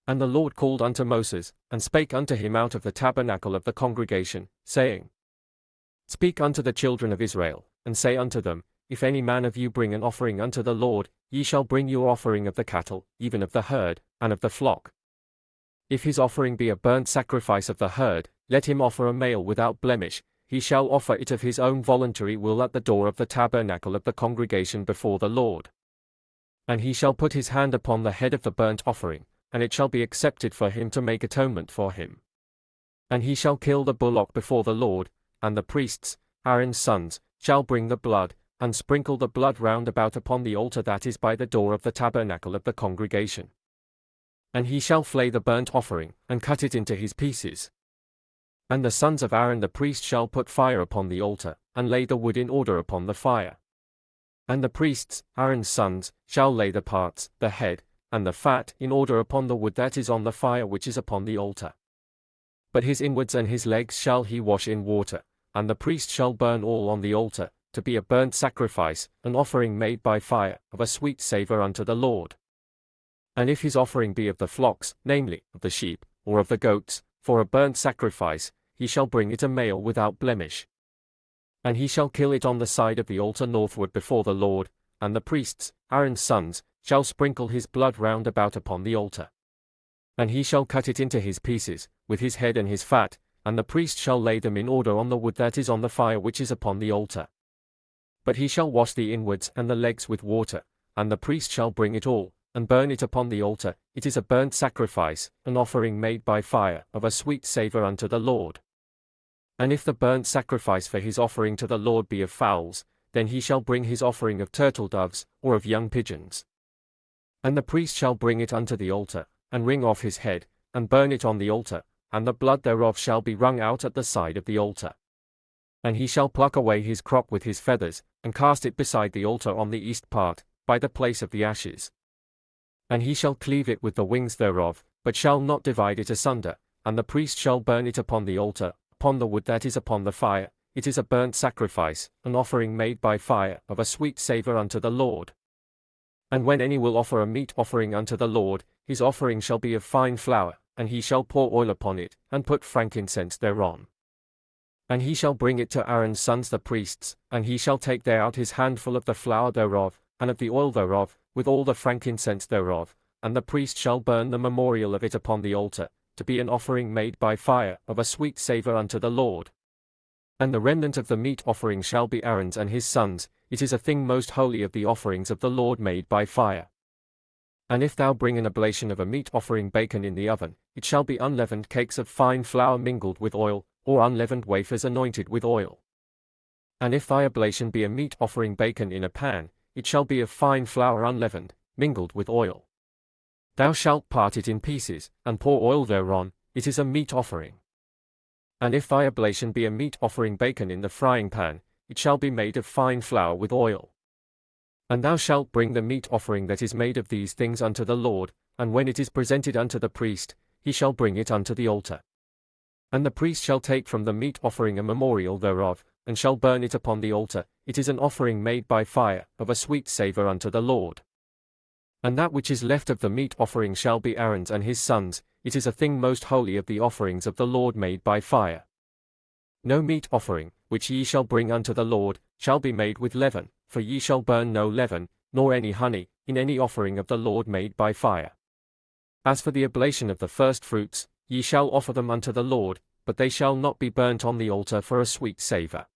And the Lord called unto Moses, and spake unto him out of the tabernacle of the congregation, saying, Speak unto the children of Israel, and say unto them, If any man of you bring an offering unto the Lord, ye shall bring your offering of the cattle, even of the herd, and of the flock. If his offering be a burnt sacrifice of the herd, let him offer a male without blemish. He shall offer it of his own voluntary will at the door of the tabernacle of the congregation before the Lord. And he shall put his hand upon the head of the burnt offering, and it shall be accepted for him to make atonement for him. And he shall kill the bullock before the Lord, and the priests, Aaron's sons, shall bring the blood, and sprinkle the blood round about upon the altar that is by the door of the tabernacle of the congregation. And he shall flay the burnt offering, and cut it into his pieces. And the sons of Aaron the priest shall put fire upon the altar, and lay the wood in order upon the fire. And the priests, Aaron's sons, shall lay the parts, the head, and the fat, in order upon the wood that is on the fire which is upon the altar. But his inwards and his legs shall he wash in water, and the priest shall burn all on the altar, to be a burnt sacrifice, an offering made by fire, of a sweet savour unto the Lord. And if his offering be of the flocks, namely, of the sheep, or of the goats, for a burnt sacrifice, he shall bring it a male without blemish. And he shall kill it on the side of the altar northward before the Lord, and the priests, Aaron's sons, shall sprinkle his blood round about upon the altar. And he shall cut it into his pieces, with his head and his fat, and the priest shall lay them in order on the wood that is on the fire which is upon the altar. But he shall wash the inwards and the legs with water, and the priest shall bring it all, and burn it upon the altar. It is a burnt sacrifice, an offering made by fire, of a sweet savour unto the Lord. And if the burnt sacrifice for his offering to the Lord be of fowls, then he shall bring his offering of turtle doves, or of young pigeons. And the priest shall bring it unto the altar, and wring off his head, and burn it on the altar, and the blood thereof shall be wrung out at the side of the altar. And he shall pluck away his crop with his feathers, and cast it beside the altar on the east part, by the place of the ashes. And he shall cleave it with the wings thereof, but shall not divide it asunder, and the priest shall burn it upon the altar, upon the wood that is upon the fire. It is a burnt sacrifice, an offering made by fire, of a sweet savour unto the Lord. And when any will offer a meat offering unto the Lord, his offering shall be of fine flour, and he shall pour oil upon it, and put frankincense thereon. And he shall bring it to Aaron's sons the priests, and he shall take thereout his handful of the flour thereof, and of the oil thereof, with all the frankincense thereof, and the priest shall burn the memorial of it upon the altar, to be an offering made by fire, of a sweet savour unto the Lord. And the remnant of the meat offering shall be Aaron's and his sons. It is a thing most holy of the offerings of the Lord made by fire. And if thou bring an oblation of a meat offering baken in the oven, it shall be unleavened cakes of fine flour mingled with oil, or unleavened wafers anointed with oil. And if thy oblation be a meat offering baken in a pan, it shall be of fine flour unleavened, mingled with oil. Thou shalt part it in pieces, and pour oil thereon. It is a meat offering. And if thy oblation be a meat offering baken in the frying pan, it shall be made of fine flour with oil. And thou shalt bring the meat offering that is made of these things unto the Lord, and when it is presented unto the priest, he shall bring it unto the altar. And the priest shall take from the meat offering a memorial thereof, and shall burn it upon the altar. It is an offering made by fire, of a sweet savour unto the Lord. And that which is left of the meat offering shall be Aaron's and his sons. It is a thing most holy of the offerings of the Lord made by fire. No meat offering, which ye shall bring unto the Lord, shall be made with leaven, for ye shall burn no leaven, nor any honey, in any offering of the Lord made by fire. As for the oblation of the firstfruits, ye shall offer them unto the Lord, but they shall not be burnt on the altar for a sweet savour.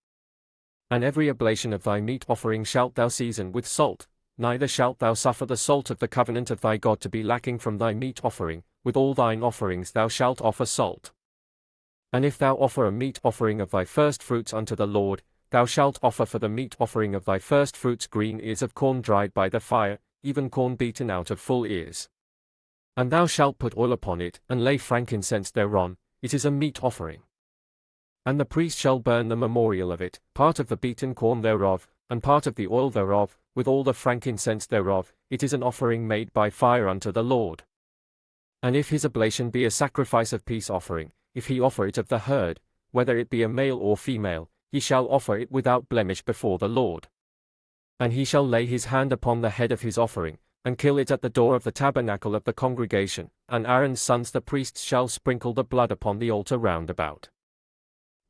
And every oblation of thy meat offering shalt thou season with salt, neither shalt thou suffer the salt of the covenant of thy God to be lacking from thy meat offering. With all thine offerings thou shalt offer salt. And if thou offer a meat offering of thy firstfruits unto the Lord, thou shalt offer for the meat offering of thy firstfruits green ears of corn dried by the fire, even corn beaten out of full ears. And thou shalt put oil upon it, and lay frankincense thereon. It is a meat offering. And the priest shall burn the memorial of it, part of the beaten corn thereof, and part of the oil thereof, with all the frankincense thereof. It is an offering made by fire unto the Lord. And if his oblation be a sacrifice of peace offering, if he offer it of the herd, whether it be a male or female, he shall offer it without blemish before the Lord. And he shall lay his hand upon the head of his offering, and kill it at the door of the tabernacle of the congregation, and Aaron's sons the priests shall sprinkle the blood upon the altar round about.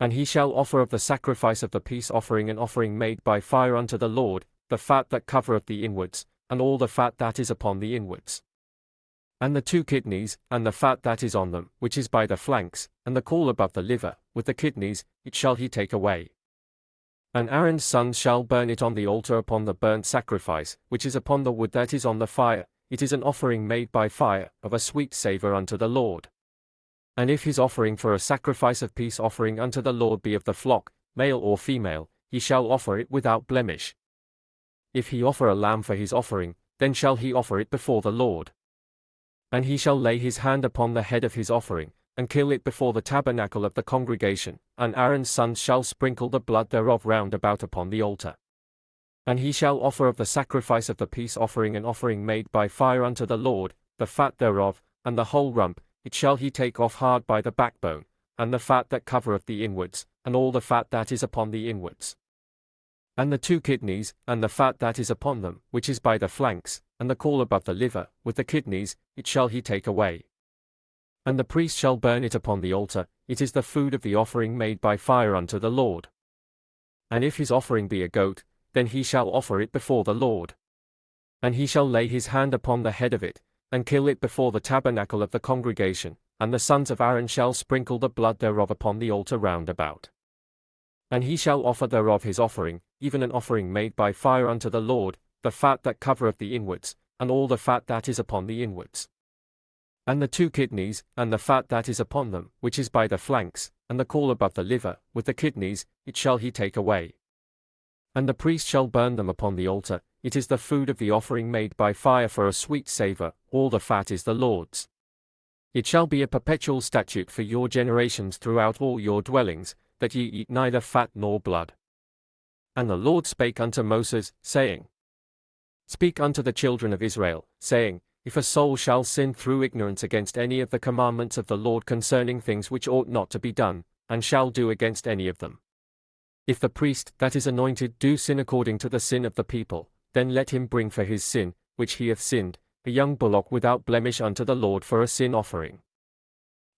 And he shall offer of the sacrifice of the peace offering an offering made by fire unto the Lord, the fat that covereth the inwards, and all the fat that is upon the inwards. And the 2 kidneys, and the fat that is on them, which is by the flanks, and the caul above the liver, with the kidneys, it shall he take away. And Aaron's sons shall burn it on the altar upon the burnt sacrifice, which is upon the wood that is on the fire. It is an offering made by fire, of a sweet savour unto the Lord. And if his offering for a sacrifice of peace offering unto the Lord be of the flock, male or female, he shall offer it without blemish. If he offer a lamb for his offering, then shall he offer it before the Lord. And he shall lay his hand upon the head of his offering, and kill it before the tabernacle of the congregation, and Aaron's sons shall sprinkle the blood thereof round about upon the altar. And he shall offer of the sacrifice of the peace offering an offering made by fire unto the Lord, the fat thereof, and the whole rump, it shall he take off hard by the backbone, and the fat that covereth the inwards, and all the fat that is upon the inwards. And the 2 kidneys, and the fat that is upon them, which is by the flanks, and the caul above the liver, with the kidneys, it shall he take away. And the priest shall burn it upon the altar, it is the food of the offering made by fire unto the Lord. And if his offering be a goat, then he shall offer it before the Lord. And he shall lay his hand upon the head of it, and kill it before the tabernacle of the congregation, and the sons of Aaron shall sprinkle the blood thereof upon the altar round about. And he shall offer thereof his offering, even an offering made by fire unto the Lord, the fat that covereth the inwards, and all the fat that is upon the inwards. And the 2 kidneys, and the fat that is upon them, which is by the flanks, and the caul above the liver, with the kidneys, it shall he take away. And the priest shall burn them upon the altar, it is the food of the offering made by fire for a sweet savour, all the fat is the Lord's. It shall be a perpetual statute for your generations throughout all your dwellings, that ye eat neither fat nor blood. And the Lord spake unto Moses, saying, Speak unto the children of Israel, saying, If a soul shall sin through ignorance against any of the commandments of the Lord concerning things which ought not to be done, and shall do against any of them. If the priest that is anointed do sin according to the sin of the people, then let him bring for his sin, which he hath sinned, a young bullock without blemish unto the Lord for a sin offering.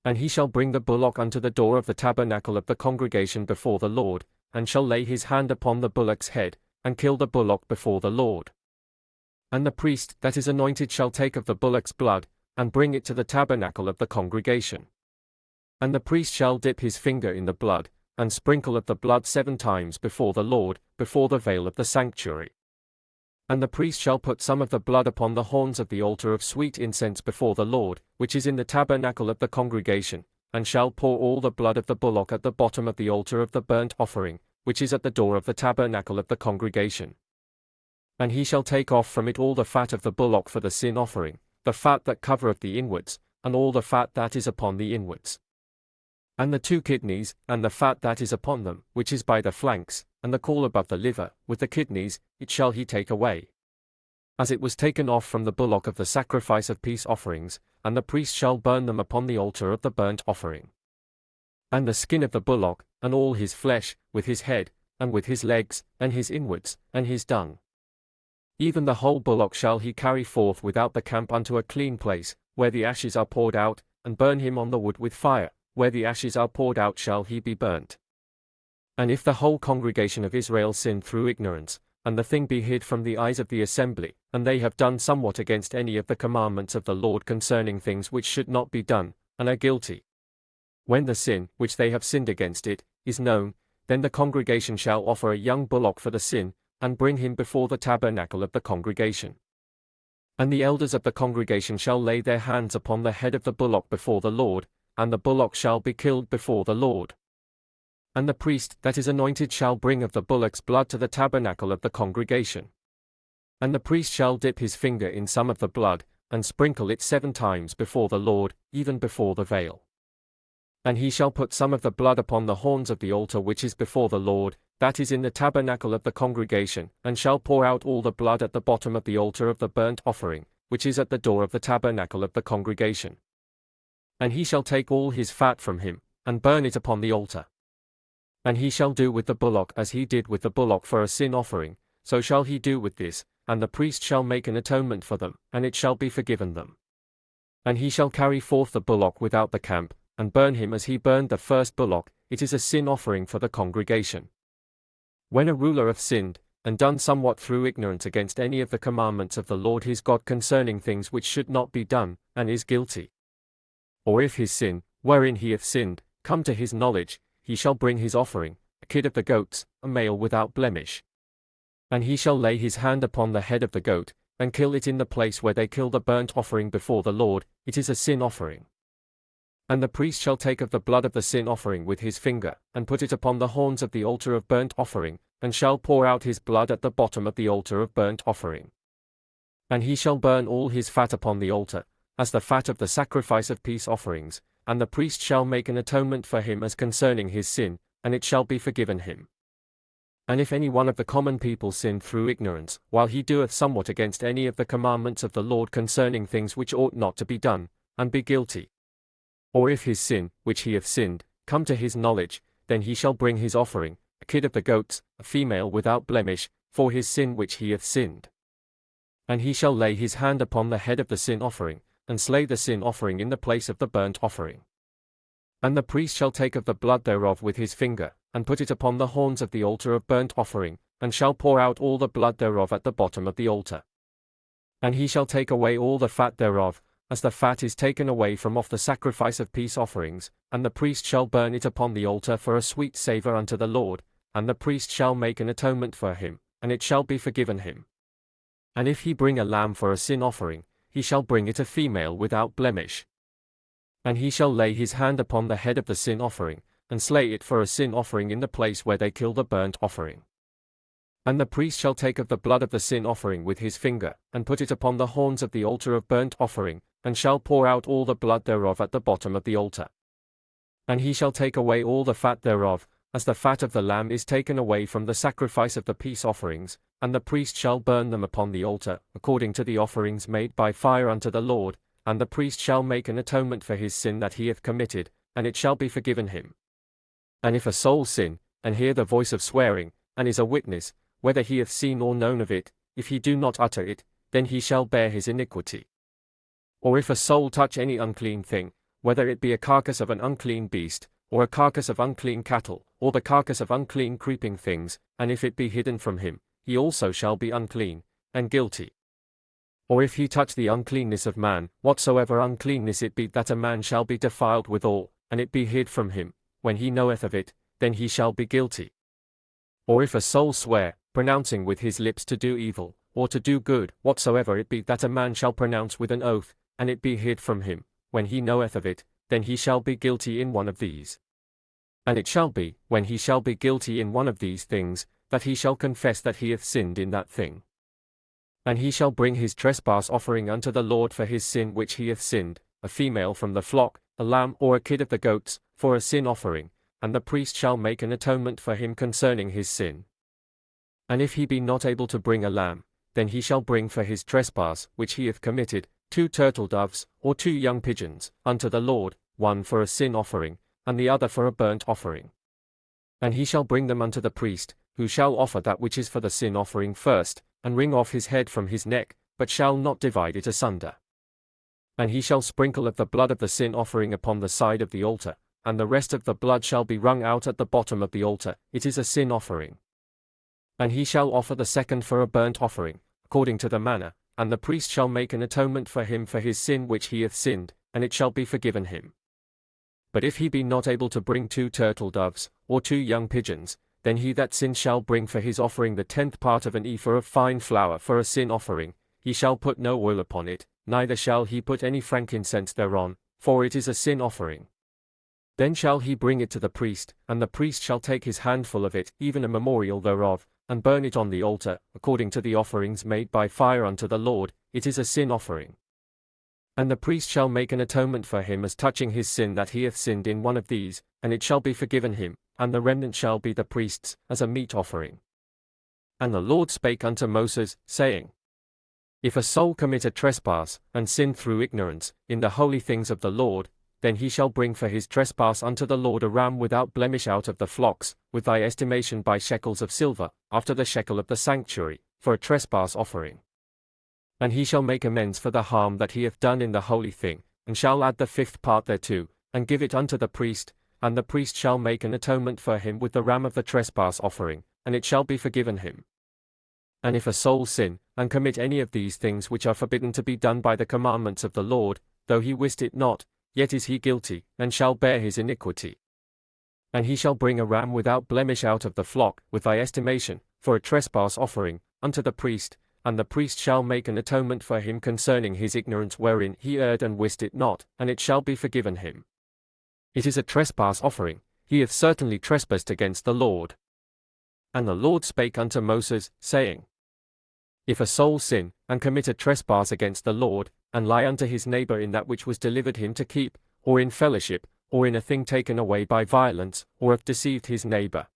And he shall bring the bullock unto the door of the tabernacle of the congregation before the Lord, and shall lay his hand upon the bullock's head, and kill the bullock before the Lord. And the priest that is anointed shall take of the bullock's blood, and bring it to the tabernacle of the congregation. And the priest shall dip his finger in the blood, and sprinkle of the blood 7 times before the Lord, before the veil of the sanctuary. And the priest shall put some of the blood upon the horns of the altar of sweet incense before the Lord, which is in the tabernacle of the congregation, and shall pour all the blood of the bullock at the bottom of the altar of the burnt offering, which is at the door of the tabernacle of the congregation. And he shall take off from it all the fat of the bullock for the sin offering, the fat that covereth the inwards, and all the fat that is upon the inwards. And the 2 kidneys, and the fat that is upon them, which is by the flanks, and the caul above the liver, with the kidneys, it shall he take away. As it was taken off from the bullock of the sacrifice of peace offerings, and the priest shall burn them upon the altar of the burnt offering. And the skin of the bullock, and all his flesh, with his head, and with his legs, and his inwards, and his dung. Even the whole bullock shall he carry forth without the camp unto a clean place, where the ashes are poured out, and burn him on the wood with fire, where the ashes are poured out shall he be burnt. And if the whole congregation of Israel sin through ignorance, and the thing be hid from the eyes of the assembly, and they have done somewhat against any of the commandments of the Lord concerning things which should not be done, and are guilty. When the sin, which they have sinned against it, is known, then the congregation shall offer a young bullock for the sin, and bring him before the tabernacle of the congregation. And the elders of the congregation shall lay their hands upon the head of the bullock before the Lord, and the bullock shall be killed before the Lord. And the priest that is anointed shall bring of the bullock's blood to the tabernacle of the congregation. And the priest shall dip his finger in some of the blood, and sprinkle it 7 times before the Lord, even before the veil. And he shall put some of the blood upon the horns of the altar which is before the Lord, that is in the tabernacle of the congregation, and shall pour out all the blood at the bottom of the altar of the burnt offering, which is at the door of the tabernacle of the congregation. And he shall take all his fat from him, and burn it upon the altar. And he shall do with the bullock as he did with the bullock for a sin offering, so shall he do with this, and the priest shall make an atonement for them, and it shall be forgiven them. And he shall carry forth the bullock without the camp, and burn him as he burned the first bullock. It is a sin offering for the congregation. When a ruler hath sinned, and done somewhat through ignorance against any of the commandments of the Lord his God concerning things which should not be done, and is guilty. Or if his sin, wherein he hath sinned, come to his knowledge, he shall bring his offering, a kid of the goats, a male without blemish. And he shall lay his hand upon the head of the goat, and kill it in the place where they kill the burnt offering before the Lord. It is a sin offering. And the priest shall take of the blood of the sin offering with his finger, and put it upon the horns of the altar of burnt offering, and shall pour out his blood at the bottom of the altar of burnt offering. And he shall burn all his fat upon the altar, as the fat of the sacrifice of peace offerings, and the priest shall make an atonement for him as concerning his sin, and it shall be forgiven him. And if any one of the common people sin through ignorance, while he doeth somewhat against any of the commandments of the Lord concerning things which ought not to be done, and be guilty. Or if his sin, which he hath sinned, come to his knowledge, then he shall bring his offering, a kid of the goats, a female without blemish, for his sin which he hath sinned. And he shall lay his hand upon the head of the sin offering, and slay the sin offering in the place of the burnt offering. And the priest shall take of the blood thereof with his finger, and put it upon the horns of the altar of burnt offering, and shall pour out all the blood thereof at the bottom of the altar. And he shall take away all the fat thereof, as the fat is taken away from off the sacrifice of peace offerings, and the priest shall burn it upon the altar for a sweet savour unto the Lord, and the priest shall make an atonement for him, and it shall be forgiven him. And if he bring a lamb for a sin offering, he shall bring it a female without blemish. And he shall lay his hand upon the head of the sin offering, and slay it for a sin offering in the place where they kill the burnt offering. And the priest shall take of the blood of the sin offering with his finger, and put it upon the horns of the altar of burnt offering, and shall pour out all the blood thereof at the bottom of the altar. And he shall take away all the fat thereof, as the fat of the lamb is taken away from the sacrifice of the peace offerings, and the priest shall burn them upon the altar, according to the offerings made by fire unto the Lord, and the priest shall make an atonement for his sin that he hath committed, and it shall be forgiven him. And if a soul sin, and hear the voice of swearing, and is a witness, whether he hath seen or known of it, if he do not utter it, then he shall bear his iniquity. Or if a soul touch any unclean thing, whether it be a carcass of an unclean beast, or a carcass of unclean cattle, or the carcass of unclean creeping things, and if it be hidden from him, he also shall be unclean, and guilty. Or if he touch the uncleanness of man, whatsoever uncleanness it be that a man shall be defiled withal, and it be hid from him, when he knoweth of it, then he shall be guilty. Or if a soul swear, pronouncing with his lips to do evil, or to do good, whatsoever it be that a man shall pronounce with an oath, and it be hid from him, when he knoweth of it, then he shall be guilty in one of these. And it shall be, when he shall be guilty in one of these things, that he shall confess that he hath sinned in that thing. And he shall bring his trespass offering unto the Lord for his sin which he hath sinned, a female from the flock, a lamb or a kid of the goats, for a sin offering, and the priest shall make an atonement for him concerning his sin. And if he be not able to bring a lamb, then he shall bring for his trespass which he hath committed 2 turtle doves, or 2 young pigeons, unto the Lord, one for a sin offering, and the other for a burnt offering. And he shall bring them unto the priest, who shall offer that which is for the sin offering first, and wring off his head from his neck, but shall not divide it asunder. And he shall sprinkle of the blood of the sin offering upon the side of the altar, and the rest of the blood shall be wrung out at the bottom of the altar. It is a sin offering. And he shall offer the second for a burnt offering, according to the manner, and the priest shall make an atonement for him for his sin which he hath sinned, and it shall be forgiven him. But if he be not able to bring 2 turtle doves, or 2 young pigeons, then he that sinned shall bring for his offering the 10th part of an ephah of fine flour for a sin offering. He shall put no oil upon it, neither shall he put any frankincense thereon, for it is a sin offering. Then shall he bring it to the priest, and the priest shall take his handful of it, even a memorial thereof, and burn it on the altar, according to the offerings made by fire unto the Lord. It is a sin offering. And the priest shall make an atonement for him as touching his sin that he hath sinned in one of these, and it shall be forgiven him, and the remnant shall be the priest's, as a meat offering. And the Lord spake unto Moses, saying, If a soul commit a trespass, and sin through ignorance, in the holy things of the Lord, then he shall bring for his trespass unto the Lord a ram without blemish out of the flocks, with thy estimation by shekels of silver, after the shekel of the sanctuary, for a trespass offering. And he shall make amends for the harm that he hath done in the holy thing, and shall add the 5th part thereto, and give it unto the priest, and the priest shall make an atonement for him with the ram of the trespass offering, and it shall be forgiven him. And if a soul sin, and commit any of these things which are forbidden to be done by the commandments of the Lord, though he wist it not, yet is he guilty, and shall bear his iniquity. And he shall bring a ram without blemish out of the flock, with thy estimation, for a trespass offering, unto the priest, and the priest shall make an atonement for him concerning his ignorance wherein he erred and wist it not, and it shall be forgiven him. It is a trespass offering, he hath certainly trespassed against the Lord. And the Lord spake unto Moses, saying, If a soul sin, and commit a trespass against the Lord, and lie unto his neighbor in that which was delivered him to keep, or in fellowship, or in a thing taken away by violence, or have deceived his neighbor,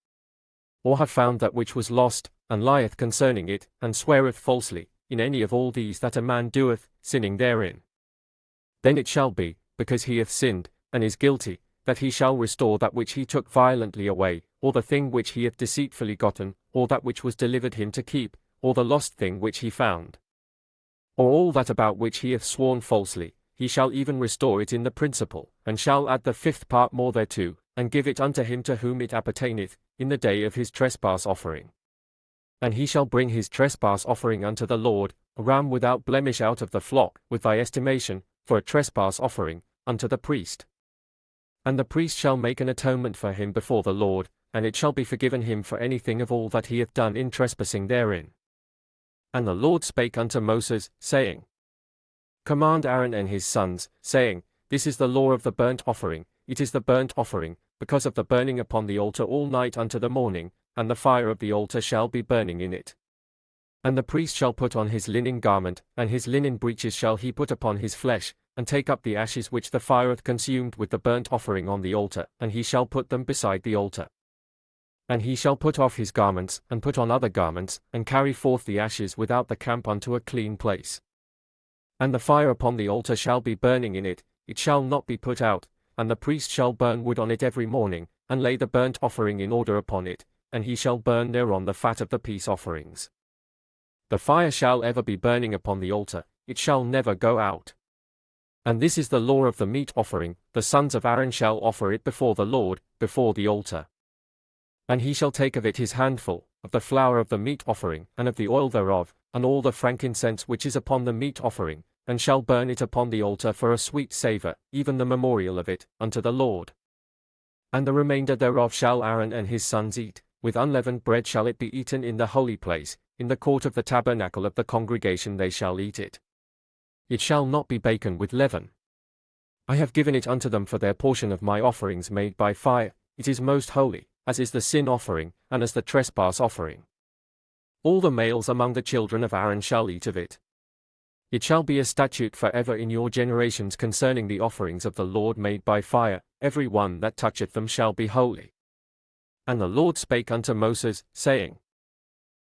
or have found that which was lost, and lieth concerning it, and sweareth falsely, in any of all these that a man doeth, sinning therein. Then it shall be, because he hath sinned, and is guilty, that he shall restore that which he took violently away, or the thing which he hath deceitfully gotten, or that which was delivered him to keep, or the lost thing which he found, or all that about which he hath sworn falsely, he shall even restore it in the principal, and shall add the 5th part more thereto, and give it unto him to whom it appertaineth, in the day of his trespass offering. And he shall bring his trespass offering unto the Lord, a ram without blemish out of the flock, with thy estimation, for a trespass offering, unto the priest. And the priest shall make an atonement for him before the Lord, and it shall be forgiven him for anything of all that he hath done in trespassing therein. And the Lord spake unto Moses, saying, Command Aaron and his sons, saying, This is the law of the burnt offering, it is the burnt offering, because of the burning upon the altar all night unto the morning, and the fire of the altar shall be burning in it. And the priest shall put on his linen garment, and his linen breeches shall he put upon his flesh, and take up the ashes which the fire hath consumed with the burnt offering on the altar, and he shall put them beside the altar. And he shall put off his garments, and put on other garments, and carry forth the ashes without the camp unto a clean place. And the fire upon the altar shall be burning in it, it shall not be put out, and the priest shall burn wood on it every morning, and lay the burnt offering in order upon it, and he shall burn thereon the fat of the peace offerings. The fire shall ever be burning upon the altar, it shall never go out. And this is the law of the meat offering, the sons of Aaron shall offer it before the Lord, before the altar. And he shall take of it his handful, of the flour of the meat offering, and of the oil thereof, and all the frankincense which is upon the meat offering, and shall burn it upon the altar for a sweet savour, even the memorial of it, unto the Lord. And the remainder thereof shall Aaron and his sons eat, with unleavened bread shall it be eaten in the holy place, in the court of the tabernacle of the congregation they shall eat it. It shall not be baken with leaven. I have given it unto them for their portion of my offerings made by fire, it is most holy, as is the sin offering, and as the trespass offering. All the males among the children of Aaron shall eat of it. It shall be a statute forever in your generations concerning the offerings of the Lord made by fire, every one that toucheth them shall be holy. And the Lord spake unto Moses, saying,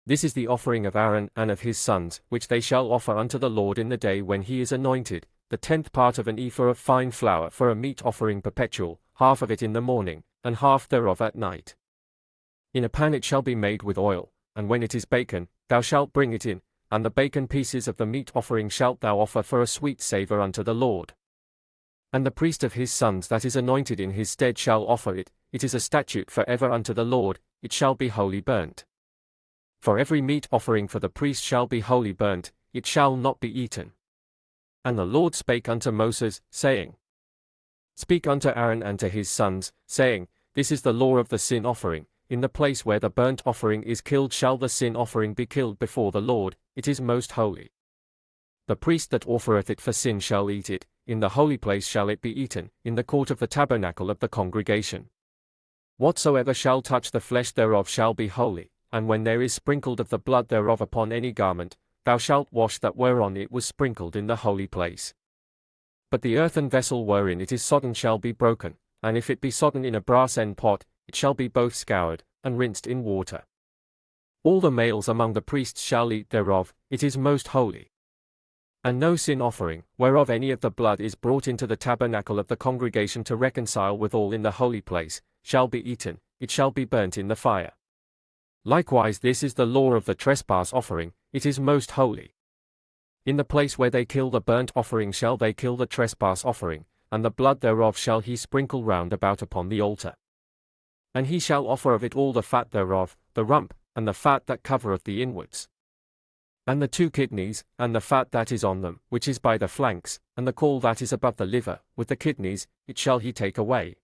This is the offering of Aaron and of his sons, which they shall offer unto the Lord in the day when he is anointed, the 10th part of an ephah of fine flour for a meat offering perpetual, half of it in the morning, and half thereof at night. In a pan it shall be made with oil, and when it is baken, thou shalt bring it in, and the baken pieces of the meat offering shalt thou offer for a sweet savour unto the Lord. And the priest of his sons that is anointed in his stead shall offer it, it is a statute for ever unto the Lord, it shall be wholly burnt. For every meat offering for the priest shall be wholly burnt, it shall not be eaten. And the Lord spake unto Moses, saying, Speak unto Aaron and to his sons, saying, This is the law of the sin offering, in the place where the burnt offering is killed shall the sin offering be killed before the Lord, it is most holy. The priest that offereth it for sin shall eat it, in the holy place shall it be eaten, in the court of the tabernacle of the congregation. Whatsoever shall touch the flesh thereof shall be holy, and when there is sprinkled of the blood thereof upon any garment, thou shalt wash that whereon it was sprinkled in the holy place. But the earthen vessel wherein it is sodden shall be broken, and if it be sodden in a brass end pot, it shall be both scoured, and rinsed in water. All the males among the priests shall eat thereof, it is most holy. And no sin offering, whereof any of the blood is brought into the tabernacle of the congregation to reconcile withal in the holy place, shall be eaten, it shall be burnt in the fire. Likewise this is the law of the trespass offering, it is most holy. In the place where they kill the burnt offering shall they kill the trespass offering, and the blood thereof shall he sprinkle round about upon the altar. And he shall offer of it all the fat thereof, the rump, and the fat that covereth the inwards, and the 2 kidneys, and the fat that is on them, which is by the flanks, and the caul that is above the liver, with the kidneys, it shall he take away.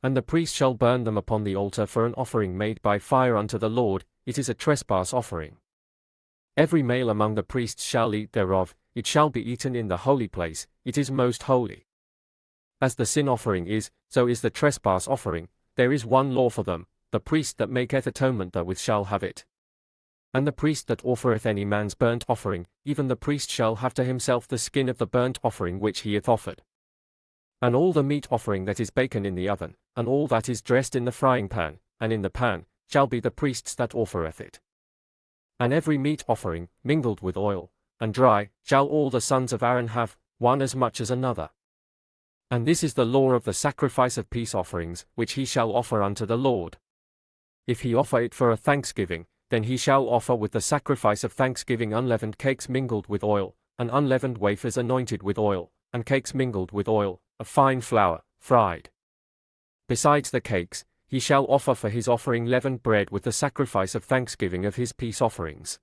And the priest shall burn them upon the altar for an offering made by fire unto the Lord, it is a trespass offering. Every male among the priests shall eat thereof, it shall be eaten in the holy place, it is most holy. As the sin offering is, so is the trespass offering, there is one law for them, the priest that maketh atonement therewith shall have it. And the priest that offereth any man's burnt offering, even the priest shall have to himself the skin of the burnt offering which he hath offered. And all the meat offering that is baken in the oven, and all that is dressed in the frying pan, and in the pan, shall be the priest's that offereth it. And every meat offering, mingled with oil, and dry, shall all the sons of Aaron have, one as much as another. And this is the law of the sacrifice of peace offerings, which he shall offer unto the Lord. If he offer it for a thanksgiving, then he shall offer with the sacrifice of thanksgiving unleavened cakes mingled with oil, and unleavened wafers anointed with oil, and cakes mingled with oil, of fine flour, fried. Besides the cakes, he shall offer for his offering leavened bread with the sacrifice of thanksgiving of his peace offerings.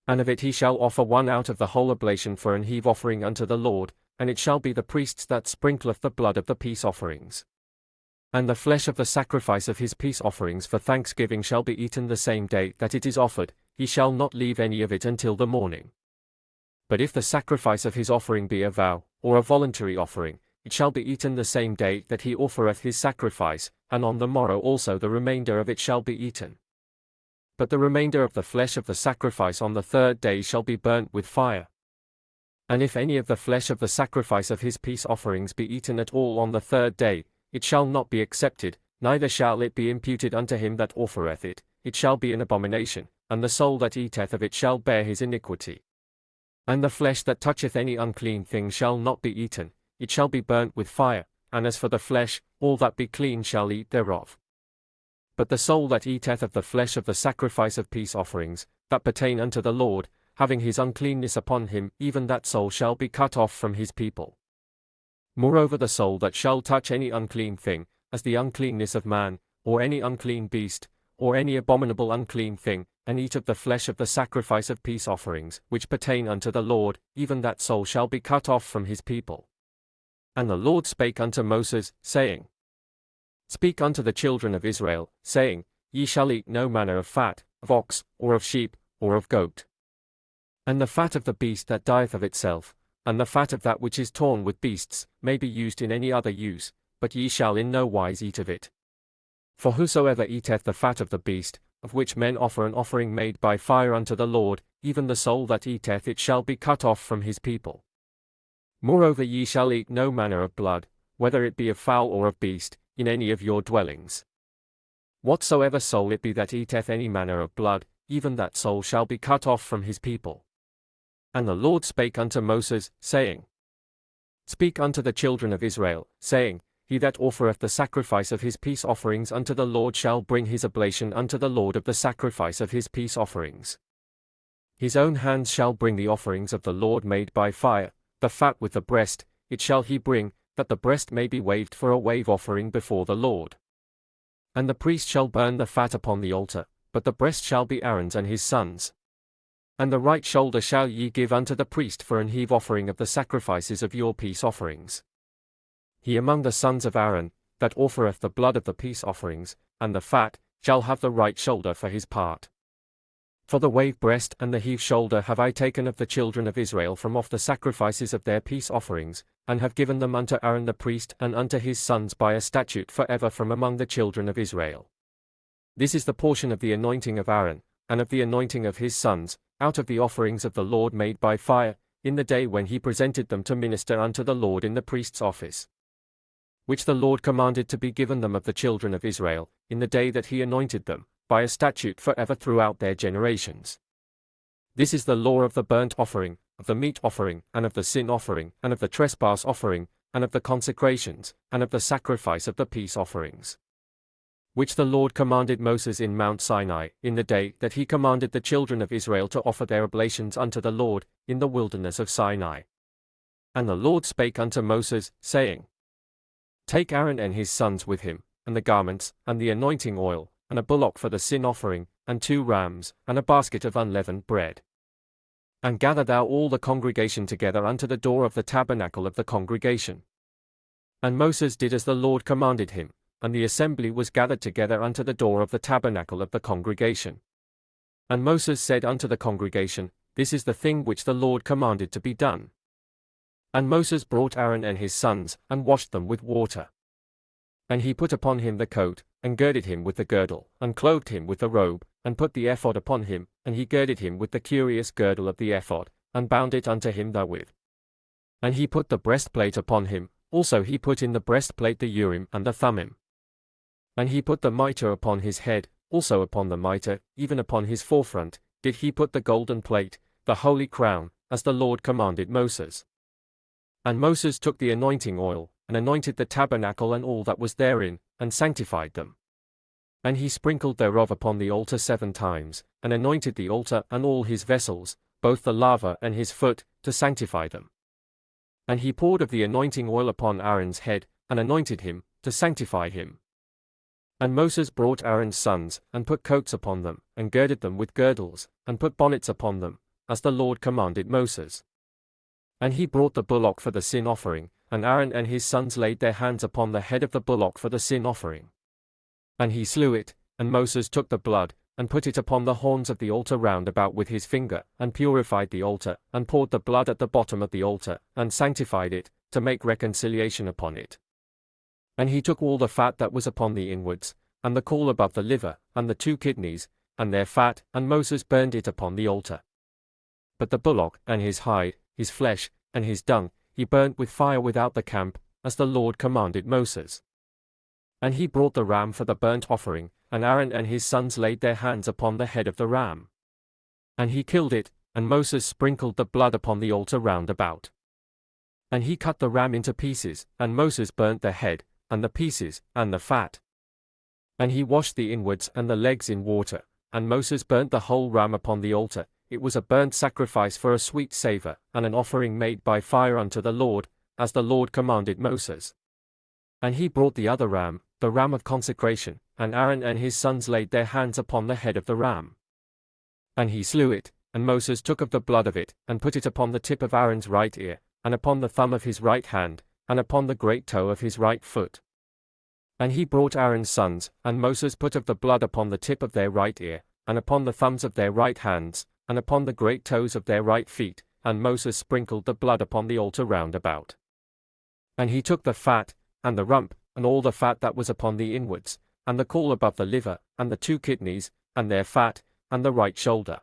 And of it he shall offer one out of the whole oblation for an heave offering unto the Lord, and it shall be the priest's that sprinkleth the blood of the peace offerings. And the flesh of the sacrifice of his peace offerings for thanksgiving shall be eaten the same day that it is offered, he shall not leave any of it until the morning. But if the sacrifice of his offering be a vow, or a voluntary offering, it shall be eaten the same day that he offereth his sacrifice, and on the morrow also the remainder of it shall be eaten. But the remainder of the flesh of the sacrifice on the 3rd day shall be burnt with fire. And if any of the flesh of the sacrifice of his peace offerings be eaten at all on the 3rd day, it shall not be accepted, neither shall it be imputed unto him that offereth it, it shall be an abomination, and the soul that eateth of it shall bear his iniquity. And the flesh that toucheth any unclean thing shall not be eaten, it shall be burnt with fire, and as for the flesh, all that be clean shall eat thereof. But the soul that eateth of the flesh of the sacrifice of peace offerings, that pertain unto the Lord, having his uncleanness upon him, even that soul shall be cut off from his people. Moreover the soul that shall touch any unclean thing, as the uncleanness of man, or any unclean beast, or any abominable unclean thing, and eat of the flesh of the sacrifice of peace offerings, which pertain unto the Lord, even that soul shall be cut off from his people. And the Lord spake unto Moses, saying, Speak unto the children of Israel, saying, Ye shall eat no manner of fat, of ox, or of sheep, or of goat. And the fat of the beast that dieth of itself, and the fat of that which is torn with beasts, may be used in any other use, but ye shall in no wise eat of it. For whosoever eateth the fat of the beast, of which men offer an offering made by fire unto the Lord, even the soul that eateth it shall be cut off from his people. Moreover ye shall eat no manner of blood, whether it be of fowl or of beast, in any of your dwellings. Whatsoever soul it be that eateth any manner of blood, even that soul shall be cut off from his people. And the Lord spake unto Moses, saying, Speak unto the children of Israel, saying, He that offereth the sacrifice of his peace offerings unto the Lord shall bring his oblation unto the Lord of the sacrifice of his peace offerings. His own hands shall bring the offerings of the Lord made by fire, the fat with the breast, it shall he bring, that the breast may be waved for a wave offering before the Lord. And the priest shall burn the fat upon the altar, but the breast shall be Aaron's and his sons'. And the right shoulder shall ye give unto the priest for an heave offering of the sacrifices of your peace offerings. He among the sons of Aaron, that offereth the blood of the peace offerings, and the fat, shall have the right shoulder for his part. For the wave breast and the heave shoulder have I taken of the children of Israel from off the sacrifices of their peace offerings, and have given them unto Aaron the priest and unto his sons by a statute forever from among the children of Israel. This is the portion of the anointing of Aaron, and of the anointing of his sons, out of the offerings of the Lord made by fire, in the day when he presented them to minister unto the Lord in the priest's office, which the Lord commanded to be given them of the children of Israel, in the day that he anointed them, by a statute forever throughout their generations. This is the law of the burnt offering, of the meat offering, and of the sin offering, and of the trespass offering, and of the consecrations, and of the sacrifice of the peace offerings. which the Lord commanded Moses in Mount Sinai, in the day that he commanded the children of Israel to offer their oblations unto the Lord, in the wilderness of Sinai. And the Lord spake unto Moses, saying, Take Aaron and his sons with him, and the garments, and the anointing oil, and a bullock for the sin offering, and 2 rams, and a basket of unleavened bread. And gather thou all the congregation together unto the door of the tabernacle of the congregation. And Moses did as the Lord commanded him, and the assembly was gathered together unto the door of the tabernacle of the congregation. And Moses said unto the congregation, This is the thing which the Lord commanded to be done. And Moses brought Aaron and his sons, and washed them with water. And he put upon him the coat, and girded him with the girdle, and clothed him with the robe, and put the ephod upon him, and he girded him with the curious girdle of the ephod, and bound it unto him therewith. And he put the breastplate upon him, also he put in the breastplate the Urim and the Thummim. And he put the mitre upon his head, also upon the mitre, even upon his forefront, did he put the golden plate, the holy crown, as the Lord commanded Moses. And Moses took the anointing oil, and anointed the tabernacle and all that was therein, and sanctified them. And he sprinkled thereof upon the altar 7 times, and anointed the altar and all his vessels, both the laver and his foot, to sanctify them. And he poured of the anointing oil upon Aaron's head, and anointed him, to sanctify him. And Moses brought Aaron's sons, and put coats upon them, and girded them with girdles, and put bonnets upon them, as the Lord commanded Moses. And he brought the bullock for the sin offering, and Aaron and his sons laid their hands upon the head of the bullock for the sin offering. And he slew it, and Moses took the blood, and put it upon the horns of the altar round about with his finger, and purified the altar, and poured the blood at the bottom of the altar, and sanctified it, to make reconciliation upon it. And he took all the fat that was upon the inwards, and the caul above the liver, and the 2 kidneys, and their fat, and Moses burned it upon the altar. But the bullock, and his hide, his flesh, and his dung, he burnt with fire without the camp, as the Lord commanded Moses. And he brought the ram for the burnt offering, and Aaron and his sons laid their hands upon the head of the ram. And he killed it, and Moses sprinkled the blood upon the altar round about. And he cut the ram into pieces, and Moses burnt the head, and the pieces, and the fat. And he washed the inwards and the legs in water, and Moses burnt the whole ram upon the altar. It was a burnt sacrifice for a sweet savour, and an offering made by fire unto the Lord, as the Lord commanded Moses. And he brought the other ram, the ram of consecration, and Aaron and his sons laid their hands upon the head of the ram. And he slew it, and Moses took of the blood of it, and put it upon the tip of Aaron's right ear, and upon the thumb of his right hand, and upon the great toe of his right foot. And he brought Aaron's sons, and Moses put of the blood upon the tip of their right ear, and upon the thumbs of their right hands, and upon the great toes of their right feet, and Moses sprinkled the blood upon the altar round about. And he took the fat, and the rump, and all the fat that was upon the inwards, and the caul above the liver, and the 2 kidneys, and their fat, and the right shoulder.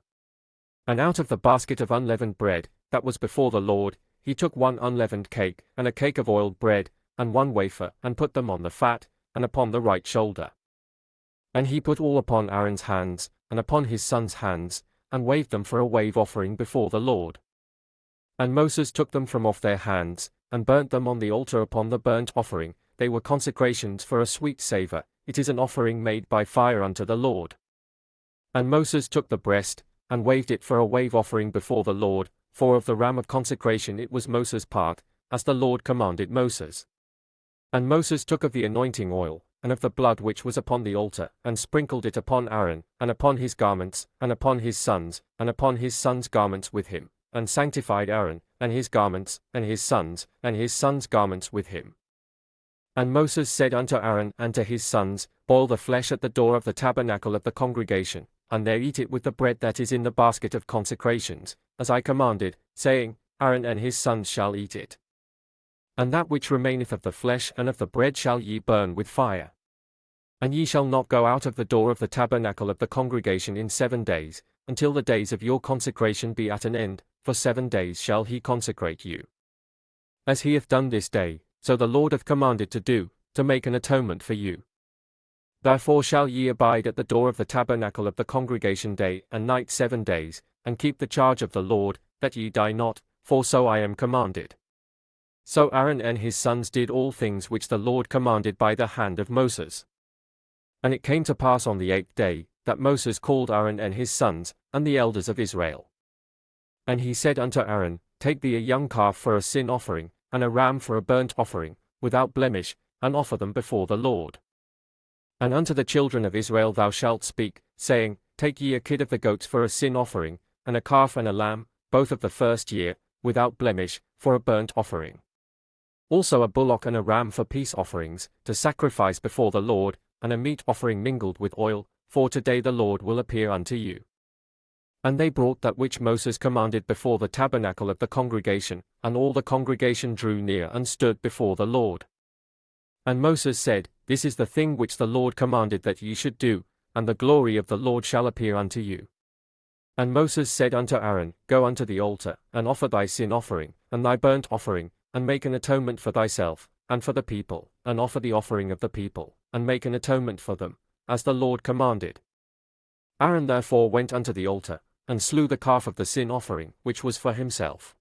And out of the basket of unleavened bread, that was before the Lord, he took 1 unleavened cake, and a cake of oiled bread, and 1 wafer, and put them on the fat, and upon the right shoulder. And he put all upon Aaron's hands, and upon his sons' hands, and waved them for a wave offering before the Lord. And Moses took them from off their hands, and burnt them on the altar upon the burnt offering. They were consecrations for a sweet savour, it is an offering made by fire unto the Lord. And Moses took the breast, and waved it for a wave offering before the Lord, for of the ram of consecration it was Moses' part, as the Lord commanded Moses. And Moses took of the anointing oil, and of the blood which was upon the altar, and sprinkled it upon Aaron, and upon his garments, and upon his sons' garments with him, and sanctified Aaron, and his garments, and his sons' garments with him. And Moses said unto Aaron and to his sons, Boil the flesh at the door of the tabernacle of the congregation, and there eat it with the bread that is in the basket of consecrations, as I commanded, saying, Aaron and his sons shall eat it. And that which remaineth of the flesh and of the bread shall ye burn with fire. And ye shall not go out of the door of the tabernacle of the congregation in 7 days, until the days of your consecration be at an end, for 7 days shall he consecrate you. As he hath done this day, so the Lord hath commanded to do, to make an atonement for you. Therefore shall ye abide at the door of the tabernacle of the congregation day and night 7 days, and keep the charge of the Lord, that ye die not, for so I am commanded. So Aaron and his sons did all things which the Lord commanded by the hand of Moses. And it came to pass on the 8th day, that Moses called Aaron and his sons, and the elders of Israel. And he said unto Aaron, Take thee a young calf for a sin offering, and a ram for a burnt offering, without blemish, and offer them before the Lord. And unto the children of Israel thou shalt speak, saying, Take ye a kid of the goats for a sin offering, and a calf and a lamb, both of the first year, without blemish, for a burnt offering. Also a bullock and a ram for peace offerings, to sacrifice before the Lord, and a meat offering mingled with oil, for today the Lord will appear unto you. And they brought that which Moses commanded before the tabernacle of the congregation, and all the congregation drew near and stood before the Lord. And Moses said, This is the thing which the Lord commanded that ye should do, and the glory of the Lord shall appear unto you. And Moses said unto Aaron, Go unto the altar, and offer thy sin offering, and thy burnt offering, and make an atonement for thyself, and for the people, and offer the offering of the people, and make an atonement for them, as the Lord commanded. Aaron therefore went unto the altar, and slew the calf of the sin offering, which was for himself.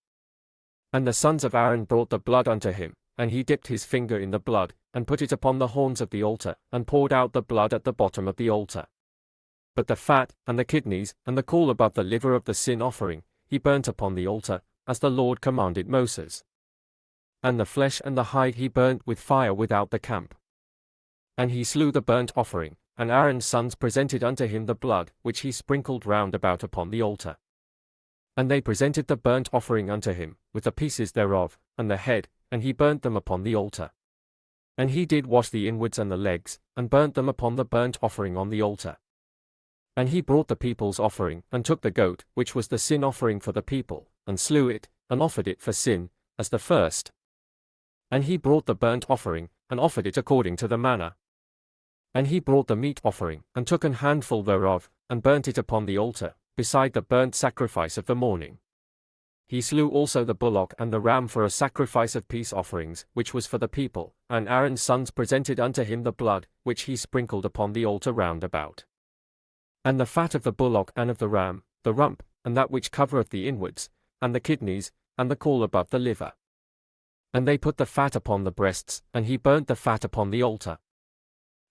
And the sons of Aaron brought the blood unto him, and he dipped his finger in the blood, and put it upon the horns of the altar, and poured out the blood at the bottom of the altar. But the fat, and the kidneys, and the caul above the liver of the sin offering, he burnt upon the altar, as the Lord commanded Moses. And the flesh and the hide he burnt with fire without the camp. And he slew the burnt offering, and Aaron's sons presented unto him the blood, which he sprinkled round about upon the altar. And they presented the burnt offering unto him, with the pieces thereof, and the head, and he burnt them upon the altar. And he did wash the inwards and the legs, and burnt them upon the burnt offering on the altar. And he brought the people's offering, and took the goat, which was the sin offering for the people, and slew it, and offered it for sin, as the first. And he brought the burnt offering, and offered it according to the manner. And he brought the meat offering, and took an handful thereof, and burnt it upon the altar, beside the burnt sacrifice of the morning. He slew also the bullock and the ram for a sacrifice of peace offerings, which was for the people, and Aaron's sons presented unto him the blood, which he sprinkled upon the altar round about. And the fat of the bullock and of the ram, the rump, and that which covereth the inwards, and the kidneys, and the caul above the liver. And they put the fat upon the breasts, and he burnt the fat upon the altar.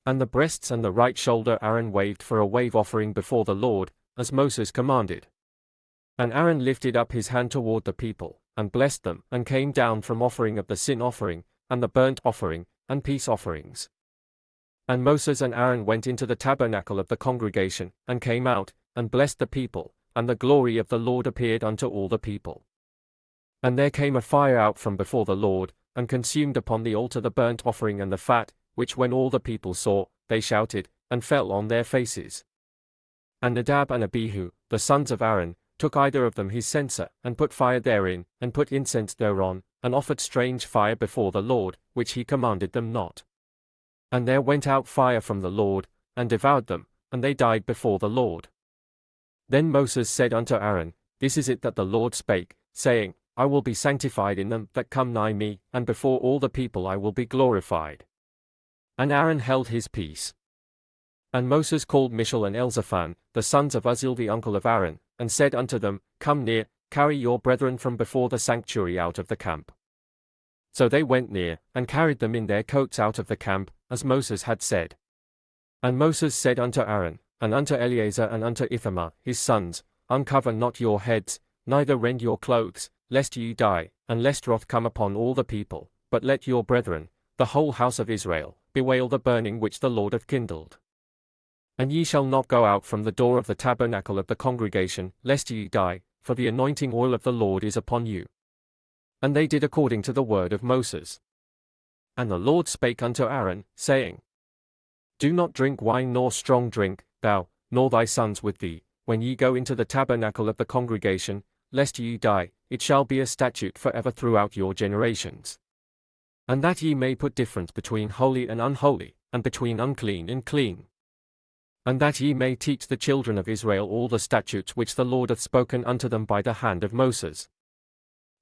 And the breasts and the right shoulder Aaron waved for a wave offering before the Lord, as Moses commanded. And Aaron lifted up his hand toward the people, and blessed them, and came down from offering of the sin offering, and the burnt offering, and peace offerings. And Moses and Aaron went into the tabernacle of the congregation, and came out, and blessed the people, and the glory of the Lord appeared unto all the people. And there came a fire out from before the Lord, and consumed upon the altar the burnt offering and the fat, which when all the people saw, they shouted, and fell on their faces. And Nadab and Abihu, the sons of Aaron, took either of them his censer, and put fire therein, and put incense thereon, and offered strange fire before the Lord, which he commanded them not. And there went out fire from the Lord, and devoured them, and they died before the Lord. Then Moses said unto Aaron, This is it that the Lord spake, saying, I will be sanctified in them that come nigh me, and before all the people I will be glorified. And Aaron held his peace. And Moses called Mishael and Elzaphan, the sons of Uzziel the uncle of Aaron, and said unto them, Come near, carry your brethren from before the sanctuary out of the camp. So they went near, and carried them in their coats out of the camp, as Moses had said. And Moses said unto Aaron, and unto Eleazar and unto Ithamar, his sons, Uncover not your heads, neither rend your clothes, lest ye die, and lest wrath come upon all the people, but let your brethren, the whole house of Israel, bewail the burning which the Lord hath kindled. And ye shall not go out from the door of the tabernacle of the congregation, lest ye die, for the anointing oil of the Lord is upon you. And they did according to the word of Moses. And the Lord spake unto Aaron, saying, Do not drink wine nor strong drink, thou, nor thy sons with thee, when ye go into the tabernacle of the congregation, lest ye die. It shall be a statute forever throughout your generations. And that ye may put difference between holy and unholy, and between unclean and clean. And that ye may teach the children of Israel all the statutes which the Lord hath spoken unto them by the hand of Moses.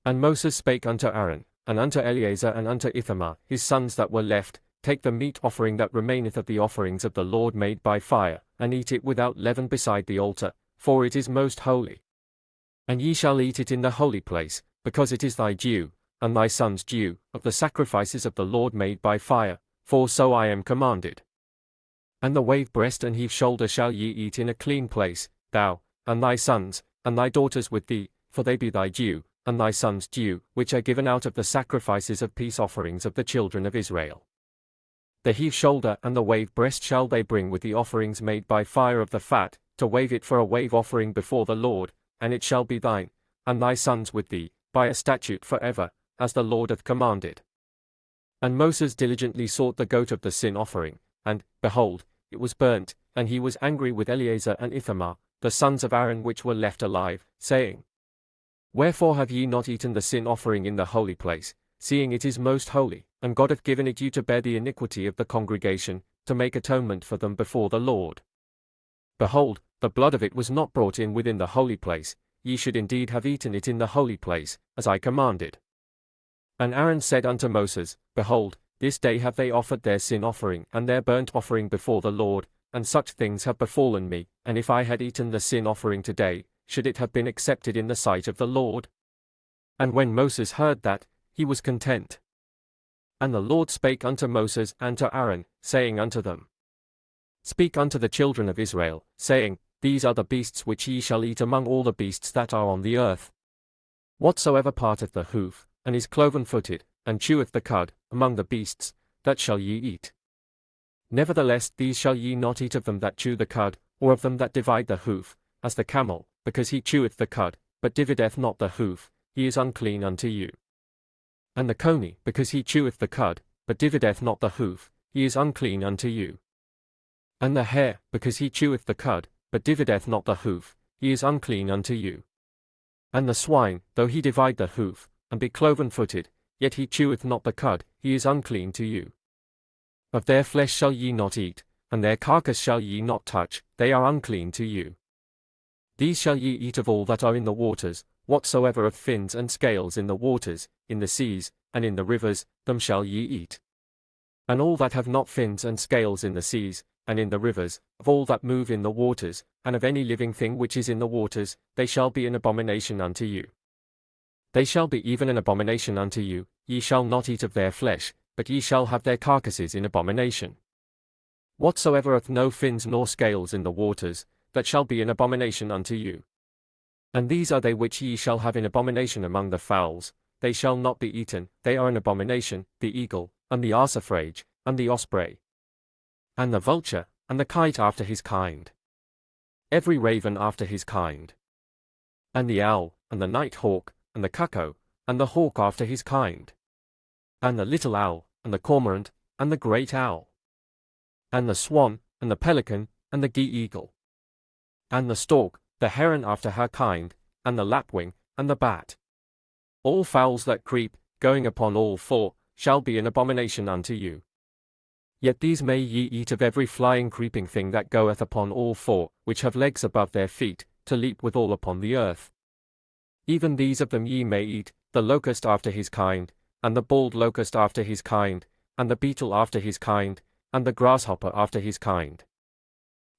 And Moses spake unto Aaron, and unto Eleazar and unto Ithamar, his sons that were left, Take the meat offering that remaineth of the offerings of the Lord made by fire, and eat it without leaven beside the altar, for it is most holy. And ye shall eat it in the holy place, because it is thy due, and thy son's due, of the sacrifices of the Lord made by fire, for so I am commanded. And the wave breast and heave shoulder shall ye eat in a clean place, thou, and thy sons, and thy daughters with thee, for they be thy due, and thy sons' due, which are given out of the sacrifices of peace offerings of the children of Israel. The heave shoulder and the wave breast shall they bring with the offerings made by fire of the fat, to wave it for a wave offering before the Lord, and it shall be thine, and thy sons with thee, by a statute forever, as the Lord hath commanded. And Moses diligently sought the goat of the sin offering, and, behold, it was burnt, and he was angry with Eleazar and Ithamar, the sons of Aaron which were left alive, saying, Wherefore have ye not eaten the sin offering in the holy place, seeing it is most holy, and God hath given it you to bear the iniquity of the congregation, to make atonement for them before the Lord? Behold, the blood of it was not brought in within the holy place, ye should indeed have eaten it in the holy place, as I commanded. And Aaron said unto Moses, Behold, this day have they offered their sin offering and their burnt offering before the Lord, and such things have befallen me, and if I had eaten the sin offering today, should it have been accepted in the sight of the Lord? And when Moses heard that, he was content. And the Lord spake unto Moses and to Aaron, saying unto them, Speak unto the children of Israel, saying, These are the beasts which ye shall eat among all the beasts that are on the earth. Whatsoever parteth the hoof, and is cloven-footed, and cheweth the cud, among the beasts, that shall ye eat. Nevertheless these shall ye not eat of them that chew the cud, or of them that divide the hoof, as the camel, because he cheweth the cud, but divideth not the hoof, he is unclean unto you. And the coney, because he cheweth the cud, but divideth not the hoof, he is unclean unto you. And the hare, because he cheweth the cud, but divideth not the hoof, he is unclean unto you. And the swine, though he divide the hoof, and be cloven-footed, yet he cheweth not the cud, he is unclean to you. Of their flesh shall ye not eat, and their carcass shall ye not touch, they are unclean to you. These shall ye eat of all that are in the waters, whatsoever of fins and scales in the waters, in the seas, and in the rivers, them shall ye eat. And all that have not fins and scales in the seas, and in the rivers, of all that move in the waters, and of any living thing which is in the waters, they shall be an abomination unto you. They shall be even an abomination unto you, ye shall not eat of their flesh, but ye shall have their carcasses in abomination. Whatsoever hath no fins nor scales in the waters, that shall be an abomination unto you. And these are they which ye shall have in abomination among the fowls, they shall not be eaten, they are an abomination, the eagle, and the arsaphage, and the osprey, and the vulture, and the kite after his kind, every raven after his kind, and the owl, and the night hawk, and the cuckoo, and the hawk after his kind, and the little owl, and the cormorant, and the great owl, and the swan, and the pelican, and the gee-eagle, and the stork, the heron after her kind, and the lapwing, and the bat. All fowls that creep, going upon all four, shall be an abomination unto you. Yet these may ye eat of every flying creeping thing that goeth upon all four, which have legs above their feet, to leap withal upon the earth. Even these of them ye may eat, the locust after his kind, and the bald locust after his kind, and the beetle after his kind, and the grasshopper after his kind.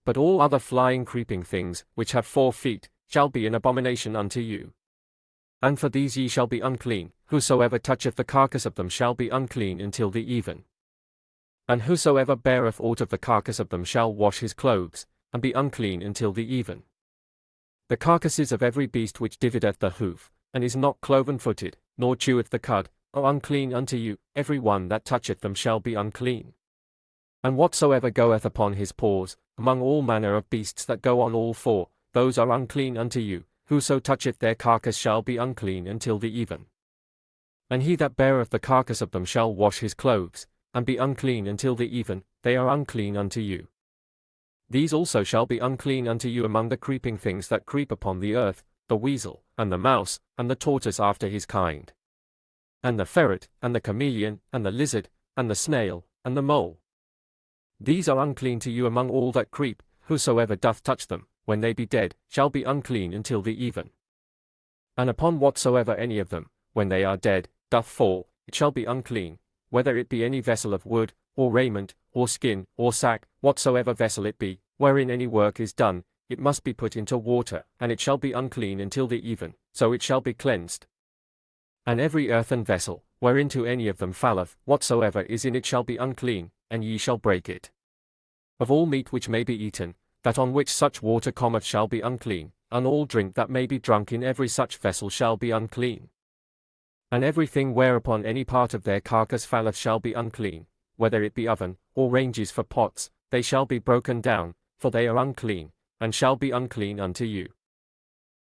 But all other flying creeping things, which have 4 feet, shall be an abomination unto you. And for these ye shall be unclean, whosoever toucheth the carcass of them shall be unclean until the even. And whosoever beareth aught of the carcass of them shall wash his clothes, and be unclean until the even. The carcasses of every beast which divideth the hoof, and is not cloven-footed, nor cheweth the cud, are unclean unto you, every one that toucheth them shall be unclean. And whatsoever goeth upon his paws, among all manner of beasts that go on all 4, those are unclean unto you, whoso toucheth their carcass shall be unclean until the even. And he that beareth the carcass of them shall wash his clothes, and be unclean until the even, they are unclean unto you. These also shall be unclean unto you among the creeping things that creep upon the earth, the weasel, and the mouse, and the tortoise after his kind, and the ferret, and the chameleon, and the lizard, and the snail, and the mole. These are unclean to you among all that creep, whosoever doth touch them, when they be dead, shall be unclean until the even. And upon whatsoever any of them, when they are dead, doth fall, it shall be unclean, whether it be any vessel of wood, or raiment, or skin, or sack, whatsoever vessel it be, wherein any work is done, it must be put into water, and it shall be unclean until the even, so it shall be cleansed. And every earthen vessel, whereinto any of them falleth, whatsoever is in it shall be unclean, and ye shall break it. Of all meat which may be eaten, that on which such water cometh shall be unclean, and all drink that may be drunk in every such vessel shall be unclean. And everything whereupon any part of their carcass falleth shall be unclean, whether it be oven, or ranges for pots, they shall be broken down, for they are unclean, and shall be unclean unto you.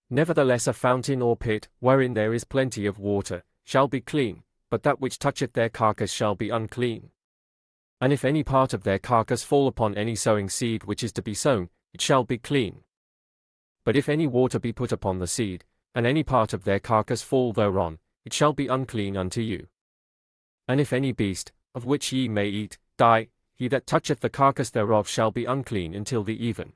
Nevertheless a fountain or pit, wherein there is plenty of water, shall be clean, but that which toucheth their carcass shall be unclean. And if any part of their carcass fall upon any sowing seed which is to be sown, it shall be clean. But if any water be put upon the seed, and any part of their carcass fall thereon, it shall be unclean unto you. And if any beast, of which ye may eat, die, he that toucheth the carcass thereof shall be unclean until the even.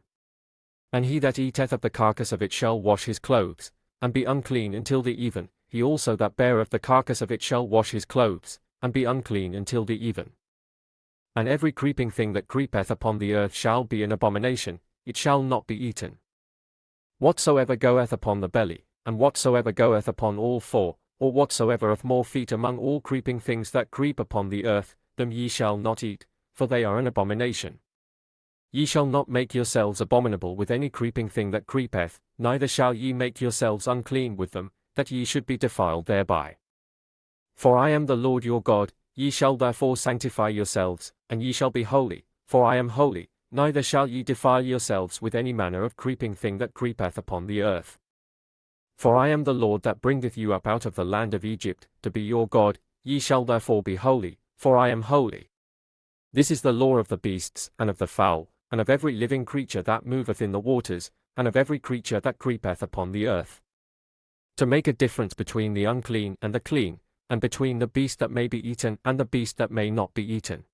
And he that eateth of the carcass of it shall wash his clothes, and be unclean until the even, he also that beareth the carcass of it shall wash his clothes, and be unclean until the even. And every creeping thing that creepeth upon the earth shall be an abomination, it shall not be eaten. Whatsoever goeth upon the belly, and whatsoever goeth upon all four, or whatsoever of more feet among all creeping things that creep upon the earth, them ye shall not eat, for they are an abomination. Ye shall not make yourselves abominable with any creeping thing that creepeth, neither shall ye make yourselves unclean with them, that ye should be defiled thereby. For I am the Lord your God, ye shall therefore sanctify yourselves, and ye shall be holy, for I am holy, neither shall ye defile yourselves with any manner of creeping thing that creepeth upon the earth. For I am the Lord that bringeth you up out of the land of Egypt, to be your God, ye shall therefore be holy, for I am holy. This is the law of the beasts, and of the fowl, and of every living creature that moveth in the waters, and of every creature that creepeth upon the earth. To make a difference between the unclean and the clean, and between the beast that may be eaten and the beast that may not be eaten.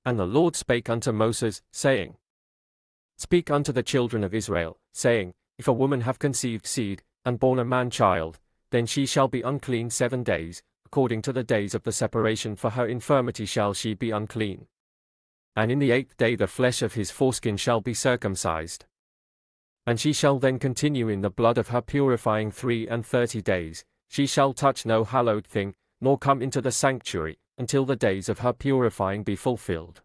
And the Lord spake unto Moses, saying, Speak unto the children of Israel, saying, If a woman have conceived seed, and born a man-child, then she shall be unclean 7 days, according to the days of the separation, for her infirmity shall she be unclean. And in the 8th day the flesh of his foreskin shall be circumcised. And she shall then continue in the blood of her purifying 33 days, she shall touch no hallowed thing, nor come into the sanctuary, until the days of her purifying be fulfilled.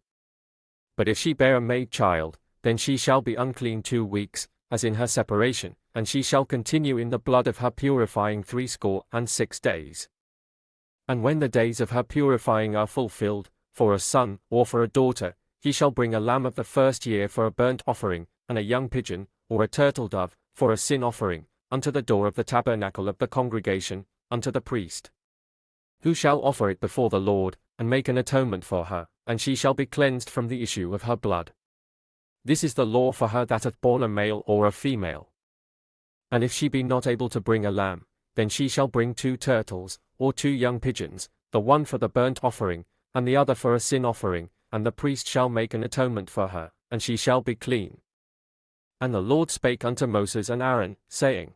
But if she bear a maid child, then she shall be unclean 2 weeks, as in her separation, and she shall continue in the blood of her purifying 66 days. And when the days of her purifying are fulfilled, for a son, or for a daughter, he shall bring a lamb of the first year for a burnt offering, and a young pigeon, or a turtle dove, for a sin offering, unto the door of the tabernacle of the congregation, unto the priest, who shall offer it before the Lord, and make an atonement for her, and she shall be cleansed from the issue of her blood. This is the law for her that hath borne a male or a female. And if she be not able to bring a lamb, then she shall bring 2 turtles, or 2 young pigeons, the one for the burnt offering, and the other for a sin offering, and the priest shall make an atonement for her, and she shall be clean. And the Lord spake unto Moses and Aaron, saying,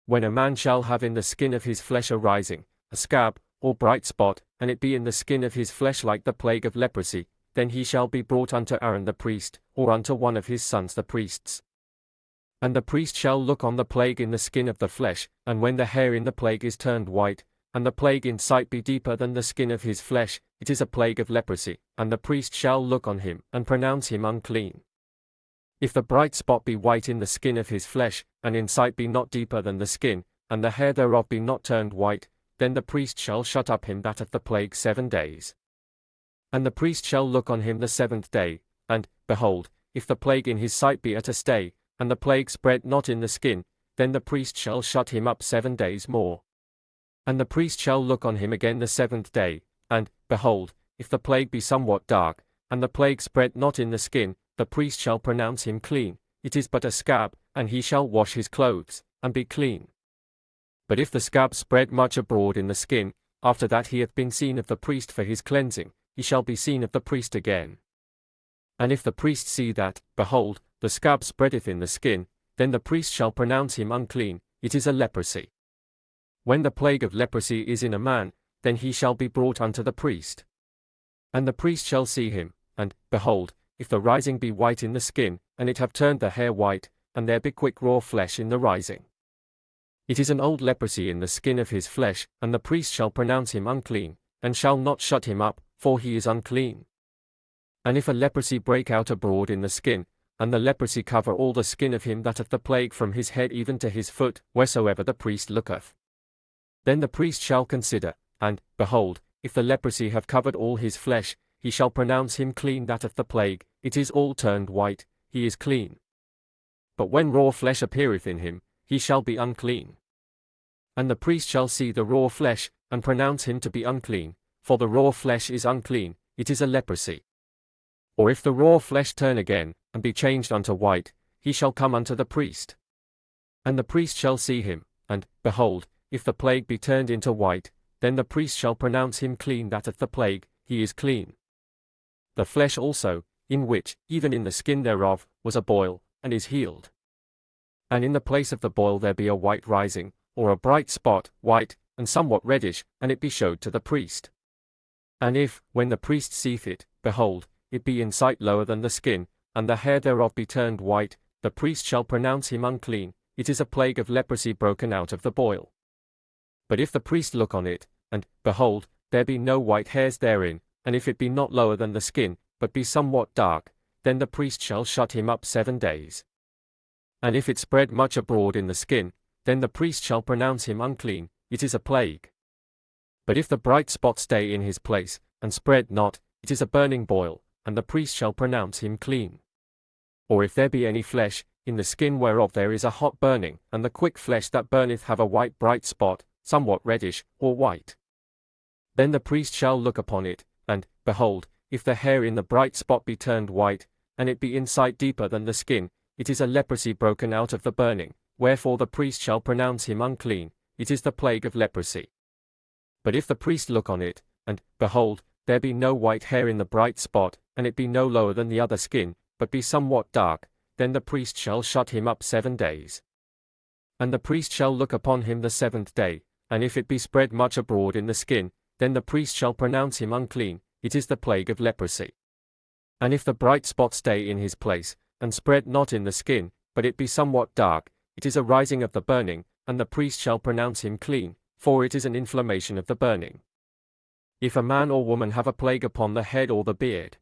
When a man shall have in the skin of his flesh a rising, a scab, or bright spot, and it be in the skin of his flesh like the plague of leprosy, then he shall be brought unto Aaron the priest, or unto one of his sons the priests. And the priest shall look on the plague in the skin of the flesh, and when the hair in the plague is turned white, and the plague in sight be deeper than the skin of his flesh, it is a plague of leprosy, and the priest shall look on him, and pronounce him unclean. If the bright spot be white in the skin of his flesh, and in sight be not deeper than the skin, and the hair thereof be not turned white, then the priest shall shut up him that hath the plague 7 days. And the priest shall look on him the 7th day, and, behold, if the plague in his sight be at a stay, and the plague spread not in the skin, then the priest shall shut him up 7 days more. And the priest shall look on him again the 7th day, and, behold, if the plague be somewhat dark, and the plague spread not in the skin, the priest shall pronounce him clean, it is but a scab, and he shall wash his clothes, and be clean. But if the scab spread much abroad in the skin, after that he hath been seen of the priest for his cleansing, he shall be seen of the priest again. And if the priest see that, behold, the scab spreadeth in the skin, then the priest shall pronounce him unclean, it is a leprosy. When the plague of leprosy is in a man, then he shall be brought unto the priest. And the priest shall see him, and, behold, if the rising be white in the skin, and it have turned the hair white, and there be quick raw flesh in the rising, it is an old leprosy in the skin of his flesh, and the priest shall pronounce him unclean, and shall not shut him up, for he is unclean. And if a leprosy break out abroad in the skin, and the leprosy cover all the skin of him that hath the plague from his head even to his foot, wheresoever the priest looketh, then the priest shall consider, and, behold, if the leprosy have covered all his flesh, he shall pronounce him clean that hath the plague, it is all turned white, he is clean. But when raw flesh appeareth in him, he shall be unclean. And the priest shall see the raw flesh, and pronounce him to be unclean, for the raw flesh is unclean, it is a leprosy. Or if the raw flesh turn again, and be changed unto white, he shall come unto the priest. And the priest shall see him, and, behold, if the plague be turned into white, then the priest shall pronounce him clean that hath the plague, he is clean. The flesh also, in which, even in the skin thereof, was a boil, and is healed. And in the place of the boil there be a white rising, or a bright spot, white, and somewhat reddish, and it be showed to the priest. And if, when the priest seeth it, behold, it be in sight lower than the skin, and the hair thereof be turned white, the priest shall pronounce him unclean, it is a plague of leprosy broken out of the boil. But if the priest look on it, and, behold, there be no white hairs therein, and if it be not lower than the skin, but be somewhat dark, then the priest shall shut him up 7 days. And if it spread much abroad in the skin, then the priest shall pronounce him unclean, it is a plague. But if the bright spot stay in his place, and spread not, it is a burning boil, and the priest shall pronounce him clean. Or if there be any flesh, in the skin whereof there is a hot burning, and the quick flesh that burneth have a white bright spot, somewhat reddish, or white, then the priest shall look upon it, and, behold, if the hair in the bright spot be turned white, and it be in sight deeper than the skin, it is a leprosy broken out of the burning, wherefore the priest shall pronounce him unclean, it is the plague of leprosy. But if the priest look on it, and, behold, there be no white hair in the bright spot, and it be no lower than the other skin, but be somewhat dark, then the priest shall shut him up 7 days. And the priest shall look upon him the 7th day, and if it be spread much abroad in the skin, then the priest shall pronounce him unclean, it is the plague of leprosy. And if the bright spot stay in his place, and spread not in the skin, but it be somewhat dark, it is a rising of the burning, and the priest shall pronounce him clean, for it is an inflammation of the burning. If a man or woman have a plague upon the head or the beard,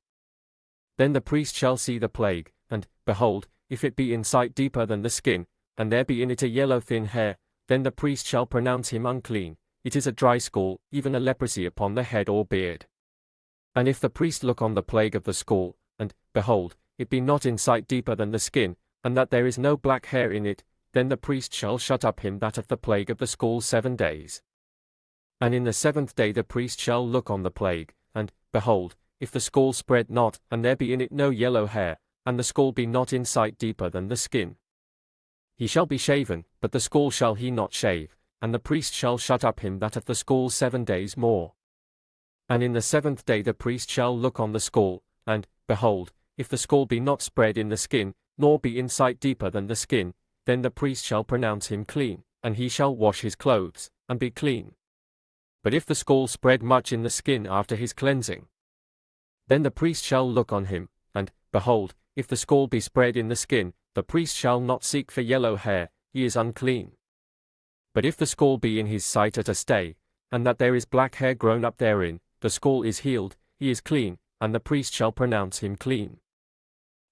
then the priest shall see the plague, and, behold, if it be in sight deeper than the skin, and there be in it a yellow thin hair, then the priest shall pronounce him unclean, it is a dry scall, even a leprosy upon the head or beard. And if the priest look on the plague of the scall, and, behold, it be not in sight deeper than the skin, and that there is no black hair in it, then the priest shall shut up him that hath the plague of the scall 7 days. And in the 7th day the priest shall look on the plague, and, behold, if the scall spread not, and there be in it no yellow hair, and the scall be not in sight deeper than the skin, he shall be shaven, but the scall shall he not shave, and the priest shall shut up him that hath the scall 7 days more. And in the 7th day the priest shall look on the scall, and, behold, if the scall be not spread in the skin, nor be in sight deeper than the skin, then the priest shall pronounce him clean, and he shall wash his clothes, and be clean. But if the scall spread much in the skin after his cleansing, then the priest shall look on him, and, behold, if the scall be spread in the skin, the priest shall not seek for yellow hair, he is unclean. But if the scall be in his sight at a stay, and that there is black hair grown up therein, the scall is healed, he is clean, and the priest shall pronounce him clean.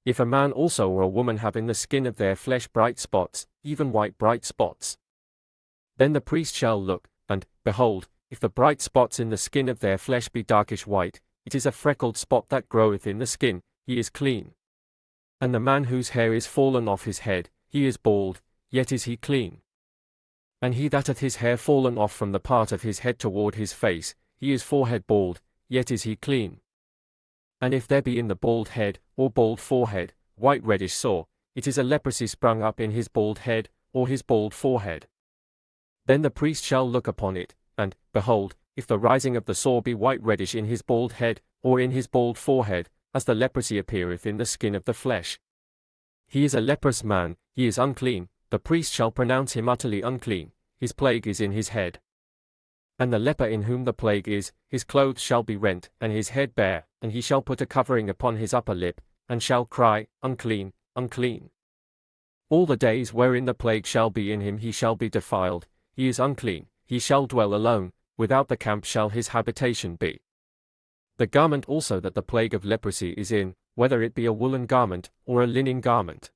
If a man also or a woman have in the skin of their flesh bright spots, even white bright spots, then the priest shall look, and, behold, if the bright spots in the skin of their flesh be darkish white, it is a freckled spot that groweth in the skin, he is clean. And the man whose hair is fallen off his head, he is bald, yet is he clean. And he that hath his hair fallen off from the part of his head toward his face, he is forehead bald, yet is he clean. And if there be in the bald head, or bald forehead, white reddish sore, it is a leprosy sprung up in his bald head, or his bald forehead. Then the priest shall look upon it, and, behold, if the rising of the sore be white reddish in his bald head, or in his bald forehead, as the leprosy appeareth in the skin of the flesh, he is a leprous man, he is unclean, the priest shall pronounce him utterly unclean, his plague is in his head. And the leper in whom the plague is, his clothes shall be rent, and his head bare, and he shall put a covering upon his upper lip, and shall cry, Unclean, unclean. All the days wherein the plague shall be in him he shall be defiled, he is unclean, he shall dwell alone, without the camp shall his habitation be. The garment also that the plague of leprosy is in, whether it be a woolen garment, or a linen garment,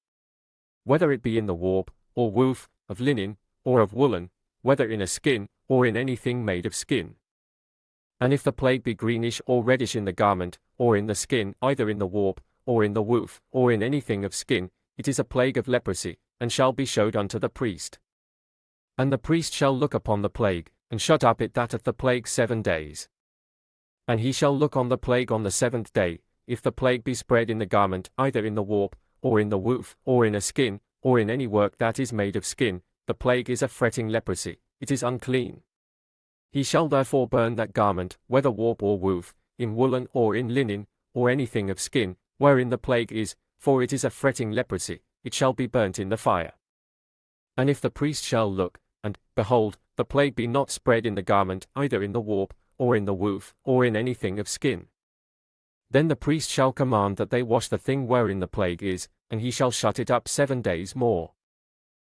whether it be in the warp, or woof, of linen, or of woolen, whether in a skin, or in anything made of skin. And if the plague be greenish or reddish in the garment, or in the skin, either in the warp, or in the woof, or in anything of skin, it is a plague of leprosy, and shall be showed unto the priest. And the priest shall look upon the plague, and shut up it that hath the plague 7 days. And he shall look on the plague on the 7th day, if the plague be spread in the garment, either in the warp, or in the woof, or in a skin, or in any work that is made of skin, the plague is a fretting leprosy, it is unclean. He shall therefore burn that garment, whether warp or woof, in woolen or in linen, or anything of skin, wherein the plague is, for it is a fretting leprosy, it shall be burnt in the fire. And if the priest shall look, and, behold, the plague be not spread in the garment, either in the warp, or in the woof, or in anything of skin, then the priest shall command that they wash the thing wherein the plague is, and he shall shut it up 7 days more.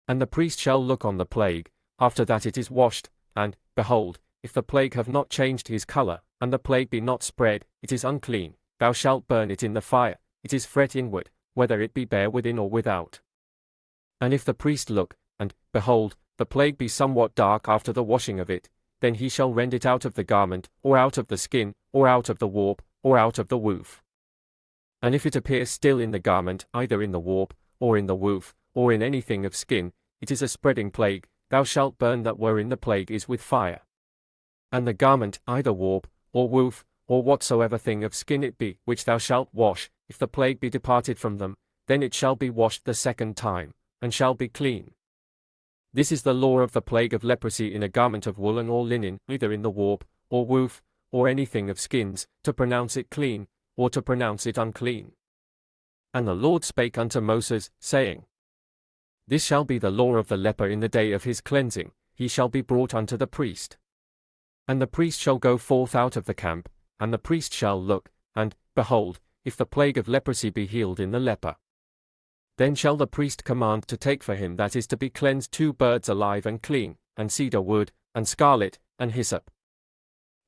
And the priest shall look on the plague, after that it is washed, and, behold, if the plague have not changed his color, and the plague be not spread, it is unclean, thou shalt burn it in the fire, it is fret inward, whether it be bare within or without. And if the priest look, and, behold, the plague be somewhat dark after the washing of it, then he shall rend it out of the garment, or out of the skin, or out of the warp, or out of the woof. And if it appear still in the garment, either in the warp, or in the woof, or in anything of skin, it is a spreading plague, thou shalt burn that wherein the plague is with fire. And the garment, either warp, or woof, or whatsoever thing of skin it be, which thou shalt wash, if the plague be departed from them, then it shall be washed the 2nd time, and shall be clean. This is the law of the plague of leprosy in a garment of woolen or linen, either in the warp, or woof, or anything of skins, to pronounce it clean, or to pronounce it unclean. And the Lord spake unto Moses, saying, This shall be the law of the leper in the day of his cleansing, he shall be brought unto the priest. And the priest shall go forth out of the camp, and the priest shall look, and, behold, if the plague of leprosy be healed in the leper. Then shall the priest command to take for him that is to be cleansed 2 birds alive and clean, and cedar wood, and scarlet, and hyssop.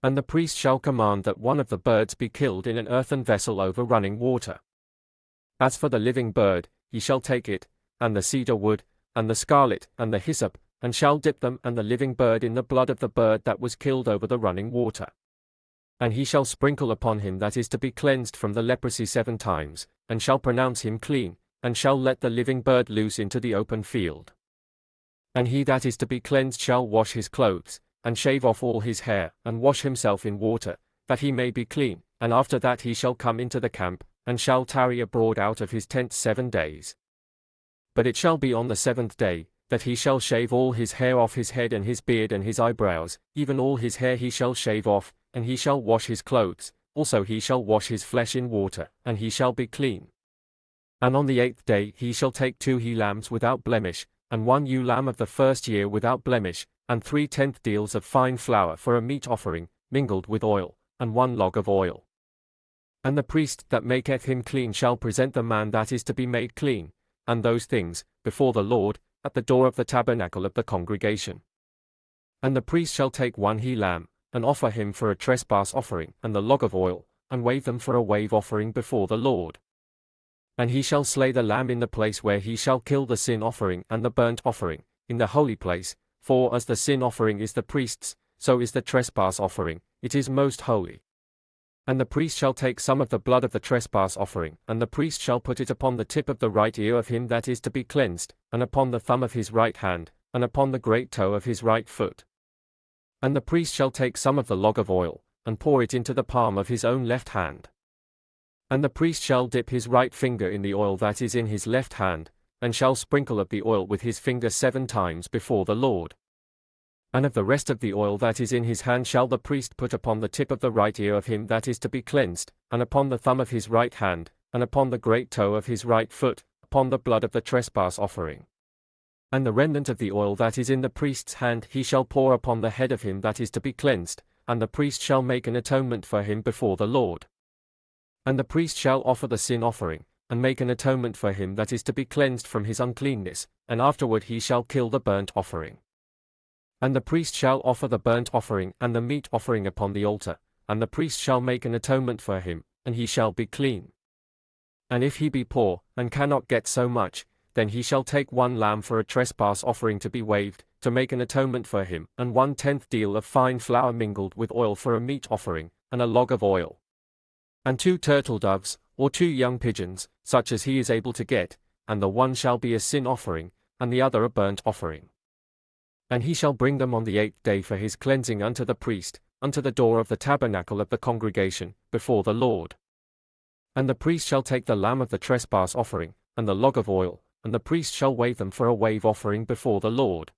And the priest shall command that one of the birds be killed in an earthen vessel over running water. As for the living bird, he shall take it, and the cedar wood, and the scarlet, and the hyssop, and shall dip them and the living bird in the blood of the bird that was killed over the running water. And he shall sprinkle upon him that is to be cleansed from the leprosy 7 times, and shall pronounce him clean, and shall let the living bird loose into the open field. And he that is to be cleansed shall wash his clothes, and shave off all his hair, and wash himself in water, that he may be clean, and after that he shall come into the camp, and shall tarry abroad out of his tent 7 days. But it shall be on the 7th day, that he shall shave all his hair off his head and his beard and his eyebrows, even all his hair he shall shave off, and he shall wash his clothes, also he shall wash his flesh in water, and he shall be clean. And on the 8th day he shall take 2 he-lambs without blemish, and 1 ewe lamb of the 1st year without blemish, and 3/10 deals of fine flour for a meat offering, mingled with oil, and 1 log of oil. And the priest that maketh him clean shall present the man that is to be made clean, and those things, before the Lord, at the door of the tabernacle of the congregation. And the priest shall take 1 he-lamb, and offer him for a trespass offering, and the log of oil, and wave them for a wave offering before the Lord. And he shall slay the lamb in the place where he shall kill the sin offering and the burnt offering, in the holy place, for as the sin offering is the priest's, so is the trespass offering, it is most holy. And the priest shall take some of the blood of the trespass offering, and the priest shall put it upon the tip of the right ear of him that is to be cleansed, and upon the thumb of his right hand, and upon the great toe of his right foot. And the priest shall take some of the log of oil, and pour it into the palm of his own left hand. And the priest shall dip his right finger in the oil that is in his left hand, and shall sprinkle of the oil with his finger 7 times before the Lord. And of the rest of the oil that is in his hand shall the priest put upon the tip of the right ear of him that is to be cleansed, and upon the thumb of his right hand, and upon the great toe of his right foot, upon the blood of the trespass offering. And the remnant of the oil that is in the priest's hand he shall pour upon the head of him that is to be cleansed, and the priest shall make an atonement for him before the Lord. And the priest shall offer the sin offering, and make an atonement for him that is to be cleansed from his uncleanness, and afterward he shall kill the burnt offering. And the priest shall offer the burnt offering and the meat offering upon the altar, and the priest shall make an atonement for him, and he shall be clean. And if he be poor, and cannot get so much, then he shall take 1 lamb for a trespass offering to be waved, to make an atonement for him, and 1/10 deal of fine flour mingled with oil for a meat offering, and a log of oil. And 2 turtle doves, or 2 young pigeons, such as he is able to get, and the one shall be a sin offering, and the other a burnt offering. And he shall bring them on the 8th day for his cleansing unto the priest, unto the door of the tabernacle of the congregation, before the Lord. And the priest shall take the lamb of the trespass offering, and the log of oil, and the priest shall wave them for a wave offering before the Lord.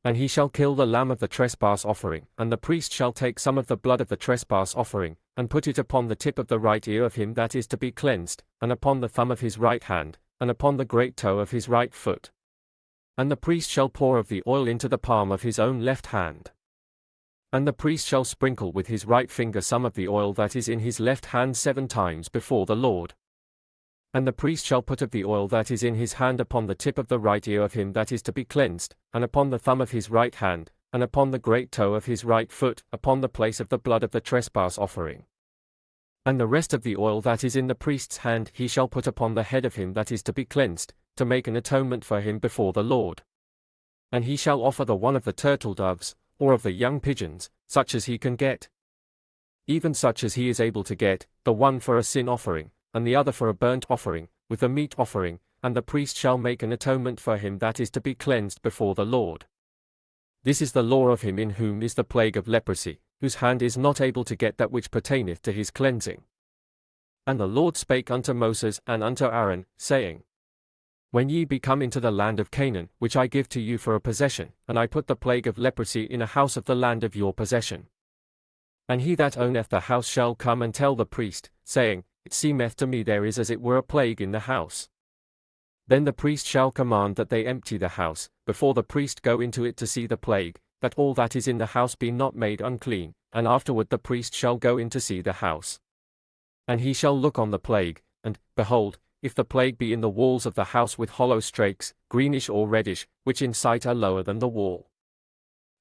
And he shall kill the lamb of the trespass offering, and the priest shall take some of the blood of the trespass offering, and put it upon the tip of the right ear of him that is to be cleansed, and upon the thumb of his right hand, and upon the great toe of his right foot. And the priest shall pour of the oil into the palm of his own left hand. And the priest shall sprinkle with his right finger some of the oil that is in his left hand 7 times before the Lord. And the priest shall put of the oil that is in his hand upon the tip of the right ear of him that is to be cleansed, and upon the thumb of his right hand, and upon the great toe of his right foot, upon the place of the blood of the trespass offering. And the rest of the oil that is in the priest's hand he shall put upon the head of him that is to be cleansed, to make an atonement for him before the Lord. And he shall offer the one of the turtle doves, or of the young pigeons, such as he can get. Even such as he is able to get, the one for a sin offering, and the other for a burnt offering, with a meat offering, and the priest shall make an atonement for him that is to be cleansed before the Lord. This is the law of him in whom is the plague of leprosy, whose hand is not able to get that which pertaineth to his cleansing. And the Lord spake unto Moses and unto Aaron, saying, When ye be come into the land of Canaan, which I give to you for a possession, and I put the plague of leprosy in a house of the land of your possession. And he that owneth the house shall come and tell the priest, saying, It seemeth to me there is as it were a plague in the house. Then the priest shall command that they empty the house, before the priest go into it to see the plague, that all that is in the house be not made unclean, and afterward the priest shall go in to see the house. And he shall look on the plague, and, behold, if the plague be in the walls of the house with hollow strakes, greenish or reddish, which in sight are lower than the wall.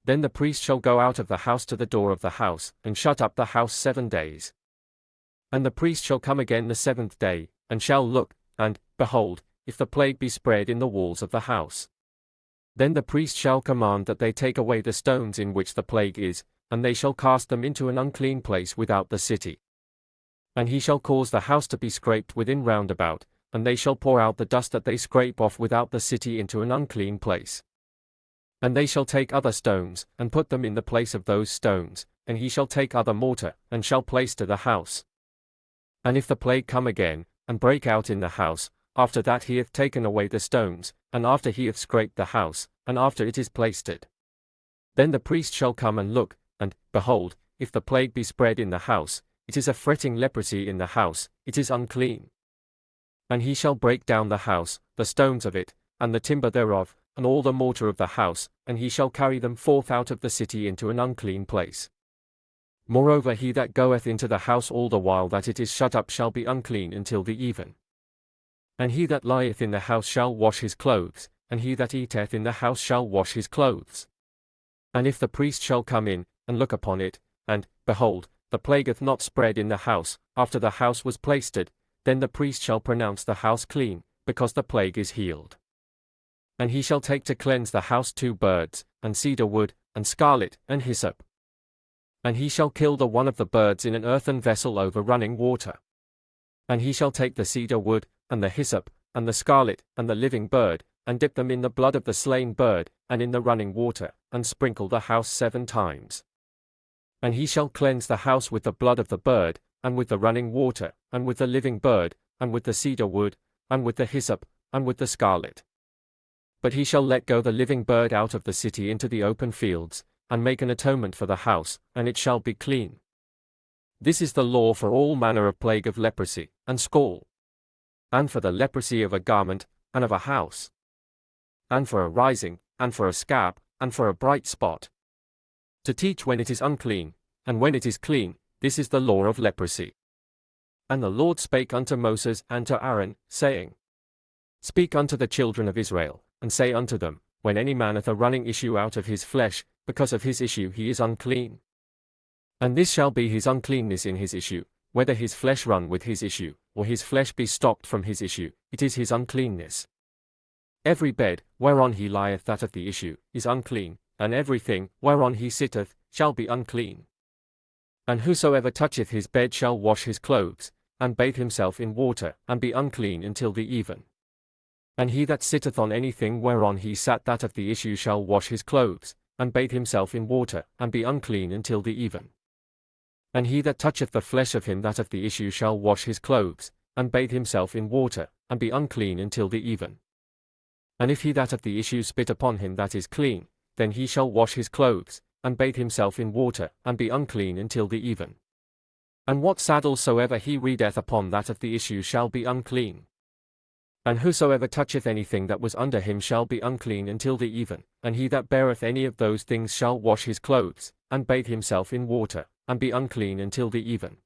Then the priest shall go out of the house to the door of the house, and shut up the house 7 days. And the priest shall come again the 7th day, and shall look, and, behold, if the plague be spread in the walls of the house. Then the priest shall command that they take away the stones in which the plague is, and they shall cast them into an unclean place without the city. And he shall cause the house to be scraped within round about, and they shall pour out the dust that they scrape off without the city into an unclean place. And they shall take other stones, and put them in the place of those stones, and he shall take other mortar, and shall place to the house. And if the plague come again, and break out in the house, after that he hath taken away the stones, and after he hath scraped the house, and after it is placed, then the priest shall come and look, and, behold, if the plague be spread in the house, it is a fretting leprosy in the house, it is unclean. And he shall break down the house, the stones of it, and the timber thereof, and all the mortar of the house, and he shall carry them forth out of the city into an unclean place. Moreover he that goeth into the house all the while that it is shut up shall be unclean until the even. And he that lieth in the house shall wash his clothes, and he that eateth in the house shall wash his clothes. And if the priest shall come in, and look upon it, and, behold, the plague hath not spread in the house, after the house was placed, then the priest shall pronounce the house clean, because the plague is healed. And he shall take to cleanse the house 2 birds, and cedar wood, and scarlet, and hyssop. And he shall kill the one of the birds in an earthen vessel over running water. And he shall take the cedar wood, and the hyssop, and the scarlet, and the living bird, and dip them in the blood of the slain bird, and in the running water, and sprinkle the house 7 times. And he shall cleanse the house with the blood of the bird, and with the running water, and with the living bird, and with the cedar wood, and with the hyssop, and with the scarlet. But he shall let go the living bird out of the city into the open fields, and make an atonement for the house, and it shall be clean. This is the law for all manner of plague of leprosy, and scall. And for the leprosy of a garment, and of a house. And for a rising, and for a scab, and for a bright spot. To teach when it is unclean, and when it is clean, this is the law of leprosy. And the Lord spake unto Moses and to Aaron, saying, Speak unto the children of Israel, and say unto them, When any man hath a running issue out of his flesh, because of his issue he is unclean. And this shall be his uncleanness in his issue, whether his flesh run with his issue, or his flesh be stocked from his issue, it is his uncleanness. Every bed, whereon he lieth that of the issue, is unclean, and everything, whereon he sitteth, shall be unclean. And whosoever toucheth his bed shall wash his clothes, and bathe himself in water, and be unclean until the even. And he that sitteth on anything whereon he sat that of the issue shall wash his clothes, and bathe himself in water, and be unclean until the even. And he that toucheth the flesh of him that of the issue shall wash his clothes, and bathe himself in water, and be unclean until the even. And if he that of the issue spit upon him that is clean, then he shall wash his clothes, and bathe himself in water, and be unclean until the even. And what saddle soever he readeth upon that of the issue shall be unclean. And whosoever toucheth anything that was under him shall be unclean until the even, and he that beareth any of those things shall wash his clothes, and bathe himself in water, and be unclean until the even.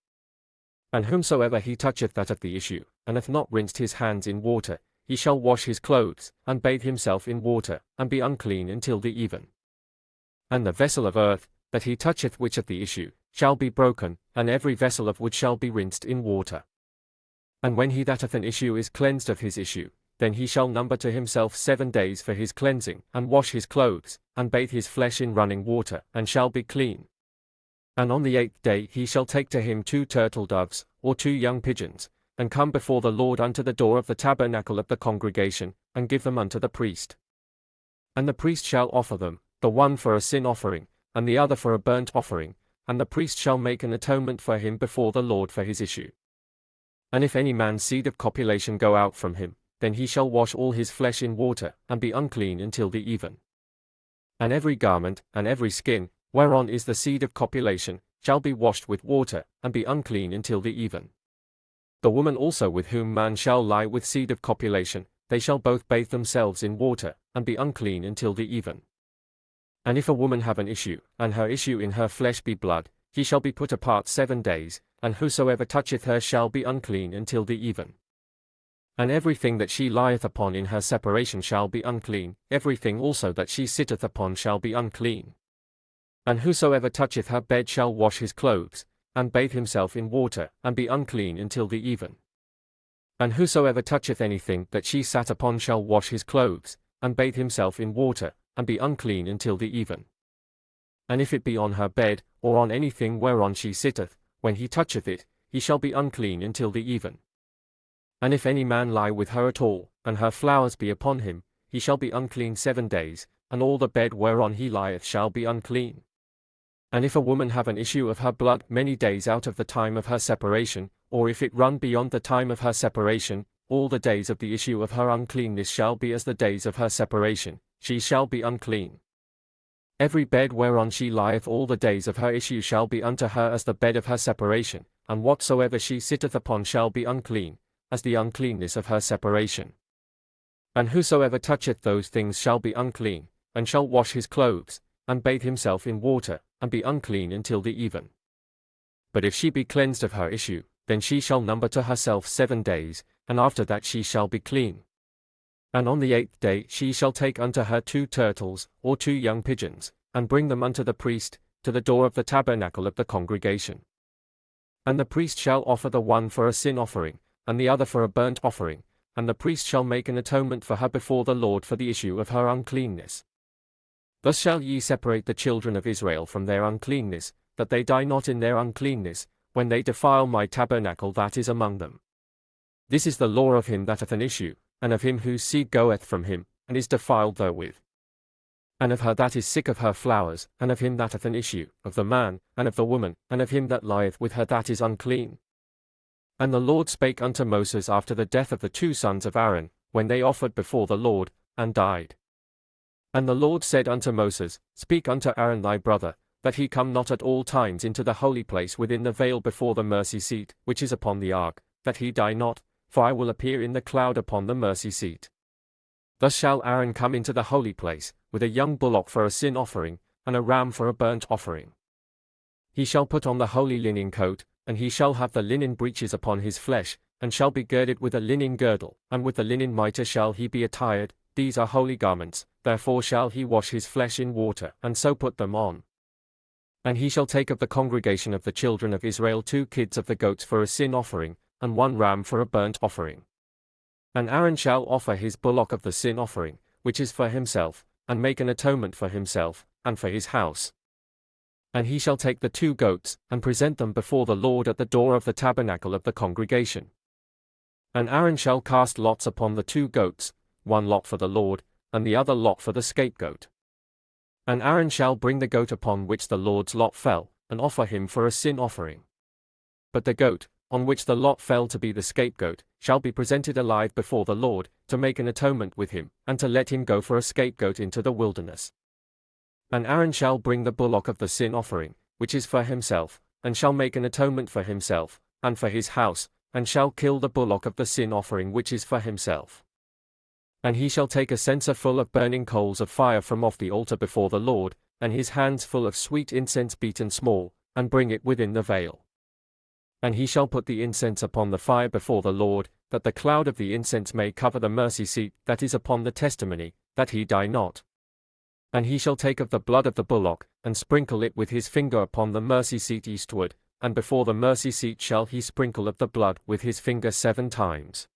And whomsoever he toucheth that of the issue, and hath not rinsed his hands in water, he shall wash his clothes, and bathe himself in water, and be unclean until the even. And the vessel of earth, that he toucheth which of the issue, shall be broken, and every vessel of wood shall be rinsed in water. And when he that hath an issue is cleansed of his issue, then he shall number to himself 7 days for his cleansing, and wash his clothes, and bathe his flesh in running water, and shall be clean. And on the 8th day he shall take to him 2 turtle doves, or 2 young pigeons, and come before the Lord unto the door of the tabernacle of the congregation, and give them unto the priest. And the priest shall offer them, the one for a sin offering, and the other for a burnt offering, and the priest shall make an atonement for him before the Lord for his issue. And if any man's seed of copulation go out from him, then he shall wash all his flesh in water, and be unclean until the even. And every garment, and every skin, whereon is the seed of copulation, shall be washed with water, and be unclean until the even. The woman also with whom man shall lie with seed of copulation, they shall both bathe themselves in water, and be unclean until the even. And if a woman have an issue, and her issue in her flesh be blood, he shall be put apart 7 days, and whosoever toucheth her shall be unclean until the even. And everything that she lieth upon in her separation shall be unclean, everything also that she sitteth upon shall be unclean. And whosoever toucheth her bed shall wash his clothes, and bathe himself in water, and be unclean until the even. And whosoever toucheth anything that she sat upon shall wash his clothes, and bathe himself in water, and be unclean until the even. And if it be on her bed, or on anything whereon she sitteth, when he toucheth it, he shall be unclean until the even. And if any man lie with her at all, and her flowers be upon him, he shall be unclean 7 days, and all the bed whereon he lieth shall be unclean. And if a woman have an issue of her blood many days out of the time of her separation, or if it run beyond the time of her separation, all the days of the issue of her uncleanness shall be as the days of her separation, she shall be unclean. Every bed whereon she lieth all the days of her issue shall be unto her as the bed of her separation, and whatsoever she sitteth upon shall be unclean, as the uncleanness of her separation. And whosoever toucheth those things shall be unclean, and shall wash his clothes, and bathe himself in water, and be unclean until the even. But if she be cleansed of her issue, then she shall number to herself 7 days, and after that she shall be clean. And on the 8th day she shall take unto her 2 turtles, or 2 young pigeons, and bring them unto the priest, to the door of the tabernacle of the congregation. And the priest shall offer the one for a sin offering, and the other for a burnt offering, and the priest shall make an atonement for her before the Lord for the issue of her uncleanness. Thus shall ye separate the children of Israel from their uncleanness, that they die not in their uncleanness, when they defile my tabernacle that is among them. This is the law of him that hath an issue, and of him whose seed goeth from him, and is defiled therewith. And of her that is sick of her flowers, and of him that hath an issue, of the man, and of the woman, and of him that lieth with her that is unclean. And the Lord spake unto Moses after the death of the 2 sons of Aaron, when they offered before the Lord, and died. And the Lord said unto Moses, Speak unto Aaron thy brother, that he come not at all times into the holy place within the veil before the mercy seat, which is upon the ark, that he die not, for I will appear in the cloud upon the mercy seat. Thus shall Aaron come into the holy place, with a young bullock for a sin offering, and a ram for a burnt offering. He shall put on the holy linen coat, and he shall have the linen breeches upon his flesh, and shall be girded with a linen girdle, and with the linen mitre shall he be attired. These are holy garments, therefore shall he wash his flesh in water, and so put them on. And he shall take of the congregation of the children of Israel 2 kids of the goats for a sin offering, and 1 ram for a burnt offering. And Aaron shall offer his bullock of the sin offering, which is for himself, and make an atonement for himself, and for his house. And he shall take the 2 goats, and present them before the Lord at the door of the tabernacle of the congregation. And Aaron shall cast lots upon the 2 goats, 1 lot for the Lord, and the other lot for the scapegoat. And Aaron shall bring the goat upon which the Lord's lot fell, and offer him for a sin offering. But the goat, on which the lot fell to be the scapegoat, shall be presented alive before the Lord, to make an atonement with him, and to let him go for a scapegoat into the wilderness. And Aaron shall bring the bullock of the sin offering, which is for himself, and shall make an atonement for himself, and for his house, and shall kill the bullock of the sin offering which is for himself. And he shall take a censer full of burning coals of fire from off the altar before the Lord, and his hands full of sweet incense beaten small, and bring it within the veil. And he shall put the incense upon the fire before the Lord, that the cloud of the incense may cover the mercy seat that is upon the testimony, that he die not. And he shall take of the blood of the bullock, and sprinkle it with his finger upon the mercy seat eastward, and before the mercy seat shall he sprinkle of the blood with his finger 7 times.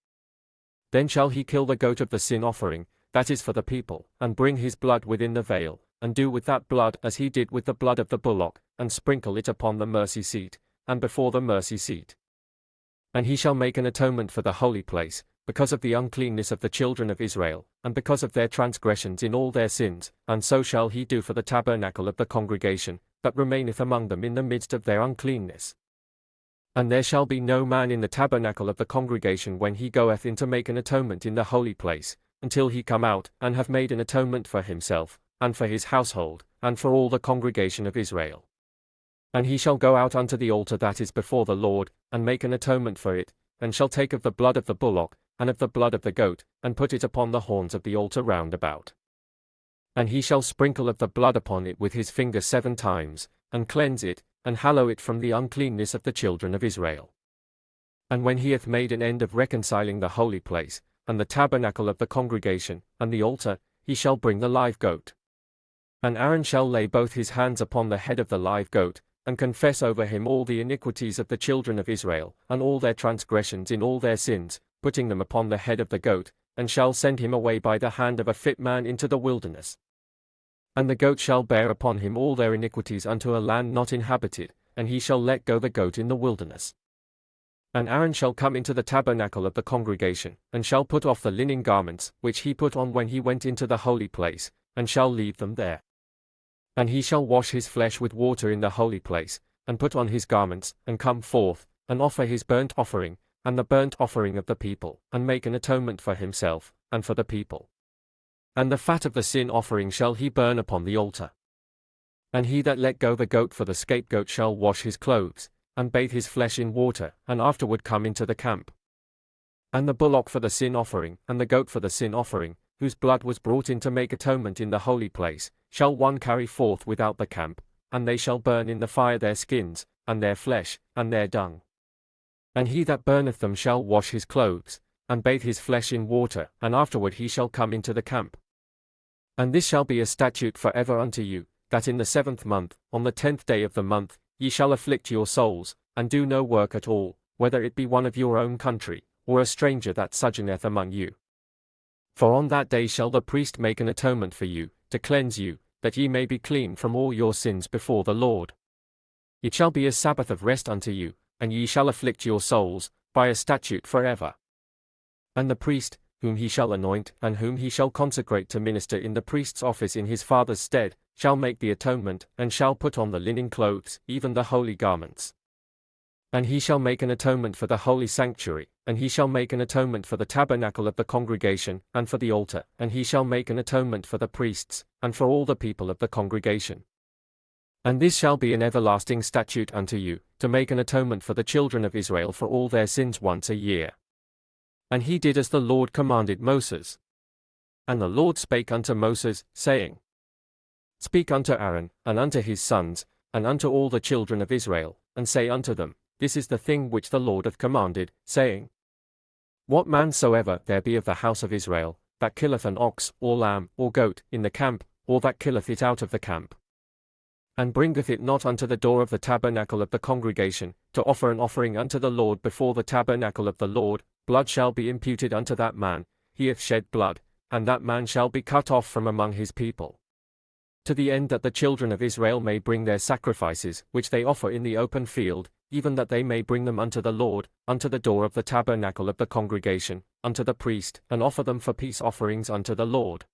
Then shall he kill the goat of the sin offering, that is for the people, and bring his blood within the veil, and do with that blood as he did with the blood of the bullock, and sprinkle it upon the mercy seat, and before the mercy seat. And he shall make an atonement for the holy place, because of the uncleanness of the children of Israel, and because of their transgressions in all their sins, and so shall he do for the tabernacle of the congregation, that remaineth among them in the midst of their uncleanness. And there shall be no man in the tabernacle of the congregation when he goeth in to make an atonement in the holy place, until he come out, and have made an atonement for himself, and for his household, and for all the congregation of Israel. And he shall go out unto the altar that is before the Lord, and make an atonement for it, and shall take of the blood of the bullock, and of the blood of the goat, and put it upon the horns of the altar round about. And he shall sprinkle of the blood upon it with his finger 7 times, and cleanse it, and hallow it from the uncleanness of the children of Israel. And when he hath made an end of reconciling the holy place, and the tabernacle of the congregation, and the altar, he shall bring the live goat. And Aaron shall lay both his hands upon the head of the live goat, and confess over him all the iniquities of the children of Israel, and all their transgressions in all their sins, putting them upon the head of the goat, and shall send him away by the hand of a fit man into the wilderness. And the goat shall bear upon him all their iniquities unto a land not inhabited, and he shall let go the goat in the wilderness. And Aaron shall come into the tabernacle of the congregation, and shall put off the linen garments, which he put on when he went into the holy place, and shall leave them there. And he shall wash his flesh with water in the holy place, and put on his garments, and come forth, and offer his burnt offering, and the burnt offering of the people, and make an atonement for himself, and for the people. And the fat of the sin offering shall he burn upon the altar. And he that let go the goat for the scapegoat shall wash his clothes, and bathe his flesh in water, and afterward come into the camp. And the bullock for the sin offering, and the goat for the sin offering, whose blood was brought in to make atonement in the holy place, shall one carry forth without the camp, and they shall burn in the fire their skins, and their flesh, and their dung. And he that burneth them shall wash his clothes, and bathe his flesh in water, and afterward he shall come into the camp. And this shall be a statute for ever unto you, that in the 7th month, on the 10th day of the month, ye shall afflict your souls, and do no work at all, whether it be one of your own country, or a stranger that sojourneth among you. For on that day shall the priest make an atonement for you, to cleanse you, that ye may be clean from all your sins before the Lord. It shall be a Sabbath of rest unto you, and ye shall afflict your souls, by a statute for ever. And the priest, whom he shall anoint, and whom he shall consecrate to minister in the priest's office in his father's stead, shall make the atonement, and shall put on the linen clothes, even the holy garments. And he shall make an atonement for the holy sanctuary, and he shall make an atonement for the tabernacle of the congregation, and for the altar, and he shall make an atonement for the priests, and for all the people of the congregation. And this shall be an everlasting statute unto you, to make an atonement for the children of Israel for all their sins once a year. And he did as the Lord commanded Moses. And the Lord spake unto Moses, saying, Speak unto Aaron, and unto his sons, and unto all the children of Israel, and say unto them, This is the thing which the Lord hath commanded, saying, What man soever there be of the house of Israel, that killeth an ox, or lamb, or goat, in the camp, or that killeth it out of the camp, and bringeth it not unto the door of the tabernacle of the congregation, to offer an offering unto the Lord before the tabernacle of the Lord, blood shall be imputed unto that man, he hath shed blood, and that man shall be cut off from among his people. To the end that the children of Israel may bring their sacrifices, which they offer in the open field, even that they may bring them unto the Lord, unto the door of the tabernacle of the congregation, unto the priest, and offer them for peace offerings unto the Lord.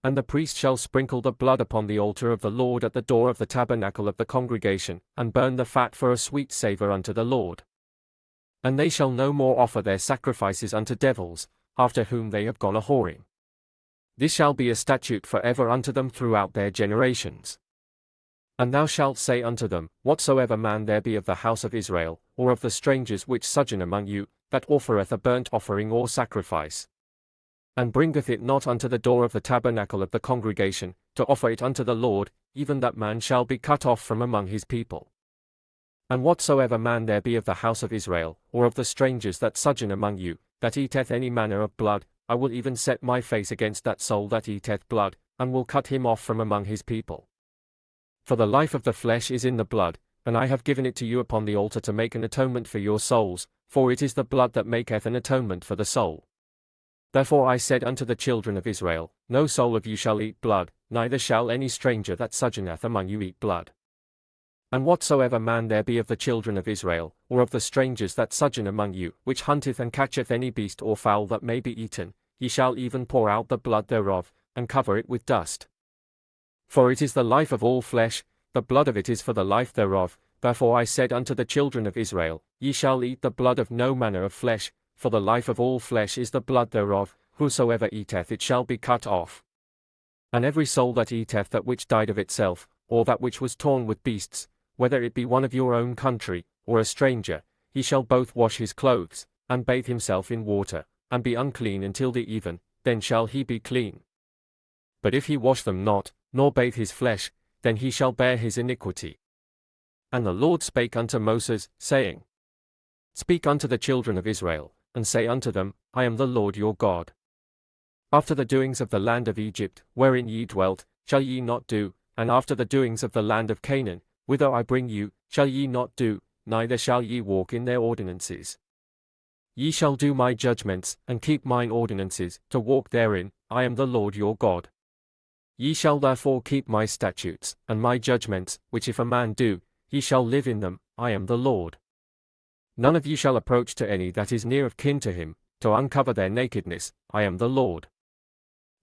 And the priest shall sprinkle the blood upon the altar of the Lord at the door of the tabernacle of the congregation, and burn the fat for a sweet savour unto the Lord. And they shall no more offer their sacrifices unto devils, after whom they have gone a whoring. This shall be a statute for ever unto them throughout their generations. And thou shalt say unto them, Whatsoever man there be of the house of Israel, or of the strangers which sojourn among you, that offereth a burnt offering or sacrifice, and bringeth it not unto the door of the tabernacle of the congregation, to offer it unto the Lord, even that man shall be cut off from among his people. And whatsoever man there be of the house of Israel, or of the strangers that sojourn among you, that eateth any manner of blood, I will even set my face against that soul that eateth blood, and will cut him off from among his people. For the life of the flesh is in the blood, and I have given it to you upon the altar to make an atonement for your souls, for it is the blood that maketh an atonement for the soul. Therefore I said unto the children of Israel, No soul of you shall eat blood, neither shall any stranger that sojourneth among you eat blood. And whatsoever man there be of the children of Israel, or of the strangers that sojourn among you, which hunteth and catcheth any beast or fowl that may be eaten, he shall even pour out the blood thereof, and cover it with dust. For it is the life of all flesh, the blood of it is for the life thereof. Therefore I said unto the children of Israel, Ye shall eat the blood of no manner of flesh, for the life of all flesh is the blood thereof, whosoever eateth it shall be cut off. And every soul that eateth that which died of itself, or that which was torn with beasts, whether it be one of your own country, or a stranger, he shall both wash his clothes, and bathe himself in water, and be unclean until the even, then shall he be clean. But if he wash them not, nor bathe his flesh, then he shall bear his iniquity. And the Lord spake unto Moses, saying, Speak unto the children of Israel, and say unto them, I am the Lord your God. After the doings of the land of Egypt, wherein ye dwelt, shall ye not do, and after the doings of the land of Canaan, whither I bring you, shall ye not do, neither shall ye walk in their ordinances. Ye shall do my judgments, and keep mine ordinances, to walk therein, I am the Lord your God. Ye shall therefore keep my statutes, and my judgments, which if a man do, he shall live in them, I am the Lord. None of you shall approach to any that is near of kin to him, to uncover their nakedness, I am the Lord.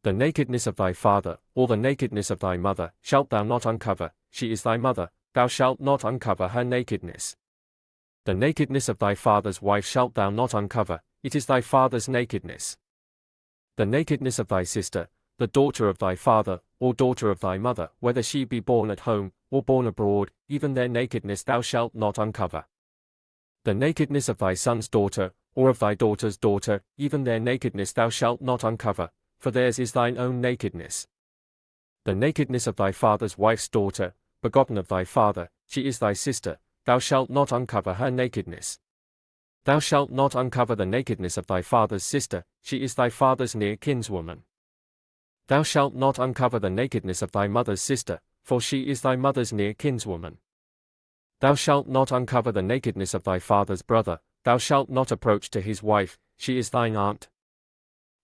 The nakedness of thy father, or the nakedness of thy mother, shalt thou not uncover, she is thy mother, thou shalt not uncover her nakedness. The nakedness of thy father's wife shalt thou not uncover, it is thy father's nakedness. The nakedness of thy sister, the daughter of thy father, or daughter of thy mother, whether she be born at home, or born abroad, even their nakedness thou shalt not uncover. The nakedness of thy son's daughter, or of thy daughter's daughter, even their nakedness thou shalt not uncover, for theirs is thine own nakedness. The nakedness of thy father's wife's daughter, begotten of thy father, she is thy sister, thou shalt not uncover her nakedness. Thou shalt not uncover the nakedness of thy father's sister, she is thy father's near kinswoman. Thou shalt not uncover the nakedness of thy mother's sister, for she is thy mother's near kinswoman. Thou shalt not uncover the nakedness of thy father's brother, thou shalt not approach to his wife, she is thine aunt.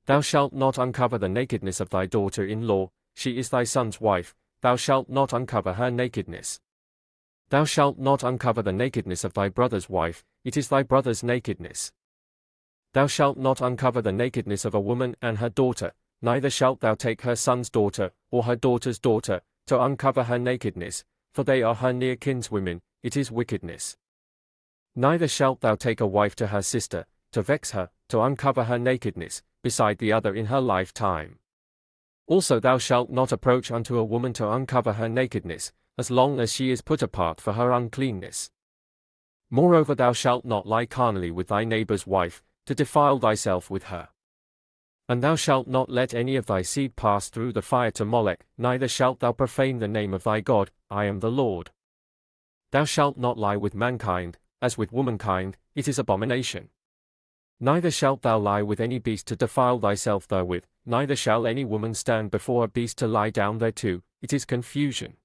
Thou shalt not uncover the nakedness of thy daughter-in-law, she is thy son's wife, thou shalt not uncover her nakedness. Thou shalt not uncover the nakedness of thy brother's wife, it is thy brother's nakedness. Thou shalt not uncover the nakedness of a woman and her daughter, neither shalt thou take her son's daughter, or her daughter's daughter, to uncover her nakedness, for they are her near kinswomen, it is wickedness. Neither shalt thou take a wife to her sister, to vex her, to uncover her nakedness, beside the other in her lifetime. Also thou shalt not approach unto a woman to uncover her nakedness, as long as she is put apart for her uncleanness. Moreover thou shalt not lie carnally with thy neighbor's wife, to defile thyself with her. And thou shalt not let any of thy seed pass through the fire to Molech, neither shalt thou profane the name of thy God, I am the Lord. Thou shalt not lie with mankind, as with womankind, it is abomination. Neither shalt thou lie with any beast to defile thyself therewith, neither shall any woman stand before a beast to lie down thereto, it is confusion.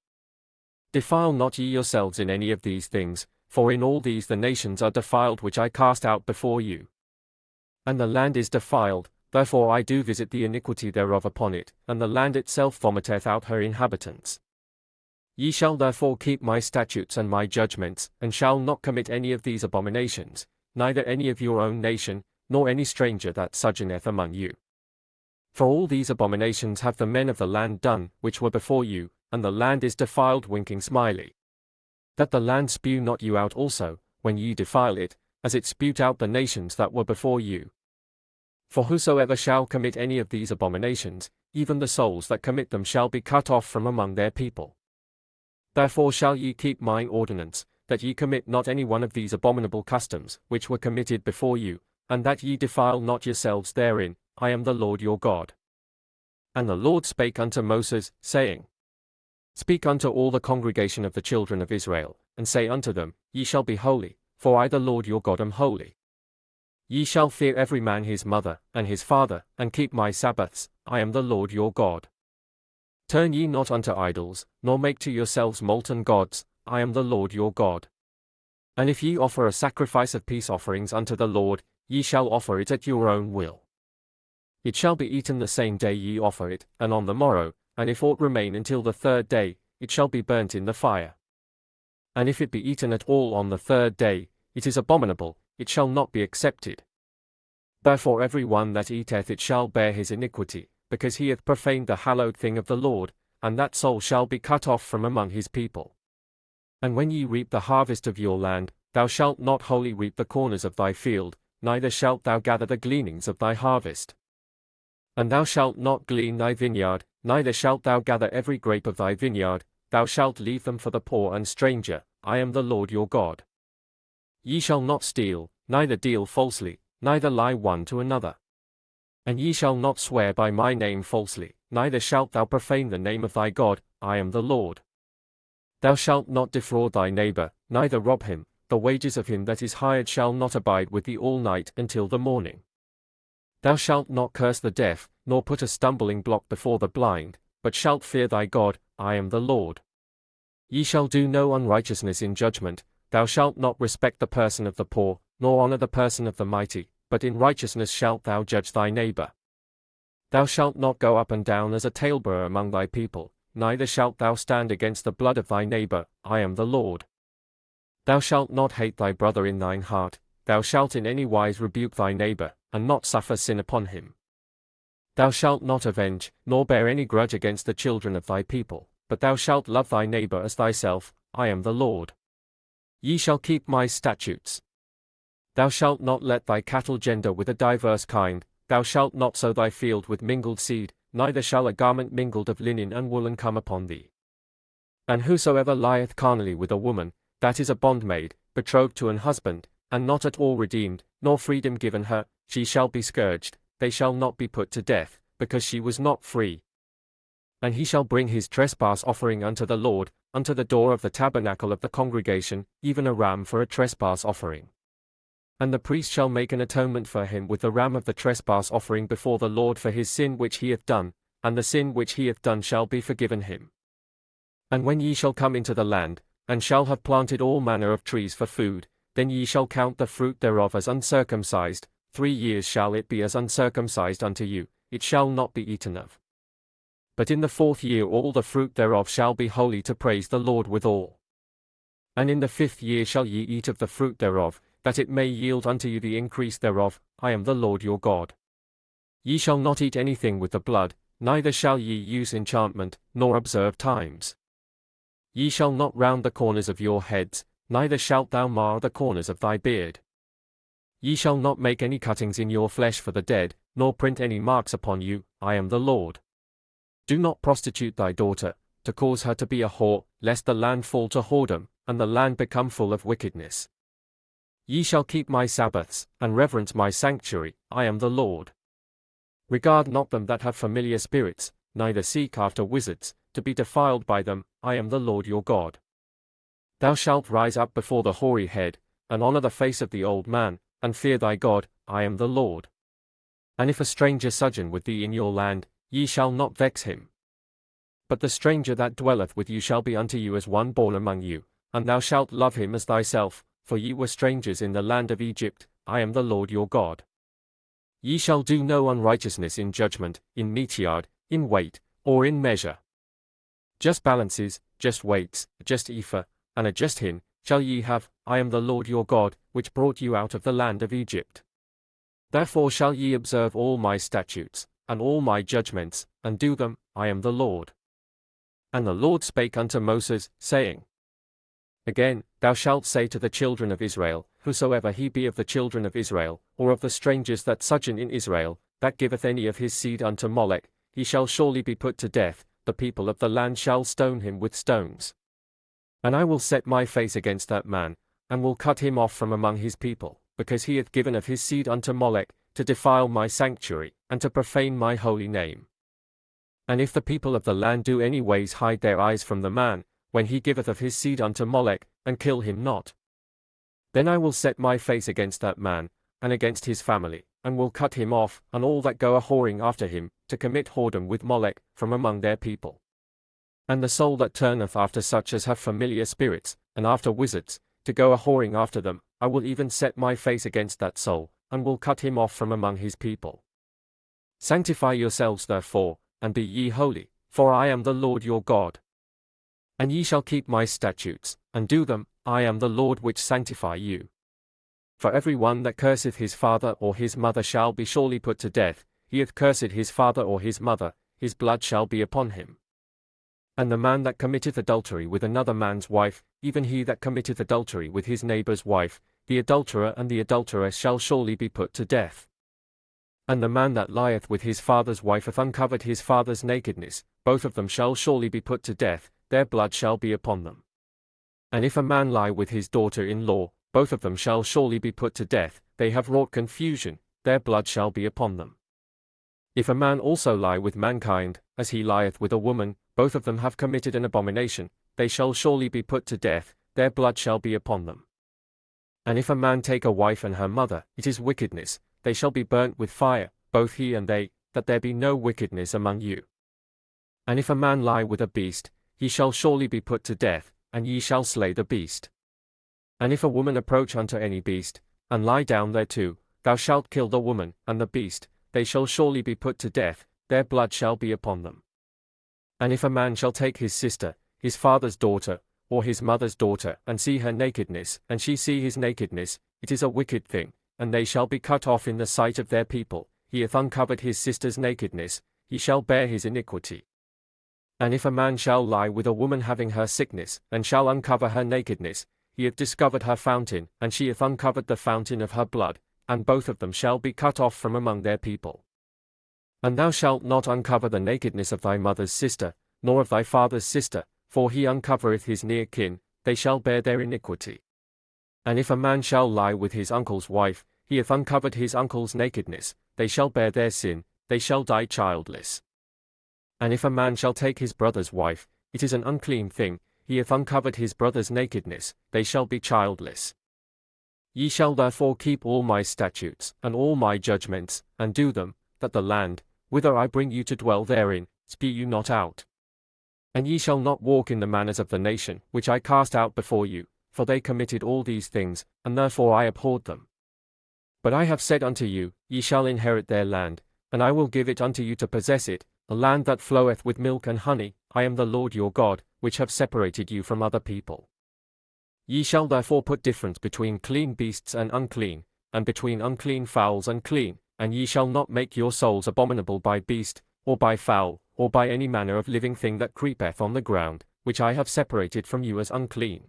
Defile not ye yourselves in any of these things, for in all these the nations are defiled which I cast out before you. And the land is defiled, therefore I do visit the iniquity thereof upon it, and the land itself vomiteth out her inhabitants. Ye shall therefore keep my statutes and my judgments, and shall not commit any of these abominations, neither any of your own nation, nor any stranger that sojourneth among you. For all these abominations have the men of the land done, which were before you, and the land is defiled, winking smiley. That the land spew not you out also, when ye defile it, as it spewed out the nations that were before you. For whosoever shall commit any of these abominations, even the souls that commit them shall be cut off from among their people. Therefore shall ye keep mine ordinance, that ye commit not any one of these abominable customs, which were committed before you, and that ye defile not yourselves therein, I am the Lord your God. And the Lord spake unto Moses, saying, Speak unto all the congregation of the children of Israel, and say unto them, Ye shall be holy, for I the Lord your God am holy. Ye shall fear every man his mother, and his father, and keep my Sabbaths, I am the Lord your God. Turn ye not unto idols, nor make to yourselves molten gods, I am the Lord your God. And if ye offer a sacrifice of peace offerings unto the Lord, ye shall offer it at your own will. It shall be eaten the same day ye offer it, and on the morrow, and if aught remain until the third day, it shall be burnt in the fire. And if it be eaten at all on the third day, it is abominable, it shall not be accepted. Therefore every one that eateth it shall bear his iniquity, because he hath profaned the hallowed thing of the Lord, and that soul shall be cut off from among his people. And when ye reap the harvest of your land, thou shalt not wholly reap the corners of thy field, neither shalt thou gather the gleanings of thy harvest. And thou shalt not glean thy vineyard, neither shalt thou gather every grape of thy vineyard, thou shalt leave them for the poor and stranger, I am the Lord your God. Ye shall not steal, neither deal falsely, neither lie one to another. And ye shall not swear by my name falsely, neither shalt thou profane the name of thy God, I am the Lord. Thou shalt not defraud thy neighbor, neither rob him, the wages of him that is hired shall not abide with thee all night until the morning. Thou shalt not curse the deaf, nor put a stumbling block before the blind, but shalt fear thy God, I am the Lord. Ye shall do no unrighteousness in judgment, thou shalt not respect the person of the poor, nor honor the person of the mighty, but in righteousness shalt thou judge thy neighbor. Thou shalt not go up and down as a talebearer among thy people, neither shalt thou stand against the blood of thy neighbor, I am the Lord. Thou shalt not hate thy brother in thine heart, thou shalt in any wise rebuke thy neighbor, and not suffer sin upon him. Thou shalt not avenge, nor bear any grudge against the children of thy people, but thou shalt love thy neighbor as thyself, I am the Lord. Ye shall keep my statutes. Thou shalt not let thy cattle gender with a diverse kind, thou shalt not sow thy field with mingled seed, neither shall a garment mingled of linen and woolen come upon thee. And whosoever lieth carnally with a woman, that is a bondmaid, betrothed to an husband, and not at all redeemed, nor freedom given her, she shall be scourged, they shall not be put to death, because she was not free. And he shall bring his trespass offering unto the Lord, unto the door of the tabernacle of the congregation, even a ram for a trespass offering. And the priest shall make an atonement for him with the ram of the trespass offering before the Lord for his sin which he hath done, and the sin which he hath done shall be forgiven him. And when ye shall come into the land, and shall have planted all manner of trees for food, then ye shall count the fruit thereof as uncircumcised, 3 years shall it be as uncircumcised unto you, it shall not be eaten of. But in the 4th year all the fruit thereof shall be holy to praise the Lord withal. And in the 5th year shall ye eat of the fruit thereof, that it may yield unto you the increase thereof, I am the Lord your God. Ye shall not eat anything with the blood, neither shall ye use enchantment, nor observe times. Ye shall not round the corners of your heads, neither shalt thou mar the corners of thy beard. Ye shall not make any cuttings in your flesh for the dead, nor print any marks upon you, I am the Lord. Do not prostitute thy daughter, to cause her to be a whore, lest the land fall to whoredom, and the land become full of wickedness. Ye shall keep my Sabbaths, and reverence my sanctuary, I am the Lord. Regard not them that have familiar spirits, neither seek after wizards, to be defiled by them, I am the Lord your God. Thou shalt rise up before the hoary head, and honor the face of the old man, and fear thy God, I am the Lord. And if a stranger sojourn with thee in your land, ye shall not vex him. But the stranger that dwelleth with you shall be unto you as one born among you, and thou shalt love him as thyself, for ye were strangers in the land of Egypt. I am the Lord your God. Ye shall do no unrighteousness in judgment, in meteyard, in weight, or in measure. Just balances, just weights, a just ephah, and a just hin, shall ye have. I am the Lord your God, which brought you out of the land of Egypt. Therefore shall ye observe all my statutes, and all my judgments, and do them. I am the Lord. And the Lord spake unto Moses, saying, Again, thou shalt say to the children of Israel, whosoever he be of the children of Israel, or of the strangers that sojourn in Israel, that giveth any of his seed unto Molech, he shall surely be put to death. The people of the land shall stone him with stones. And I will set my face against that man, and will cut him off from among his people, because he hath given of his seed unto Molech, to defile my sanctuary, and to profane my holy name. And if the people of the land do any ways hide their eyes from the man, when he giveth of his seed unto Molech, and kill him not, then I will set my face against that man, and against his family, and will cut him off, and all that go a-whoring after him, to commit whoredom with Molech, from among their people. And the soul that turneth after such as have familiar spirits, and after wizards, to go a-whoring after them, I will even set my face against that soul, and will cut him off from among his people. Sanctify yourselves therefore, and be ye holy, for I am the Lord your God. And ye shall keep my statutes, and do them. I am the Lord which sanctify you. For every one that curseth his father or his mother shall be surely put to death. He hath cursed his father or his mother, his blood shall be upon him. And the man that committeth adultery with another man's wife, even he that committeth adultery with his neighbour's wife, the adulterer and the adulteress shall surely be put to death. And the man that lieth with his father's wife hath uncovered his father's nakedness, both of them shall surely be put to death, their blood shall be upon them. And if a man lie with his daughter-in-law, both of them shall surely be put to death, they have wrought confusion, their blood shall be upon them. If a man also lie with mankind, as he lieth with a woman, both of them have committed an abomination, they shall surely be put to death, their blood shall be upon them. And if a man take a wife and her mother, it is wickedness, they shall be burnt with fire, both he and they, that there be no wickedness among you. And if a man lie with a beast, he shall surely be put to death, and ye shall slay the beast. And if a woman approach unto any beast, and lie down thereto, thou shalt kill the woman and the beast, they shall surely be put to death, their blood shall be upon them. And if a man shall take his sister, his father's daughter, or his mother's daughter, and see her nakedness, and she see his nakedness, it is a wicked thing, and they shall be cut off in the sight of their people. He hath uncovered his sister's nakedness, he shall bear his iniquity. And if a man shall lie with a woman having her sickness, and shall uncover her nakedness, he hath discovered her fountain, and she hath uncovered the fountain of her blood, and both of them shall be cut off from among their people. And thou shalt not uncover the nakedness of thy mother's sister, nor of thy father's sister, for he uncovereth his near kin, they shall bear their iniquity. And if a man shall lie with his uncle's wife, he hath uncovered his uncle's nakedness, they shall bear their sin, they shall die childless. And if a man shall take his brother's wife, it is an unclean thing, he hath uncovered his brother's nakedness, they shall be childless. Ye shall therefore keep all my statutes, and all my judgments, and do them, that the land, whither I bring you to dwell therein, spew you not out. And ye shall not walk in the manners of the nation, which I cast out before you, for they committed all these things, and therefore I abhorred them. But I have said unto you, ye shall inherit their land, and I will give it unto you to possess it, a land that floweth with milk and honey. I am the Lord your God, which have separated you from other people. Ye shall therefore put difference between clean beasts and unclean, and between unclean fowls and clean, and ye shall not make your souls abominable by beast, or by fowl, or by any manner of living thing that creepeth on the ground, which I have separated from you as unclean.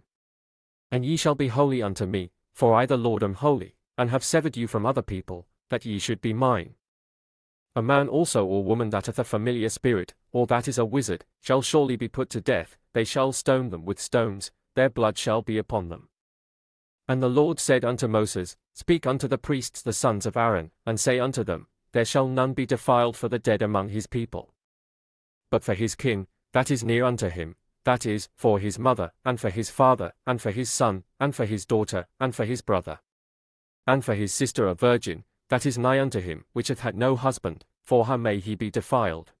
And ye shall be holy unto me, for I the Lord am holy, and have severed you from other people, that ye should be mine. A man also or woman that hath a familiar spirit, or that is a wizard, shall surely be put to death, they shall stone them with stones, their blood shall be upon them. And the Lord said unto Moses, Speak unto the priests the sons of Aaron, and say unto them, There shall none be defiled for the dead among his people. But for his kin, that is near unto him, that is, for his mother, and for his father, and for his son, and for his daughter, and for his brother, and for his sister a virgin, that is nigh unto him, which hath had no husband, for her may he be defiled.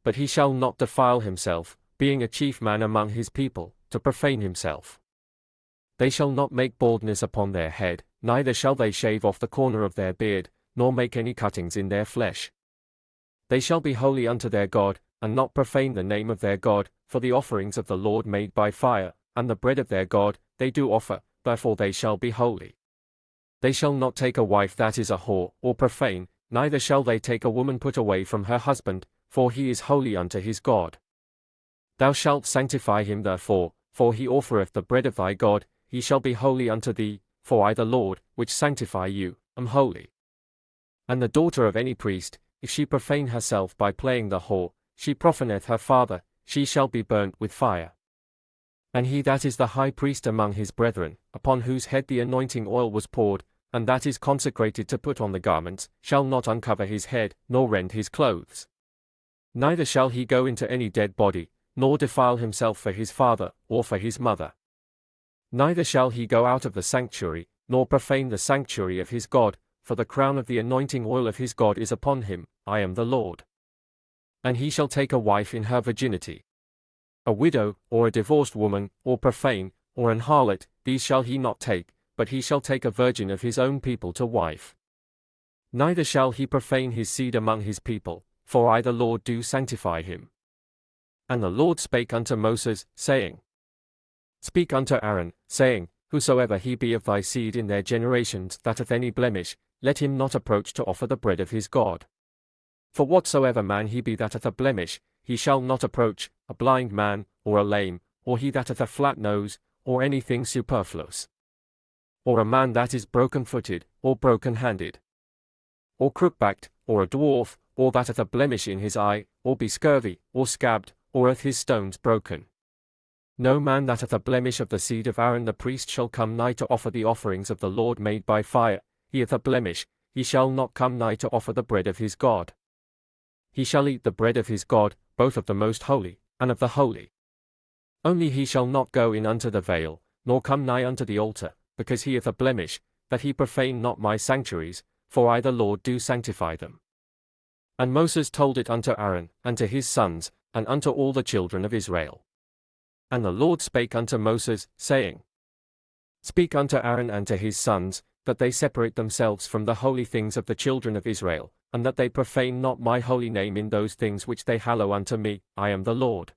but he shall not defile himself, being a chief man among his people, to profane himself. They shall not make baldness upon their head, neither shall they shave off the corner of their beard, nor make any cuttings in their flesh. They shall be holy unto their God, and not profane the name of their God, for the offerings of the Lord made by fire, and the bread of their God, they do offer, therefore they shall be holy. They shall not take a wife that is a whore, or profane, neither shall they take a woman put away from her husband, for he is holy unto his God. Thou shalt sanctify him therefore, for he offereth the bread of thy God, he shall be holy unto thee, for I the Lord, which sanctify you, am holy. And the daughter of any priest, if she profane herself by playing the whore, she profaneth her father, she shall be burnt with fire. And he that is the high priest among his brethren, upon whose head the anointing oil was poured, and that is consecrated to put on the garments, shall not uncover his head, nor rend his clothes. Neither shall he go into any dead body, nor defile himself for his father, or for his mother. Neither shall he go out of the sanctuary, nor profane the sanctuary of his God, for the crown of the anointing oil of his God is upon him, I am the Lord. And he shall take a wife in her virginity. A widow, or a divorced woman, or profane, or an harlot, these shall he not take, but he shall take a virgin of his own people to wife. Neither shall he profane his seed among his people, for I the Lord do sanctify him. And the Lord spake unto Moses, saying, Speak unto Aaron, saying, Whosoever he be of thy seed in their generations that hath any blemish, let him not approach to offer the bread of his God. For whatsoever man he be that hath a blemish, he shall not approach, a blind man, or a lame, or he that hath a flat nose, or anything superfluous. Or a man that is broken-footed, or broken-handed. Or crook-backed, or a dwarf, or that hath a blemish in his eye, or be scurvy, or scabbed, or hath his stones broken. No man that hath a blemish of the seed of Aaron the priest shall come nigh to offer the offerings of the Lord made by fire. He hath a blemish, he shall not come nigh to offer the bread of his God. He shall eat the bread of his God, both of the most holy, and of the holy. Only he shall not go in unto the veil, nor come nigh unto the altar, because he hath a blemish, that he profane not my sanctuaries, for I the Lord do sanctify them. And Moses told it unto Aaron, and to his sons, and unto all the children of Israel. And the Lord spake unto Moses, saying, Speak unto Aaron and to his sons, that they separate themselves from the holy things of the children of Israel, and that they profane not my holy name in those things which they hallow unto me, I am the Lord.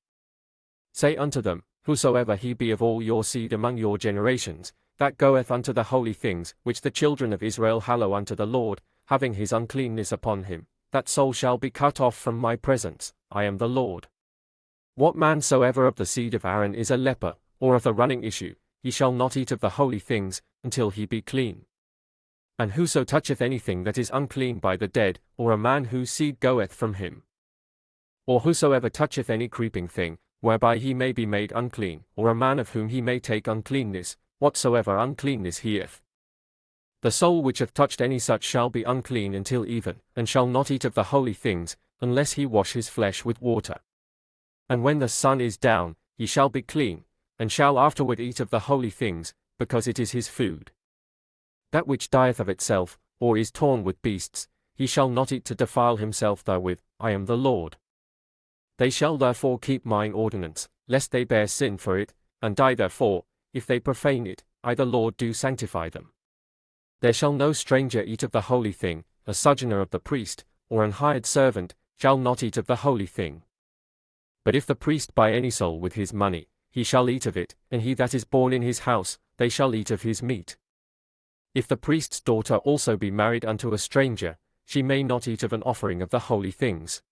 Say unto them, Whosoever he be of all your seed among your generations, that goeth unto the holy things which the children of Israel hallow unto the Lord, having his uncleanness upon him, that soul shall be cut off from my presence, I am the Lord. What man soever of the seed of Aaron is a leper, or of a running issue, he shall not eat of the holy things, until he be clean. And whoso toucheth anything that is unclean by the dead, or a man whose seed goeth from him, or whosoever toucheth any creeping thing, whereby he may be made unclean, or a man of whom he may take uncleanness, whatsoever uncleanness he hath, the soul which hath touched any such shall be unclean until even, and shall not eat of the holy things, unless he wash his flesh with water. And when the sun is down, he shall be clean, and shall afterward eat of the holy things, because it is his food. That which dieth of itself, or is torn with beasts, he shall not eat to defile himself therewith, I am the Lord. They shall therefore keep mine ordinance, lest they bear sin for it, and die therefore, if they profane it, I the Lord do sanctify them. There shall no stranger eat of the holy thing, a sojourner of the priest, or an hired servant, shall not eat of the holy thing. But if the priest buy any soul with his money, he shall eat of it, and he that is born in his house, they shall eat of his meat. If the priest's daughter also be married unto a stranger, she may not eat of an offering of the holy things.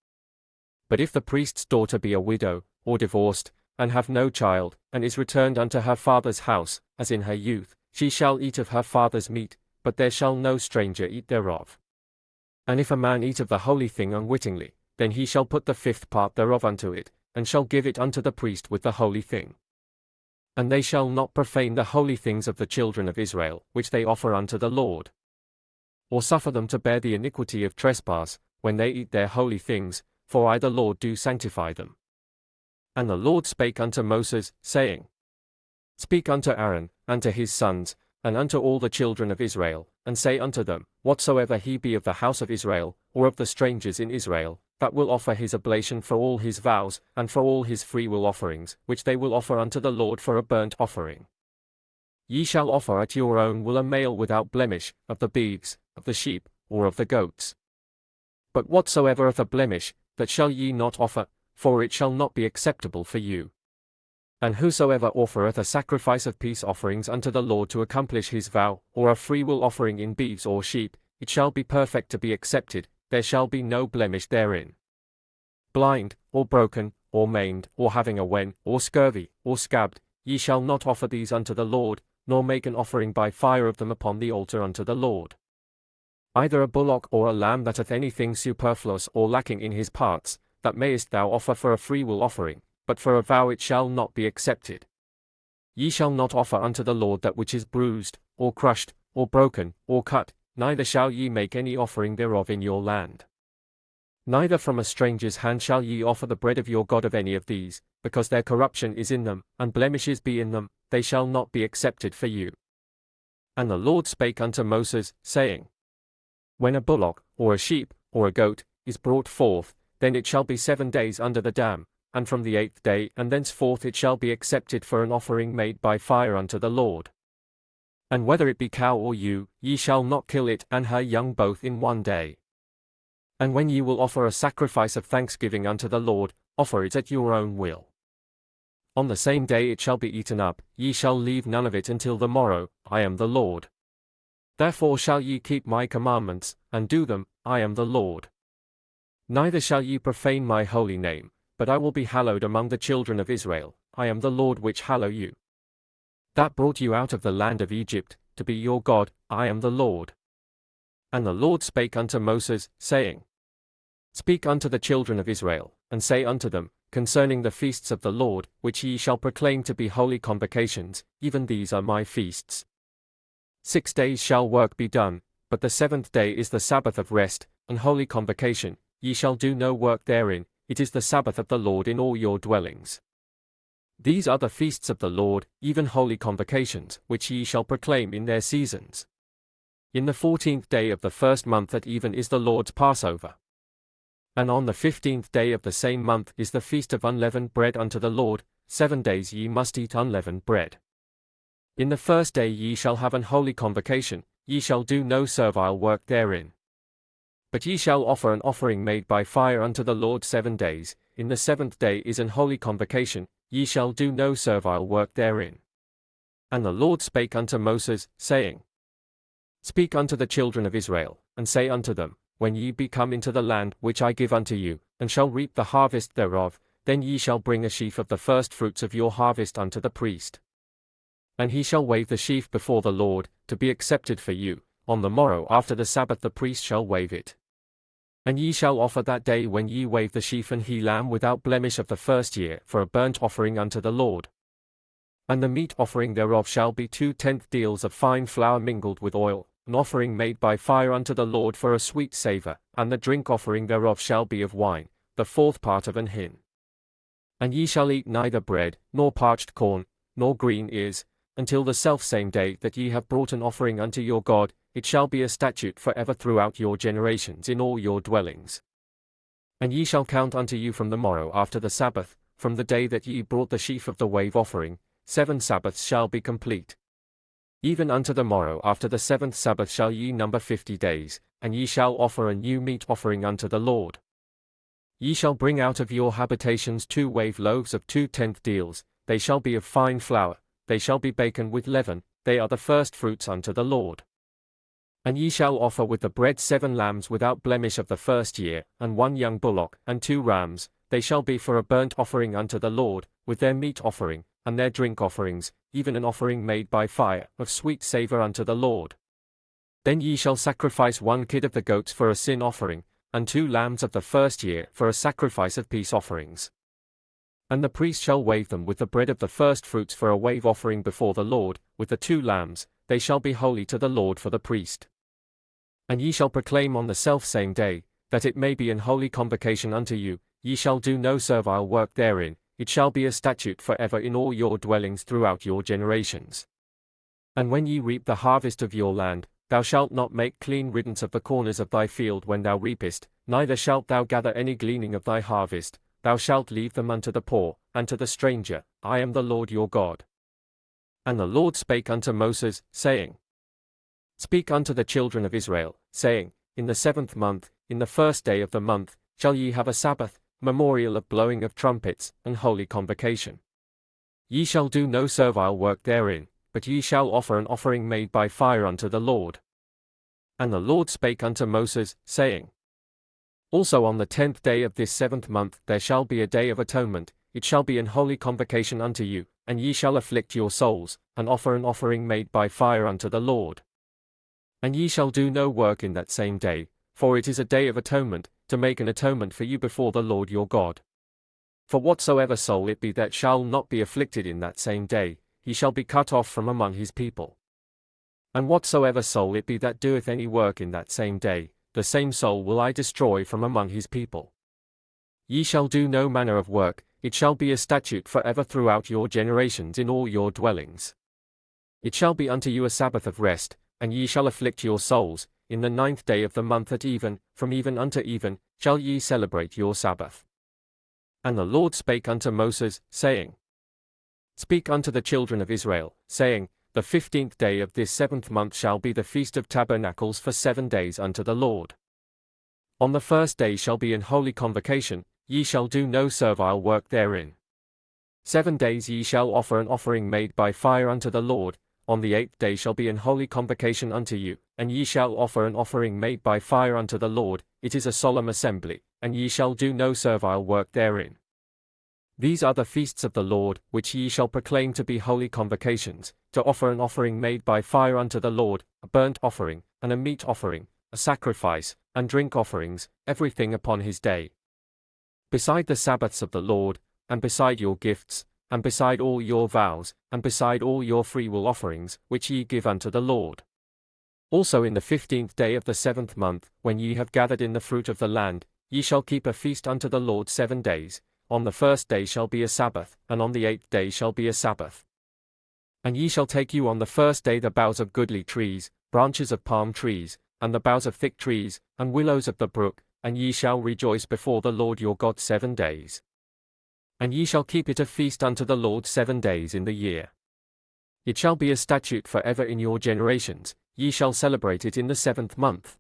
But if the priest's daughter be a widow, or divorced, and have no child, and is returned unto her father's house, as in her youth, she shall eat of her father's meat, but there shall no stranger eat thereof. And if a man eat of the holy thing unwittingly, then he shall put the fifth part thereof unto it, and shall give it unto the priest with the holy thing. And they shall not profane the holy things of the children of Israel, which they offer unto the Lord, or suffer them to bear the iniquity of trespass, when they eat their holy things, for I the Lord do sanctify them. And the Lord spake unto Moses, saying, Speak unto Aaron, and to his sons, and unto all the children of Israel, and say unto them, Whatsoever he be of the house of Israel, or of the strangers in Israel, that will offer his oblation for all his vows, and for all his freewill offerings, which they will offer unto the Lord for a burnt offering. Ye shall offer at your own will a male without blemish, of the beeves, of the sheep, or of the goats. But whatsoever hath a blemish, that shall ye not offer, for it shall not be acceptable for you. And whosoever offereth a sacrifice of peace offerings unto the Lord to accomplish his vow, or a freewill offering in beeves or sheep, it shall be perfect to be accepted, there shall be no blemish therein. Blind, or broken, or maimed, or having a wen, or scurvy, or scabbed, ye shall not offer these unto the Lord, nor make an offering by fire of them upon the altar unto the Lord. Either a bullock or a lamb that hath anything superfluous or lacking in his parts, that mayest thou offer for a freewill offering, but for a vow it shall not be accepted. Ye shall not offer unto the Lord that which is bruised, or crushed, or broken, or cut, neither shall ye make any offering thereof in your land. Neither from a stranger's hand shall ye offer the bread of your God of any of these, because their corruption is in them, and blemishes be in them, they shall not be accepted for you. And the Lord spake unto Moses, saying, When a bullock, or a sheep, or a goat, is brought forth, then it shall be 7 days under the dam, and from the 8th day and thenceforth it shall be accepted for an offering made by fire unto the Lord. And whether it be cow or ewe, ye shall not kill it and her young both in 1 day. And when ye will offer a sacrifice of thanksgiving unto the Lord, offer it at your own will. On the same day it shall be eaten up, ye shall leave none of it until the morrow, I am the Lord. Therefore shall ye keep my commandments, and do them, I am the Lord. Neither shall ye profane my holy name, but I will be hallowed among the children of Israel, I am the Lord which hallow you. That brought you out of the land of Egypt, to be your God, I am the Lord. And the Lord spake unto Moses, saying, Speak unto the children of Israel, and say unto them, concerning the feasts of the Lord, which ye shall proclaim to be holy convocations, even these are my feasts. 6 days shall work be done, but the 7th day is the Sabbath of rest, and holy convocation, ye shall do no work therein, it is the Sabbath of the Lord in all your dwellings. These are the feasts of the Lord, even holy convocations, which ye shall proclaim in their seasons. In the 14th day of the 1st month at even is the Lord's Passover. And on the 15th day of the same month is the feast of unleavened bread unto the Lord, 7 days ye must eat unleavened bread. In the 1st day ye shall have an holy convocation, ye shall do no servile work therein. But ye shall offer an offering made by fire unto the Lord 7 days, in the 7th day is an holy convocation, ye shall do no servile work therein. And the Lord spake unto Moses, saying, Speak unto the children of Israel, and say unto them, When ye be come into the land which I give unto you, and shall reap the harvest thereof, then ye shall bring a sheaf of the first fruits of your harvest unto the priest. And he shall wave the sheaf before the Lord, to be accepted for you. On the morrow after the Sabbath the priest shall wave it. And ye shall offer that day when ye wave the sheaf an he lamb without blemish of the 1st year for a burnt offering unto the Lord. And the meat offering thereof shall be 2/10 deals of fine flour mingled with oil, an offering made by fire unto the Lord for a sweet savour, and the drink offering thereof shall be of wine, the 4th part of an hin. And ye shall eat neither bread, nor parched corn, nor green ears, until the selfsame day that ye have brought an offering unto your God, it shall be a statute for ever throughout your generations in all your dwellings. And ye shall count unto you from the morrow after the Sabbath, from the day that ye brought the sheaf of the wave offering, 7 Sabbaths shall be complete. Even unto the morrow after the 7th Sabbath shall ye number 50 days, and ye shall offer a new meat offering unto the Lord. Ye shall bring out of your habitations 2 wave loaves of 2/10 deals, they shall be of fine flour, they shall be baken with leaven, they are the first fruits unto the Lord. And ye shall offer with the bread 7 lambs without blemish of the 1st year, and 1 young bullock, and 2 rams, they shall be for a burnt offering unto the Lord, with their meat offering, and their drink offerings, even an offering made by fire, of sweet savour unto the Lord. Then ye shall sacrifice 1 kid of the goats for a sin offering, and 2 lambs of the 1st year for a sacrifice of peace offerings. And the priest shall wave them with the bread of the first fruits for a wave offering before the Lord, with the 2 lambs, they shall be holy to the Lord for the priest. And ye shall proclaim on the selfsame day, that it may be an holy convocation unto you, ye shall do no servile work therein, it shall be a statute for ever in all your dwellings throughout your generations. And when ye reap the harvest of your land, thou shalt not make clean riddance of the corners of thy field when thou reapest, neither shalt thou gather any gleaning of thy harvest, thou shalt leave them unto the poor, and to the stranger. I am the Lord your God. And the Lord spake unto Moses, saying, Speak unto the children of Israel, saying, In the 7th month, in the 1st day of the month, shall ye have a Sabbath, memorial of blowing of trumpets, and holy convocation. Ye shall do no servile work therein, but ye shall offer an offering made by fire unto the Lord. And the Lord spake unto Moses, saying, Also on the 10th day of this 7th month there shall be a day of atonement, it shall be an holy convocation unto you, and ye shall afflict your souls, and offer an offering made by fire unto the Lord. And ye shall do no work in that same day, for it is a day of atonement, to make an atonement for you before the Lord your God. For whatsoever soul it be that shall not be afflicted in that same day, he shall be cut off from among his people. And whatsoever soul it be that doeth any work in that same day, the same soul will I destroy from among his people. Ye shall do no manner of work, it shall be a statute forever throughout your generations in all your dwellings. It shall be unto you a Sabbath of rest, and ye shall afflict your souls, in the 9th day of the month at even, from even unto even, shall ye celebrate your Sabbath. And the Lord spake unto Moses, saying, Speak unto the children of Israel, saying, The 15th day of this 7th month shall be the Feast of Tabernacles for 7 days unto the Lord. On the 1st day shall be an holy convocation, ye shall do no servile work therein. 7 days ye shall offer an offering made by fire unto the Lord, on the 8th day shall be an holy convocation unto you, and ye shall offer an offering made by fire unto the Lord, it is a solemn assembly, and ye shall do no servile work therein. These are the feasts of the Lord, which ye shall proclaim to be holy convocations, to offer an offering made by fire unto the Lord, a burnt offering, and a meat offering, a sacrifice, and drink offerings, everything upon his day. Beside the Sabbaths of the Lord, and beside your gifts, and beside all your vows, and beside all your freewill offerings, which ye give unto the Lord. Also in the 15th day of the 7th month, when ye have gathered in the fruit of the land, ye shall keep a feast unto the Lord 7 days, on the 1st day shall be a Sabbath, and on the 8th day shall be a Sabbath. And ye shall take you on the 1st day the boughs of goodly trees, branches of palm trees, and the boughs of thick trees, and willows of the brook, and ye shall rejoice before the Lord your God 7 days. And ye shall keep it a feast unto the Lord 7 days in the year. It shall be a statute forever in your generations, ye shall celebrate it in the 7th month.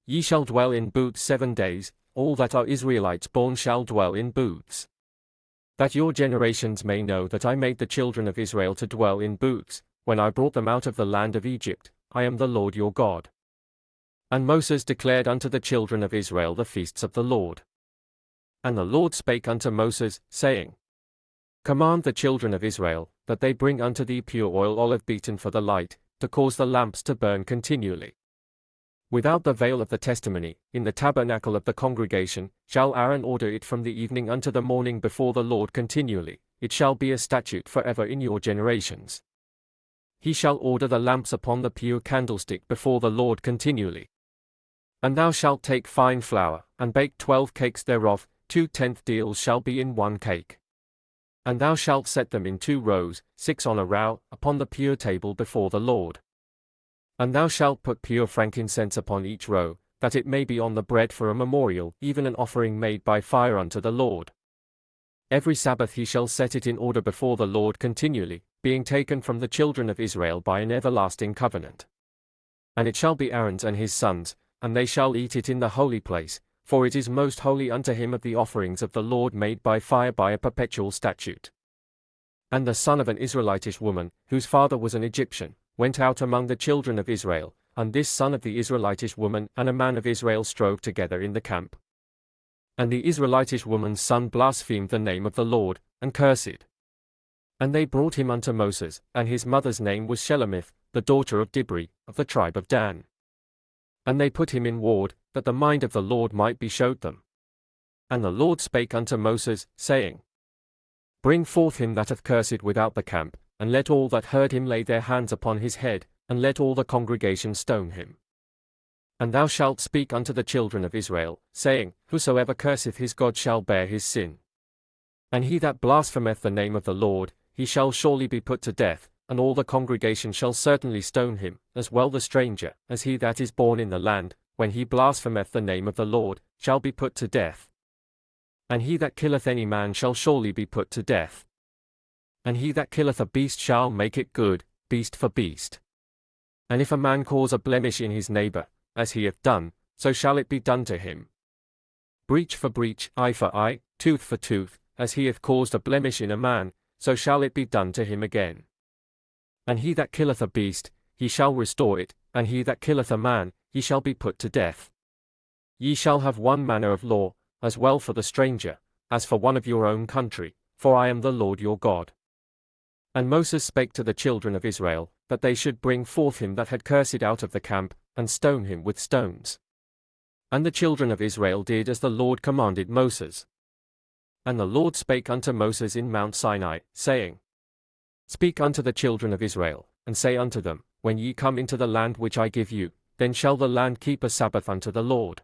Ye shall dwell in booths 7 days, all that are Israelites born shall dwell in booths. That your generations may know that I made the children of Israel to dwell in booths, when I brought them out of the land of Egypt, I am the Lord your God. And Moses declared unto the children of Israel the feasts of the Lord. And the Lord spake unto Moses, saying, Command the children of Israel, that they bring unto thee pure oil olive beaten for the light, to cause the lamps to burn continually. Without the veil of the testimony, in the tabernacle of the congregation, shall Aaron order it from the evening unto the morning before the Lord continually, it shall be a statute forever in your generations. He shall order the lamps upon the pure candlestick before the Lord continually. And thou shalt take fine flour, and bake 12 cakes thereof, 2/10 deals shall be in 1 cake. And thou shalt set them in 2 rows, 6 on a row, upon the pure table before the Lord. And thou shalt put pure frankincense upon each row, that it may be on the bread for a memorial, even an offering made by fire unto the Lord. Every Sabbath he shall set it in order before the Lord continually, being taken from the children of Israel by an everlasting covenant. And it shall be Aaron's and his sons, and they shall eat it in the holy place, for it is most holy unto him of the offerings of the Lord made by fire by a perpetual statute. And the son of an Israelitish woman, whose father was an Egyptian, went out among the children of Israel, and this son of the Israelitish woman and a man of Israel strove together in the camp. And the Israelitish woman's son blasphemed the name of the Lord, and cursed. And they brought him unto Moses, and his mother's name was Shelemith, the daughter of Dibri, of the tribe of Dan. And they put him in ward, that the mind of the Lord might be showed them. And the Lord spake unto Moses, saying, Bring forth him that hath cursed without the camp, and let all that heard him lay their hands upon his head, and let all the congregation stone him. And thou shalt speak unto the children of Israel, saying, Whosoever curseth his God shall bear his sin. And he that blasphemeth the name of the Lord, he shall surely be put to death, and all the congregation shall certainly stone him, as well the stranger, as he that is born in the land, when he blasphemeth the name of the Lord, shall be put to death. And he that killeth any man shall surely be put to death. And he that killeth a beast shall make it good, beast for beast. And if a man cause a blemish in his neighbor, as he hath done, so shall it be done to him. Breach for breach, eye for eye, tooth for tooth, as he hath caused a blemish in a man, so shall it be done to him again. And he that killeth a beast, he shall restore it, and he that killeth a man, he shall be put to death. Ye shall have one manner of law, as well for the stranger, as for one of your own country, for I am the Lord your God. And Moses spake to the children of Israel, that they should bring forth him that had cursed out of the camp, and stone him with stones. And the children of Israel did as the Lord commanded Moses. And the Lord spake unto Moses in Mount Sinai, saying, Speak unto the children of Israel, and say unto them, When ye come into the land which I give you, then shall the land keep a Sabbath unto the Lord.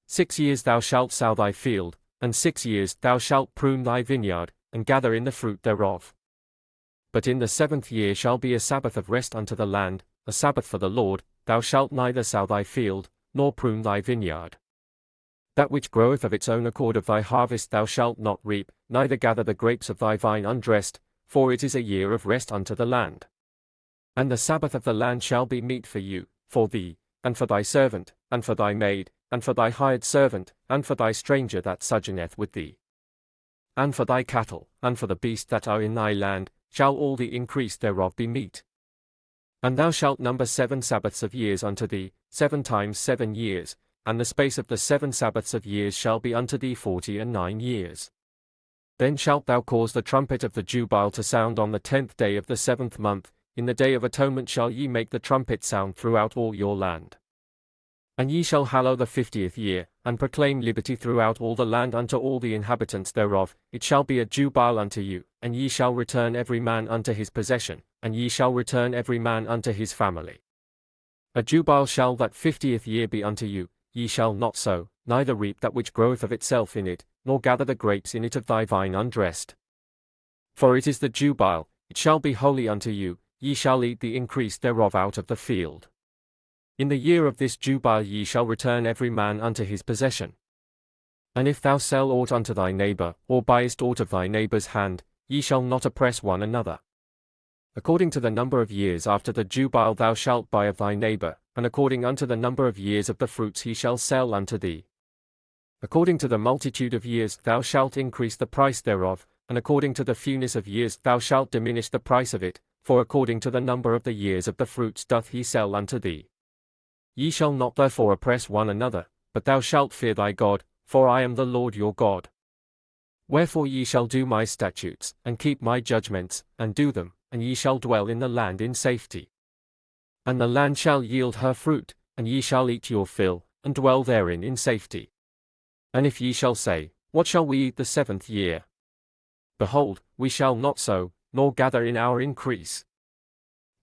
6 years thou shalt sow thy field, and 6 years thou shalt prune thy vineyard, and gather in the fruit thereof. But in the 7th year shall be a Sabbath of rest unto the land, a Sabbath for the Lord. Thou shalt neither sow thy field, nor prune thy vineyard. That which groweth of its own accord of thy harvest thou shalt not reap, neither gather the grapes of thy vine undressed, for it is a year of rest unto the land. And the Sabbath of the land shall be meat for you, for thee, and for thy servant, and for thy maid, and for thy hired servant, and for thy stranger that sojourneth with thee. And for thy cattle, and for the beasts that are in thy land, shall all the increase thereof be meat. And thou shalt number 7 Sabbaths of years unto thee, 7 times 7 years, and the space of the 7 Sabbaths of years shall be unto thee 49 years. Then shalt thou cause the trumpet of the Jubile to sound on the 10th day of the 7th month, in the day of atonement shall ye make the trumpet sound throughout all your land. And ye shall hallow the 50th year, and proclaim liberty throughout all the land unto all the inhabitants thereof. It shall be a Jubile unto you, and ye shall return every man unto his possession, and ye shall return every man unto his family. A Jubile shall that 50th year be unto you. Ye shall not sow, neither reap that which groweth of itself in it, nor gather the grapes in it of thy vine undressed. For it is the Jubile, it shall be holy unto you, ye shall eat the increase thereof out of the field. In the year of this Jubile ye shall return every man unto his possession. And if thou sell aught unto thy neighbor, or buyest aught of thy neighbor's hand, ye shall not oppress one another. According to the number of years after the Jubile thou shalt buy of thy neighbor, and according unto the number of years of the fruits he shall sell unto thee. According to the multitude of years thou shalt increase the price thereof, and according to the fewness of years thou shalt diminish the price of it, for according to the number of the years of the fruits doth he sell unto thee. Ye shall not therefore oppress one another, but thou shalt fear thy God, for I am the Lord your God. Wherefore ye shall do my statutes, and keep my judgments, and do them, and ye shall dwell in the land in safety. And the land shall yield her fruit, and ye shall eat your fill, and dwell therein in safety. And if ye shall say, What shall we eat the 7th year? Behold, we shall not sow, nor gather in our increase.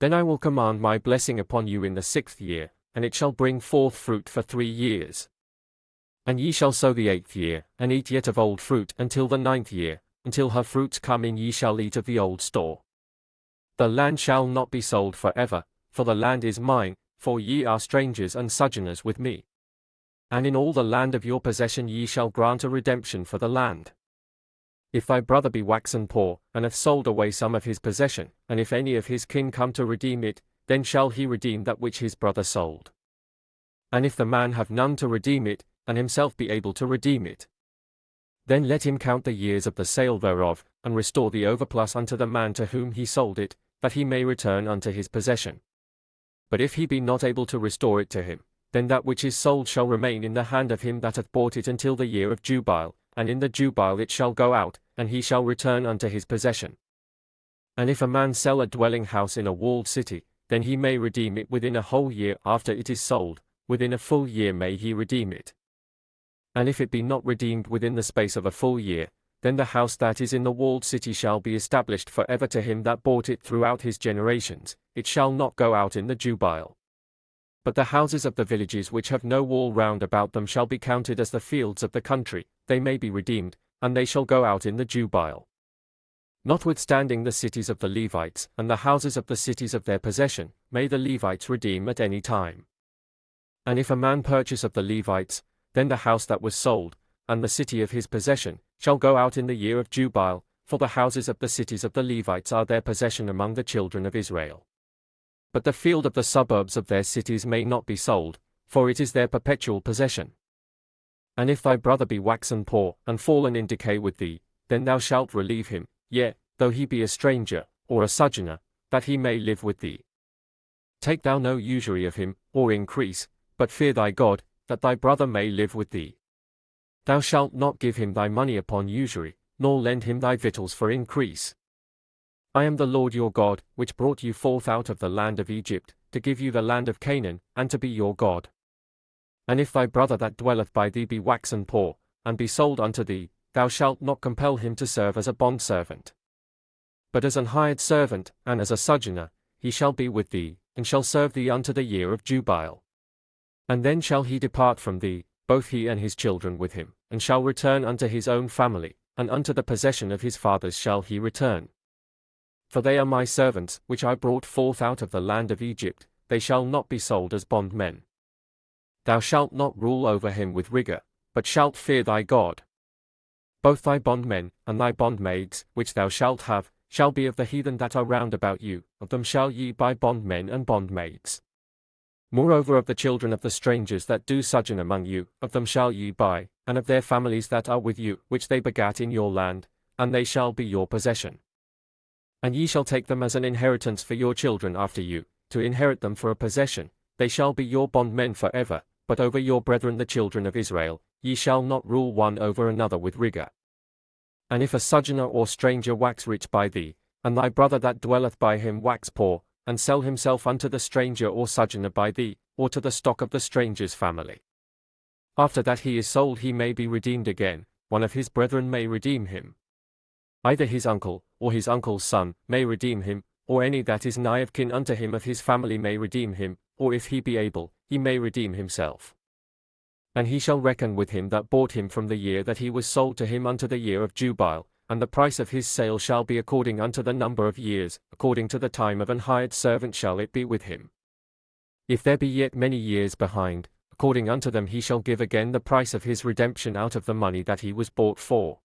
Then I will command my blessing upon you in the 6th year, and it shall bring forth fruit for 3 years. And ye shall sow the 8th year, and eat yet of old fruit until the 9th year, until her fruits come in ye shall eat of the old store. The land shall not be sold forever, for the land is mine, for ye are strangers and sojourners with me. And in all the land of your possession ye shall grant a redemption for the land. If thy brother be waxen poor, and hath sold away some of his possession, and if any of his kin come to redeem it, then shall he redeem that which his brother sold. And if the man have none to redeem it, and himself be able to redeem it, then let him count the years of the sale thereof, and restore the overplus unto the man to whom he sold it, that he may return unto his possession. But if he be not able to restore it to him, then that which is sold shall remain in the hand of him that hath bought it until the year of Jubile, and in the Jubile it shall go out, and he shall return unto his possession. And if a man sell a dwelling house in a walled city, then he may redeem it within a whole year after it is sold, within a full year may he redeem it. And if it be not redeemed within the space of a full year, then the house that is in the walled city shall be established for ever to him that bought it throughout his generations, it shall not go out in the Jubile. But the houses of the villages which have no wall round about them shall be counted as the fields of the country, they may be redeemed, and they shall go out in the Jubile. Notwithstanding the cities of the Levites, and the houses of the cities of their possession, may the Levites redeem at any time. And if a man purchase of the Levites, then the house that was sold, and the city of his possession, shall go out in the year of Jubile, for the houses of the cities of the Levites are their possession among the children of Israel. But the field of the suburbs of their cities may not be sold, for it is their perpetual possession. And if thy brother be waxen poor, and fallen in decay with thee, then thou shalt relieve him, yea, though he be a stranger, or a sojourner, that he may live with thee. Take thou no usury of him, or increase, but fear thy God, that thy brother may live with thee. Thou shalt not give him thy money upon usury, nor lend him thy victuals for increase. I am the Lord your God, which brought you forth out of the land of Egypt, to give you the land of Canaan, and to be your God. And if thy brother that dwelleth by thee be waxen poor, and be sold unto thee, thou shalt not compel him to serve as a bondservant. But as an hired servant, and as a sojourner, he shall be with thee, and shall serve thee unto the year of Jubile. And then shall he depart from thee, both he and his children with him, and shall return unto his own family, and unto the possession of his fathers shall he return. For they are my servants, which I brought forth out of the land of Egypt, they shall not be sold as bondmen. Thou shalt not rule over him with rigor, but shalt fear thy God. Both thy bondmen, and thy bondmaids, which thou shalt have, shall be of the heathen that are round about you, of them shall ye buy bondmen and bondmaids. Moreover of the children of the strangers that do sojourn among you, of them shall ye buy, and of their families that are with you, which they begat in your land, and they shall be your possession. And ye shall take them as an inheritance for your children after you, to inherit them for a possession, they shall be your bondmen for ever, but over your brethren the children of Israel, ye shall not rule one over another with rigor. And if a sojourner or stranger wax rich by thee, and thy brother that dwelleth by him wax poor, and sell himself unto the stranger or sojourner by thee, or to the stock of the stranger's family. After that he is sold he may be redeemed again, one of his brethren may redeem him. Either his uncle, or his uncle's son, may redeem him, or any that is nigh of kin unto him of his family may redeem him, or if he be able, he may redeem himself. And he shall reckon with him that bought him from the year that he was sold to him unto the year of Jubile, and the price of his sale shall be according unto the number of years, according to the time of an hired servant shall it be with him. If there be yet many years behind, according unto them he shall give again the price of his redemption out of the money that he was bought for.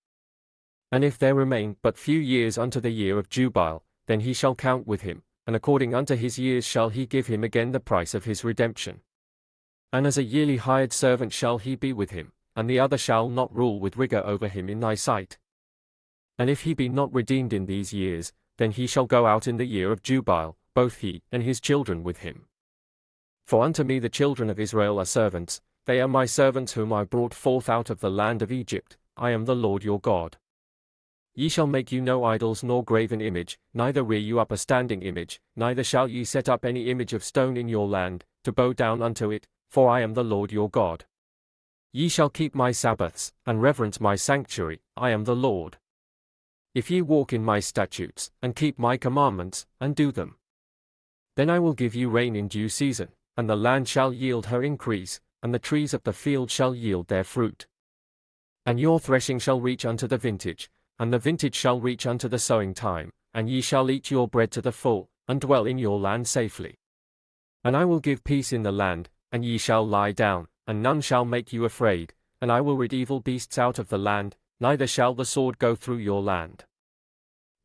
And if there remain but few years unto the year of Jubile, then he shall count with him, and according unto his years shall he give him again the price of his redemption. And as a yearly hired servant shall he be with him, and the other shall not rule with rigor over him in thy sight. And if he be not redeemed in these years, then he shall go out in the year of Jubile, both he and his children with him. For unto me the children of Israel are servants, they are my servants whom I brought forth out of the land of Egypt, I am the Lord your God. Ye shall make you no idols nor graven image, neither rear you up a standing image, neither shall ye set up any image of stone in your land, to bow down unto it, for I am the Lord your God. Ye shall keep my Sabbaths, and reverence my sanctuary, I am the Lord. If ye walk in my statutes, and keep my commandments, and do them, then I will give you rain in due season, and the land shall yield her increase, and the trees of the field shall yield their fruit. And your threshing shall reach unto the vintage, and the vintage shall reach unto the sowing time, and ye shall eat your bread to the full, and dwell in your land safely. And I will give peace in the land, and ye shall lie down, and none shall make you afraid, and I will rid evil beasts out of the land, neither shall the sword go through your land.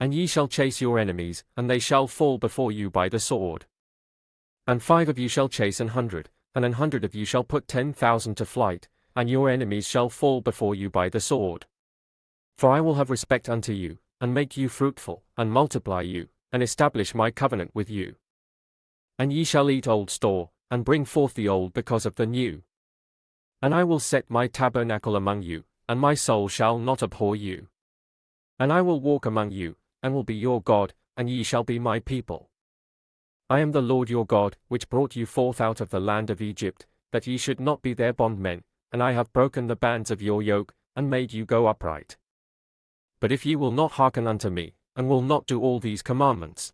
And ye shall chase your enemies, and they shall fall before you by the sword. And 5 of you shall chase 100, and 100 of you shall put 10,000 to flight, and your enemies shall fall before you by the sword. For I will have respect unto you, and make you fruitful, and multiply you, and establish my covenant with you. And ye shall eat old store, and bring forth the old because of the new. And I will set my tabernacle among you, and my soul shall not abhor you. And I will walk among you, and will be your God, and ye shall be my people. I am the Lord your God, which brought you forth out of the land of Egypt, that ye should not be their bondmen, and I have broken the bands of your yoke, and made you go upright. But if ye will not hearken unto me, and will not do all these commandments,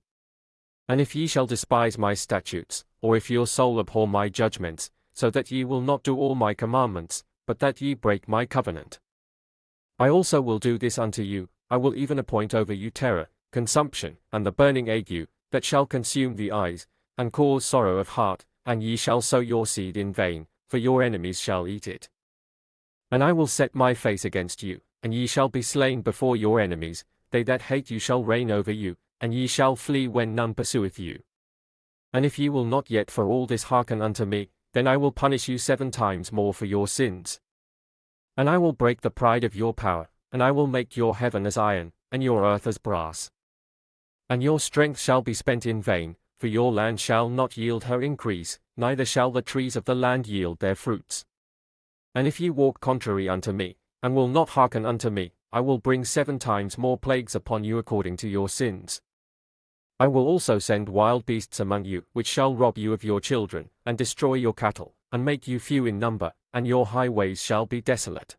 and if ye shall despise my statutes, or if your soul abhor my judgments, so that ye will not do all my commandments, but that ye break my covenant, I also will do this unto you, I will even appoint over you terror, consumption, and the burning ague, that shall consume the eyes, and cause sorrow of heart, and ye shall sow your seed in vain, for your enemies shall eat it. And I will set my face against you, and ye shall be slain before your enemies, they that hate you shall reign over you, and ye shall flee when none pursueth you. And if ye will not yet for all this hearken unto me, then I will punish you 7 times more for your sins. And I will break the pride of your power, and I will make your heaven as iron, and your earth as brass. And your strength shall be spent in vain, for your land shall not yield her increase, neither shall the trees of the land yield their fruits. And if ye walk contrary unto me, and will not hearken unto me, I will bring 7 times more plagues upon you according to your sins. I will also send wild beasts among you, which shall rob you of your children, and destroy your cattle, and make you few in number, and your highways shall be desolate.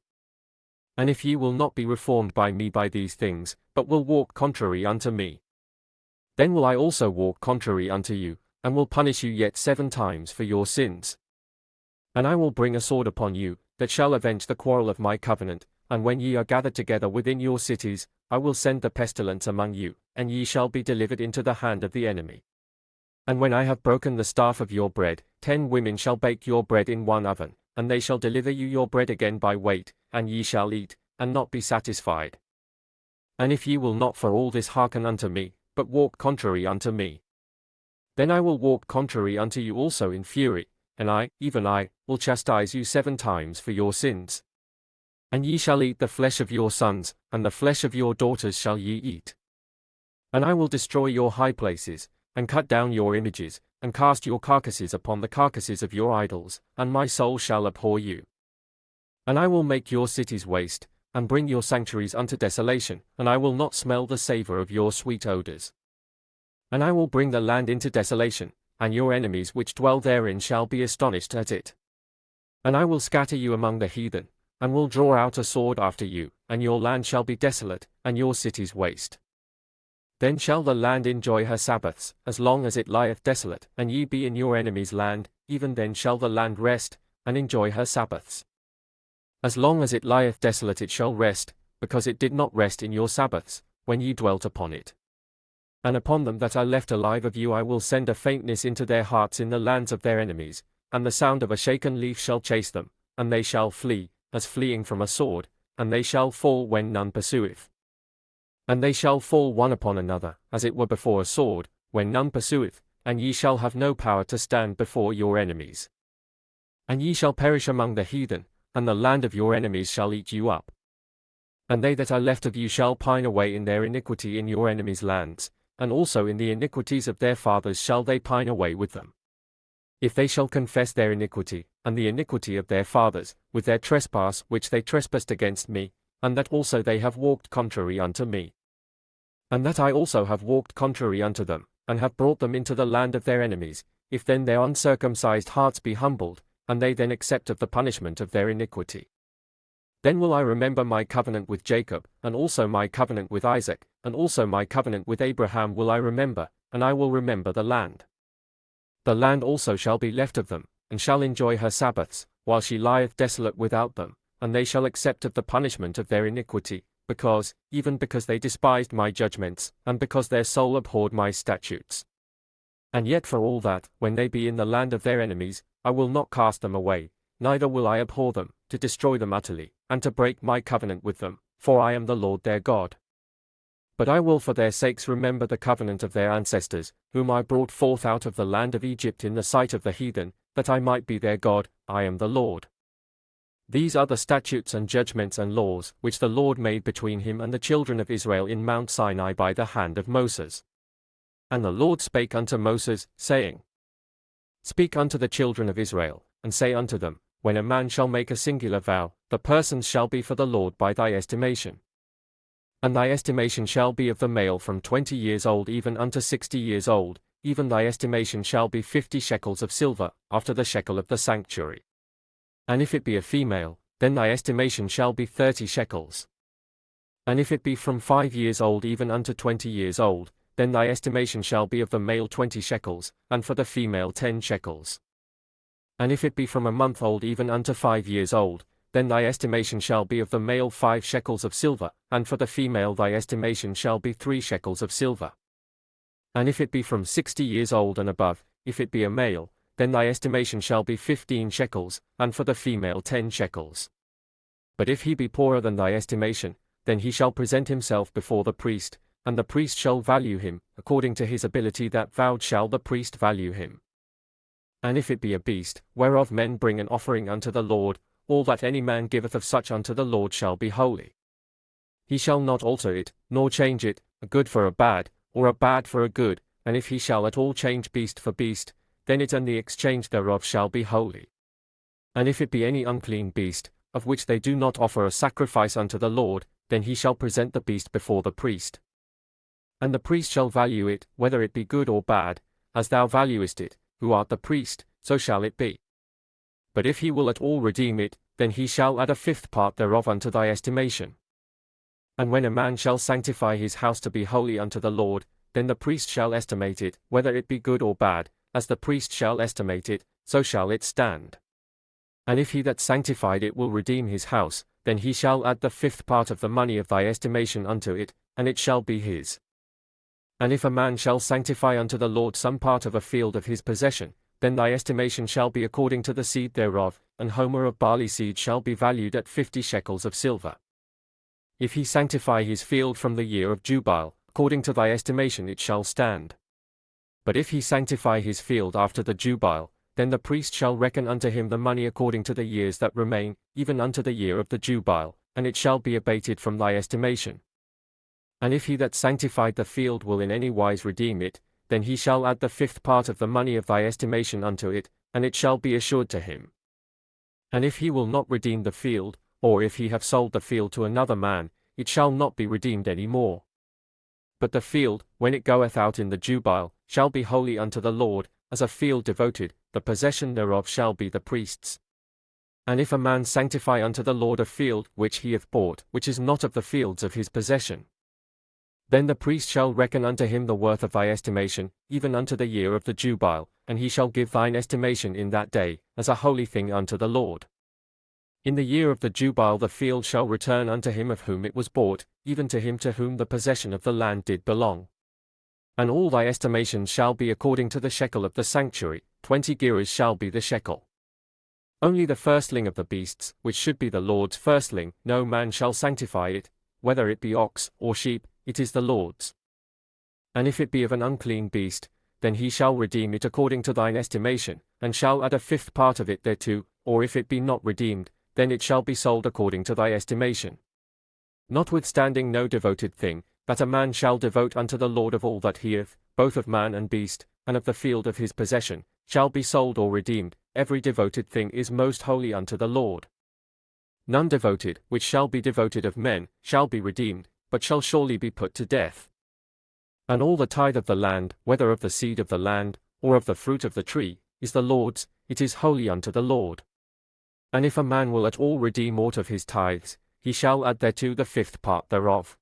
And if ye will not be reformed by me by these things, but will walk contrary unto me, then will I also walk contrary unto you, and will punish you yet 7 times for your sins. And I will bring a sword upon you, that shall avenge the quarrel of my covenant, and when ye are gathered together within your cities, I will send the pestilence among you, and ye shall be delivered into the hand of the enemy. And when I have broken the staff of your bread, 10 women shall bake your bread in one oven, and they shall deliver you your bread again by weight, and ye shall eat, and not be satisfied. And if ye will not for all this hearken unto me, but walk contrary unto me, then I will walk contrary unto you also in fury, and I, even I, will chastise you 7 times for your sins. And ye shall eat the flesh of your sons, and the flesh of your daughters shall ye eat. And I will destroy your high places, and cut down your images, and cast your carcasses upon the carcasses of your idols, and my soul shall abhor you. And I will make your cities waste, and bring your sanctuaries unto desolation, and I will not smell the savour of your sweet odours. And I will bring the land into desolation, and your enemies which dwell therein shall be astonished at it. And I will scatter you among the heathen, and will draw out a sword after you, and your land shall be desolate, and your cities waste. Then shall the land enjoy her Sabbaths, as long as it lieth desolate, and ye be in your enemy's land, even then shall the land rest, and enjoy her Sabbaths. As long as it lieth desolate it shall rest, because it did not rest in your Sabbaths, when ye dwelt upon it. And upon them that are left alive of you I will send a faintness into their hearts in the lands of their enemies, and the sound of a shaken leaf shall chase them, and they shall flee, as fleeing from a sword, and they shall fall when none pursueth. And they shall fall one upon another, as it were before a sword, when none pursueth, and ye shall have no power to stand before your enemies. And ye shall perish among the heathen, and the land of your enemies shall eat you up. And they that are left of you shall pine away in their iniquity in your enemies' lands, and also in the iniquities of their fathers shall they pine away with them. If they shall confess their iniquity, and the iniquity of their fathers, with their trespass which they trespassed against me, and that also they have walked contrary unto me, and that I also have walked contrary unto them, and have brought them into the land of their enemies, if then their uncircumcised hearts be humbled, and they then accept of the punishment of their iniquity, then will I remember my covenant with Jacob, and also my covenant with Isaac, and also my covenant with Abraham will I remember, and I will remember the land. The land also shall be left of them, and shall enjoy her Sabbaths, while she lieth desolate without them, and they shall accept of the punishment of their iniquity, even because they despised my judgments, and because their soul abhorred my statutes. And yet for all that, when they be in the land of their enemies, I will not cast them away, neither will I abhor them, to destroy them utterly, and to break my covenant with them, for I am the Lord their God. But I will for their sakes remember the covenant of their ancestors, whom I brought forth out of the land of Egypt in the sight of the heathen, that I might be their God, I am the Lord. These are the statutes and judgments and laws, which the Lord made between him and the children of Israel in Mount Sinai by the hand of Moses. And the Lord spake unto Moses, saying, Speak unto the children of Israel, and say unto them, When a man shall make a singular vow, the persons shall be for the Lord by thy estimation. And thy estimation shall be of the male from 20 years old even unto 60 years old, even thy estimation shall be 50 shekels of silver, after the shekel of the sanctuary. And if it be a female, then thy estimation shall be 30 shekels. And if it be from 5 years old even unto 20 years old, then thy estimation shall be of the male 20 shekels, and for the female 10 shekels. And if it be from a month old even unto 5 years old, then thy estimation shall be of the male 5 shekels of silver, and for the female thy estimation shall be 3 shekels of silver. And if it be from 60 years old and above, if it be a male, then thy estimation shall be 15 shekels, and for the female 10 shekels. But if he be poorer than thy estimation, then he shall present himself before the priest, and the priest shall value him, according to his ability that vowed shall the priest value him. And if it be a beast, whereof men bring an offering unto the Lord, all that any man giveth of such unto the Lord shall be holy. He shall not alter it, nor change it, a good for a bad, or a bad for a good, and if he shall at all change beast for beast, then it and the exchange thereof shall be holy. And if it be any unclean beast, of which they do not offer a sacrifice unto the Lord, then he shall present the beast before the priest. And the priest shall value it, whether it be good or bad, as thou valuest it, who art the priest, so shall it be. But if he will at all redeem it, then he shall add a 5th part thereof unto thy estimation. And when a man shall sanctify his house to be holy unto the Lord, then the priest shall estimate it, whether it be good or bad, as the priest shall estimate it, so shall it stand. And if he that sanctified it will redeem his house, then he shall add the 5th part of the money of thy estimation unto it, and it shall be his. And if a man shall sanctify unto the Lord some part of a field of his possession, then thy estimation shall be according to the seed thereof, an homer of barley seed shall be valued at 50 shekels of silver. If he sanctify his field from the year of Jubile, according to thy estimation it shall stand. But if he sanctify his field after the Jubile, then the priest shall reckon unto him the money according to the years that remain, even unto the year of the Jubile, and it shall be abated from thy estimation. And if he that sanctified the field will in any wise redeem it, then he shall add the 5th part of the money of thy estimation unto it, and it shall be assured to him. And if he will not redeem the field, or if he have sold the field to another man, it shall not be redeemed any more. But the field, when it goeth out in the Jubile, shall be holy unto the Lord, as a field devoted, the possession thereof shall be the priest's. And if a man sanctify unto the Lord a field which he hath bought, which is not of the fields of his possession, then the priest shall reckon unto him the worth of thy estimation, even unto the year of the Jubile, and he shall give thine estimation in that day, as a holy thing unto the Lord. In the year of the Jubile the field shall return unto him of whom it was bought, even to him to whom the possession of the land did belong. And all thy estimations shall be according to the shekel of the sanctuary, 20 gerahs shall be the shekel. Only the firstling of the beasts, which should be the Lord's firstling, no man shall sanctify it, whether it be ox or sheep, it is the Lord's. And if it be of an unclean beast, then he shall redeem it according to thine estimation, and shall add a 5th part of it thereto, or if it be not redeemed, then it shall be sold according to thy estimation. Notwithstanding no devoted thing, that a man shall devote unto the Lord of all that he hath, both of man and beast, and of the field of his possession, shall be sold or redeemed, every devoted thing is most holy unto the Lord. None devoted, which shall be devoted of men, shall be redeemed, but shall surely be put to death. And all the tithe of the land, whether of the seed of the land, or of the fruit of the tree, is the Lord's, it is holy unto the Lord. And if a man will at all redeem aught of his tithes, he shall add thereto the 5th part thereof.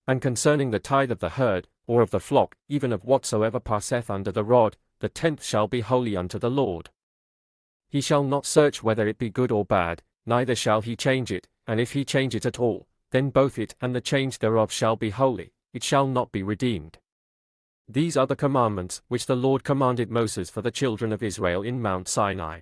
And concerning the tithe of the herd, or of the flock, even of whatsoever passeth under the rod, the 10th shall be holy unto the Lord. He shall not search whether it be good or bad, neither shall he change it, and if he change it at all, then both it and the change thereof shall be holy, it shall not be redeemed. These are the commandments which the Lord commanded Moses for the children of Israel in Mount Sinai.